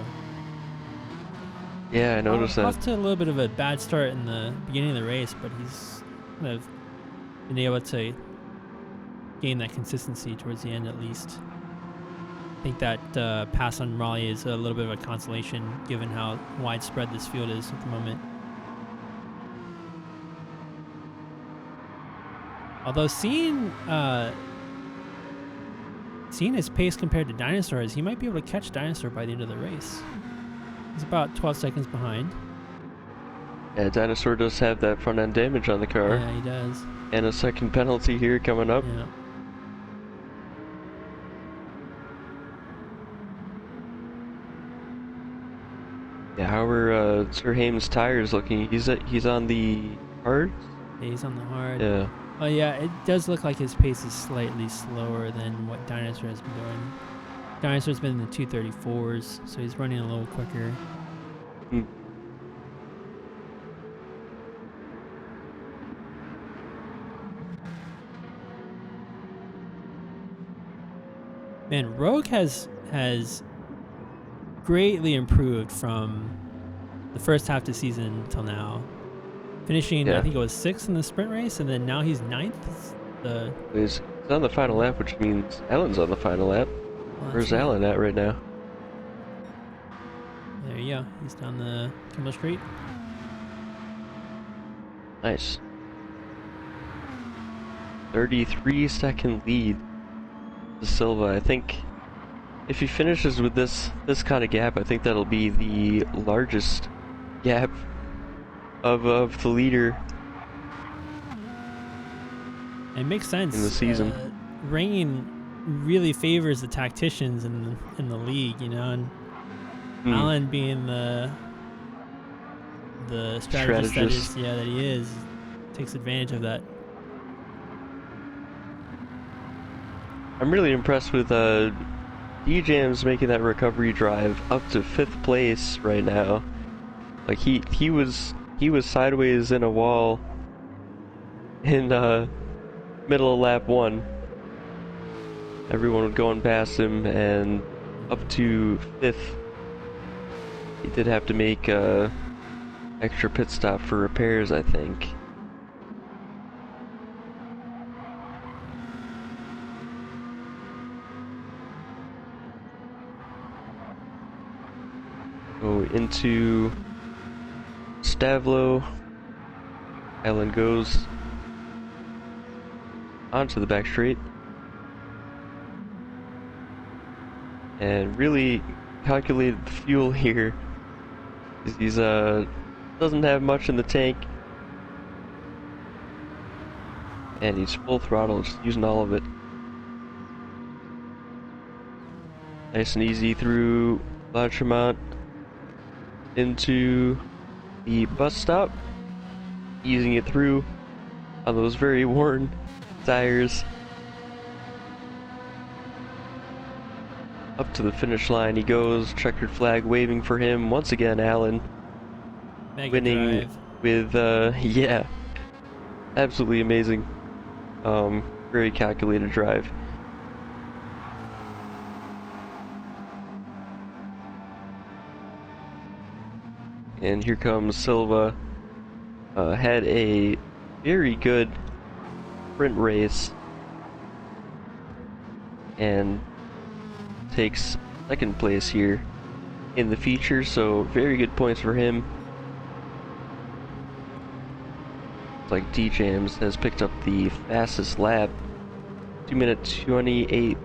[SPEAKER 1] yeah, I noticed that.
[SPEAKER 2] Off to a little bit of a bad start in the beginning of the race, but he's kind of been able to gain that consistency towards the end, at least. I think that pass on Raleigh is a little bit of a consolation, given how widespread this field is at the moment. Although seeing his pace compared to Dinosaur's, he might be able to catch Dinosaur by the end of the race. He's about 12 seconds behind.
[SPEAKER 1] Yeah, Dinosaur does have that front end damage on the car.
[SPEAKER 2] Yeah, he does.
[SPEAKER 1] And a second penalty here coming up.
[SPEAKER 2] Yeah.
[SPEAKER 1] Yeah, how are Sir Hames' tires looking? He's on the hard?
[SPEAKER 2] Yeah, he's on the hard.
[SPEAKER 1] Yeah.
[SPEAKER 2] Oh yeah, it does look like his pace is slightly slower than what Dinosaur has been doing. Dinosaur's been in the 234s, so he's running a little quicker. Man, Rogue has greatly improved from the first half of the season till now. Finishing, I think it was 6th in the sprint race, and then now he's 9th.
[SPEAKER 1] He's on the final lap, which means Alan's on the final lap. Where's Alan at right now?
[SPEAKER 2] There you go. He's down the Kimmel Street.
[SPEAKER 1] Nice. 33-second lead to Silva. I think if he finishes with this kind of gap, I think that'll be the largest gap of the leader.
[SPEAKER 2] It makes sense.
[SPEAKER 1] In the season.
[SPEAKER 2] Rain really favors the tacticians in the league, and Alan being the strategist that he is, takes advantage of that.
[SPEAKER 1] I'm really impressed with D-Jams making that recovery drive up to 5th place right now. Like he was sideways in a wall in middle of lap 1. Everyone was going past him, and up to 5th. He did have to make a extra pit stop for repairs, I think. Go into Stavlo. Alan goes onto the back straight and really calculated the fuel here. He's doesn't have much in the tank, and he's full throttle, just using all of it. Nice and easy through Francorchamps into the bus stop, easing it through on those very worn tires. Up to the finish line he goes, checkered flag waving for him. Once again, Alan winning
[SPEAKER 2] drive.
[SPEAKER 1] with, yeah, absolutely amazing. Very calculated drive. And here comes Silva. Had a very good sprint race and takes 2nd place here in the feature, so very good points for him. It's like D-Jams has picked up the fastest lap, 2-minute 28.5.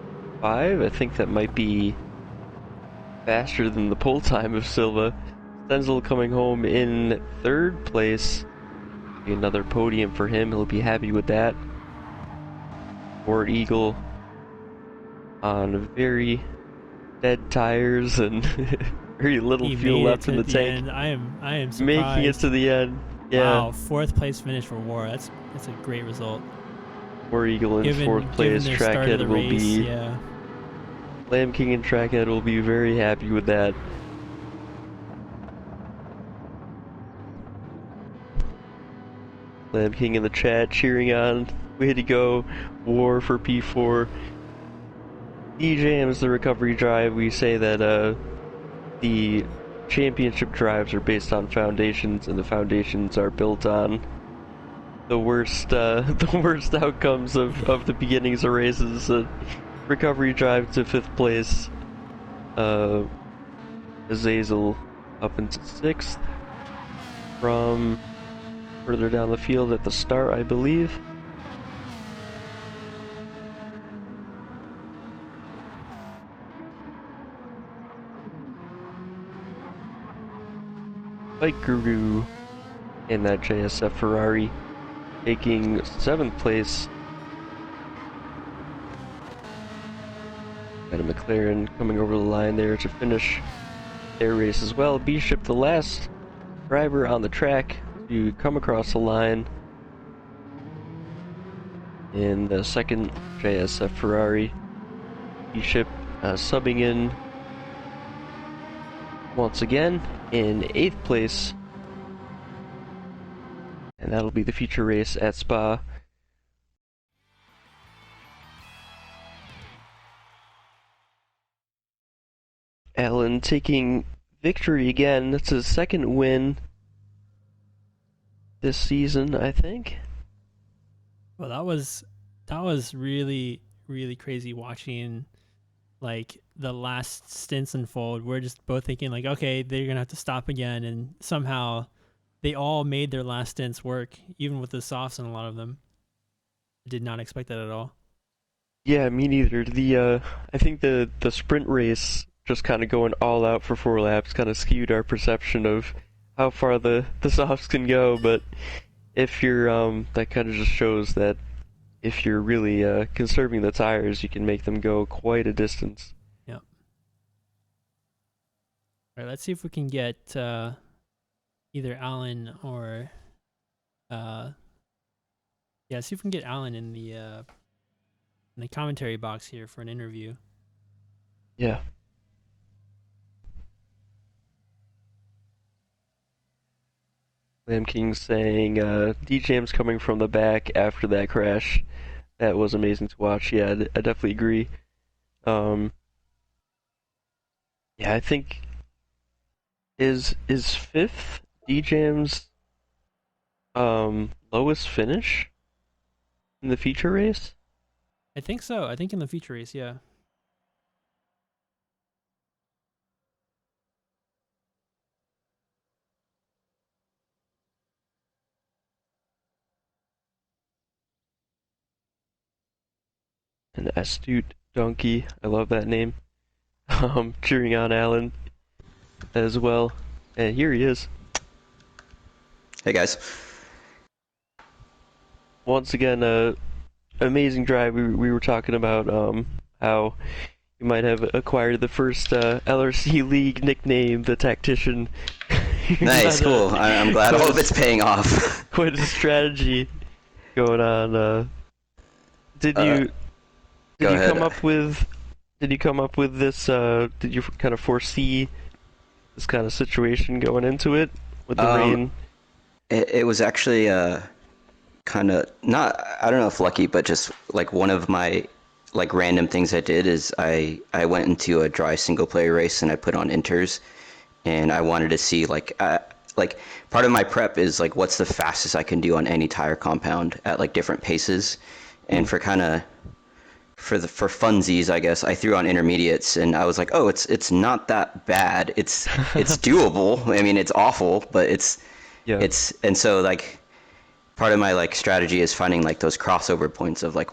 [SPEAKER 1] I think that might be faster than the pole time of Silva. Stenzel coming home in 3rd place. Another podium for him. He'll be happy with that. Ford Eagle on very dead tires and very little fuel left in the tank.
[SPEAKER 2] I am surprised.
[SPEAKER 1] Making it to the end. Yeah.
[SPEAKER 2] Wow, 4th place finish for War. That's a great result.
[SPEAKER 1] War Eagle in
[SPEAKER 2] Given
[SPEAKER 1] 4th place.
[SPEAKER 2] their start of
[SPEAKER 1] Trackhead
[SPEAKER 2] the
[SPEAKER 1] will
[SPEAKER 2] race,
[SPEAKER 1] be
[SPEAKER 2] yeah.
[SPEAKER 1] Lamb King and Trackhead will be very happy with that. Lamb King in the chat cheering on. Way to go. War for P4. DJM's the recovery drive. We say that the championship drives are based on foundations, and the foundations are built on the worst the worst outcomes of the beginnings of races. Recovery drive to 5th place. Azazel up into 6th from further down the field at the start, I believe. Bike Guru in that JSF Ferrari taking 7th place. Got a McLaren coming over the line there to finish their race as well. Bishop, the last driver on the track to come across the line in the 2nd JSF Ferrari. Bishop subbing in once again in 8th place, and that'll be the feature race at Spa. Alan taking victory again. That's his 2nd win this season, I think.
[SPEAKER 2] Well, that was really, really crazy watching like the last stints unfold. We're just both thinking like, okay, they're gonna have to stop again, and somehow they all made their last stints work, even with the softs and a lot of them. Did not expect that at all.
[SPEAKER 1] Yeah, me neither. I think the sprint race just kind of going all out for 4 laps kind of skewed our perception of how far the softs can go, but if you're that kind of just shows that if you're really conserving the tires, you can make them go quite a distance.
[SPEAKER 2] Yeah. All right, let's see if we can get either Alan or see if we can get Alan in the commentary box here for an interview.
[SPEAKER 1] Yeah. Lamb King saying DJM's coming from the back after that crash. That was amazing to watch. Yeah, I definitely agree. Yeah, I think is 5th DJM's lowest finish in the feature race?
[SPEAKER 2] I think so. I think in the feature race, yeah.
[SPEAKER 1] An astute donkey. I love that name. Cheering on Alan as well. And here he is.
[SPEAKER 4] Hey guys.
[SPEAKER 1] Once again, amazing drive. We were talking about how you might have acquired the first LRC League nickname, the Tactician.
[SPEAKER 4] Nice, cool. I'm glad all of it's paying off.
[SPEAKER 1] Quite a strategy going on. Did you come up with this? Did you kind of foresee this kind of situation going into it with the rain?
[SPEAKER 4] It was actually kind of not, I don't know if lucky, but just like one of my like random things I did is I went into a dry single player race and I put on inters, and I wanted to see like part of my prep is like what's the fastest I can do on any tire compound at like different paces, and for funsies, I guess I threw on intermediates, and I was like, oh, it's not that bad. It's doable. I mean, it's awful, but it's and so like part of my like strategy is finding like those crossover points of like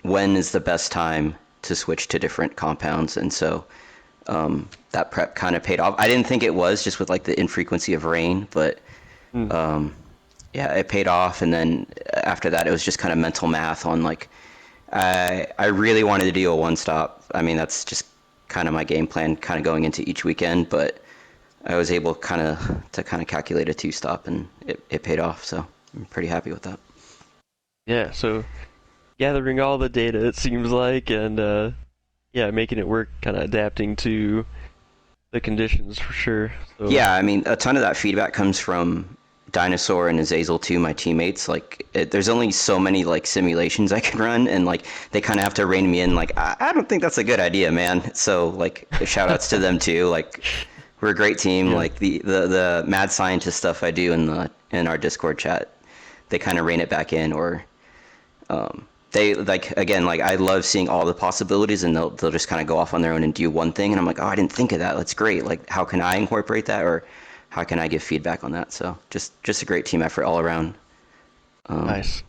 [SPEAKER 4] when is the best time to switch to different compounds, and so that prep kind of paid off. I didn't think it was just with like the infrequency of rain, but yeah, it paid off. And then after that, it was just kind of mental math on like I really wanted to do a one stop. I mean, that's just kind of my game plan kind of going into each weekend, but I was able to calculate a 2-stop, and it paid off. So I'm pretty happy with that.
[SPEAKER 1] Yeah, so gathering all the data, it seems like, and making it work, kind of adapting to the conditions for sure. So.
[SPEAKER 4] Yeah, I mean, a ton of that feedback comes from Dinosaur and Azazel too, my teammates. Like, there's only so many like simulations I can run, and like they kind of have to rein me in. Like, I don't think that's a good idea, man. So like, shout outs to them too. Like, we're a great team.
[SPEAKER 1] Yeah.
[SPEAKER 4] Like the mad scientist stuff I do in our Discord chat, they kind of rein it back in, or they like, again, like I love seeing all the possibilities, and they'll just kind of go off on their own and do one thing, and I'm like, oh, I didn't think of that. That's great. Like, how can I incorporate that, or how can I give feedback on that? So just a great team effort all around.
[SPEAKER 1] Nice.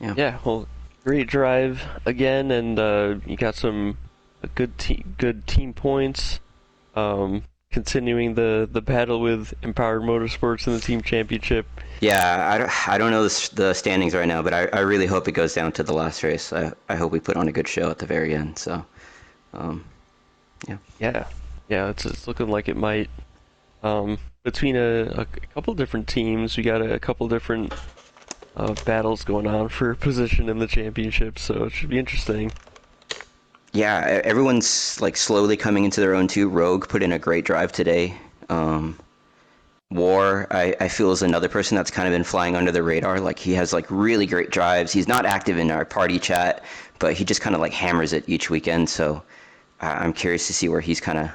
[SPEAKER 4] Yeah.
[SPEAKER 1] Yeah. Well, great drive again, and you got some good team points. Continuing the battle with Empowered Motorsports in the team championship.
[SPEAKER 4] Yeah, I don't know the standings right now, but I really hope it goes down to the last race. I hope we put on a good show at the very end. So, yeah.
[SPEAKER 1] Yeah. It's looking like it might. Between a couple different teams, we got a couple different battles going on for position in the championship, so it should be interesting.
[SPEAKER 4] Yeah, everyone's like slowly coming into their own too. Rogue put in a great drive today. War, I feel, is another person that's kind of been flying under the radar. Like, he has like really great drives. He's not active in our party chat, but he just kind of like hammers it each weekend. So I'm curious to see where he's kind of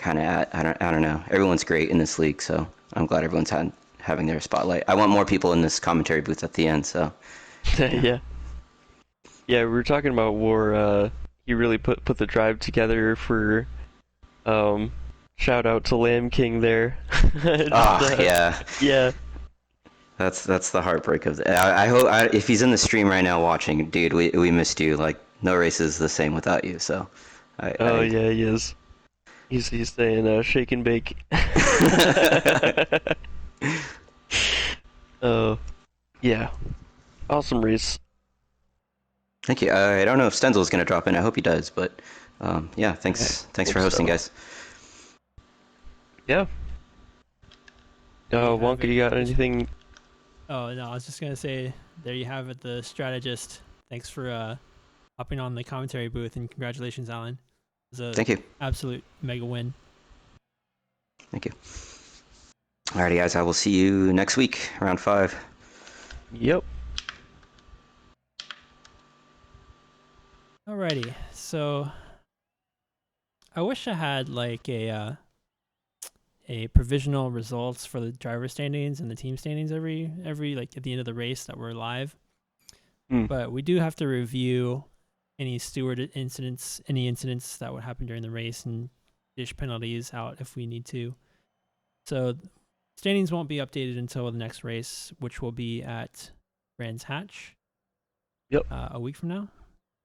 [SPEAKER 4] at. I don't know. Everyone's great in this league, so I'm glad everyone's having their spotlight. I want more people in this commentary booth at the end. So
[SPEAKER 1] Yeah. Yeah, we were talking about War. He really put the drive together for. Shout out to Lamb King there.
[SPEAKER 4] Yeah.
[SPEAKER 1] Yeah.
[SPEAKER 4] That's the heartbreak of it. I hope if he's in the stream right now watching, dude, we missed you. Like, no race is the same without you. So.
[SPEAKER 1] Yeah, he is. He's saying shake and bake. Oh, yeah. Awesome race.
[SPEAKER 4] Thank you. I don't know if Stenzel's going to drop in. I hope he does. But yeah, thanks for hosting, guys.
[SPEAKER 1] Yeah. Wonka, you got anything?
[SPEAKER 2] Oh, no, I was just going to say, there you have it, the strategist. Thanks for hopping on the commentary booth, and congratulations, Alan. It was
[SPEAKER 4] Thank you.
[SPEAKER 2] Absolute mega win.
[SPEAKER 4] Thank you. Alrighty, guys. I will see you next week, round 5.
[SPEAKER 1] Yep.
[SPEAKER 2] Alrighty, so I wish I had like a provisional results for the driver standings and the team standings every like at the end of the race that were live. But we do have to review any steward incidents, any incidents that would happen during the race, and dish penalties out if we need to. So standings won't be updated until the next race, which will be at Brands Hatch.
[SPEAKER 1] Yep.
[SPEAKER 2] A week from now.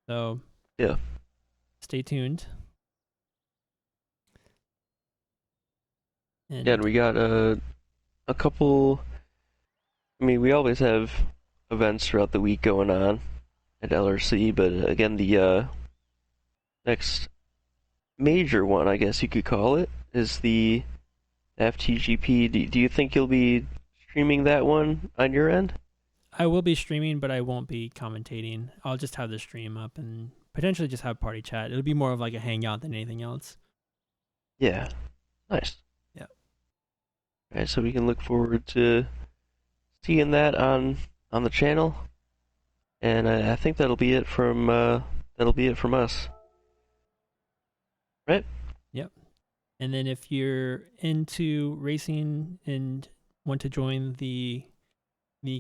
[SPEAKER 2] So
[SPEAKER 1] yeah,
[SPEAKER 2] stay tuned.
[SPEAKER 1] And we got a couple. I mean, we always have events throughout the week going on at LRC, but again, the next major one, I guess you could call it, is the FTGP. Do you think you'll be streaming that one on your end?
[SPEAKER 2] I will be streaming, but I won't be commentating. I'll just have the stream up and potentially just have party chat. It'll be more of like a hangout than anything else.
[SPEAKER 1] Yeah. Nice.
[SPEAKER 2] Yeah.
[SPEAKER 1] All right, so we can look forward to seeing that on the channel. And I think that'll be it from us. Right?
[SPEAKER 2] Yep. And then if you're into racing and want to join the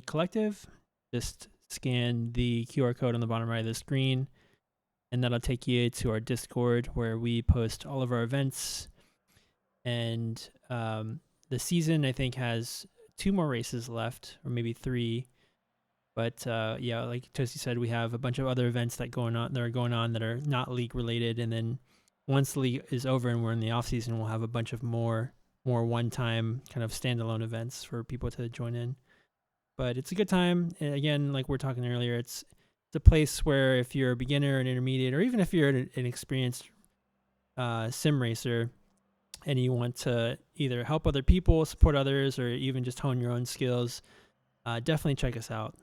[SPEAKER 2] collective, just scan the QR code on the bottom right of the screen, and that'll take you to our Discord where we post all of our events. And the season, I think, has 2 more races left, or maybe 3. But yeah, like Toasty said, we have a bunch of other events that are going on that are not league related. And then once the league is over and we're in the off season, we'll have a bunch of more one-time kind of standalone events for people to join in. But it's a good time. And again, like we were talking earlier, it's a place where if you're a beginner, an intermediate, or even if you're an experienced sim racer, and you want to either help other people, support others, or even just hone your own skills, definitely check us out.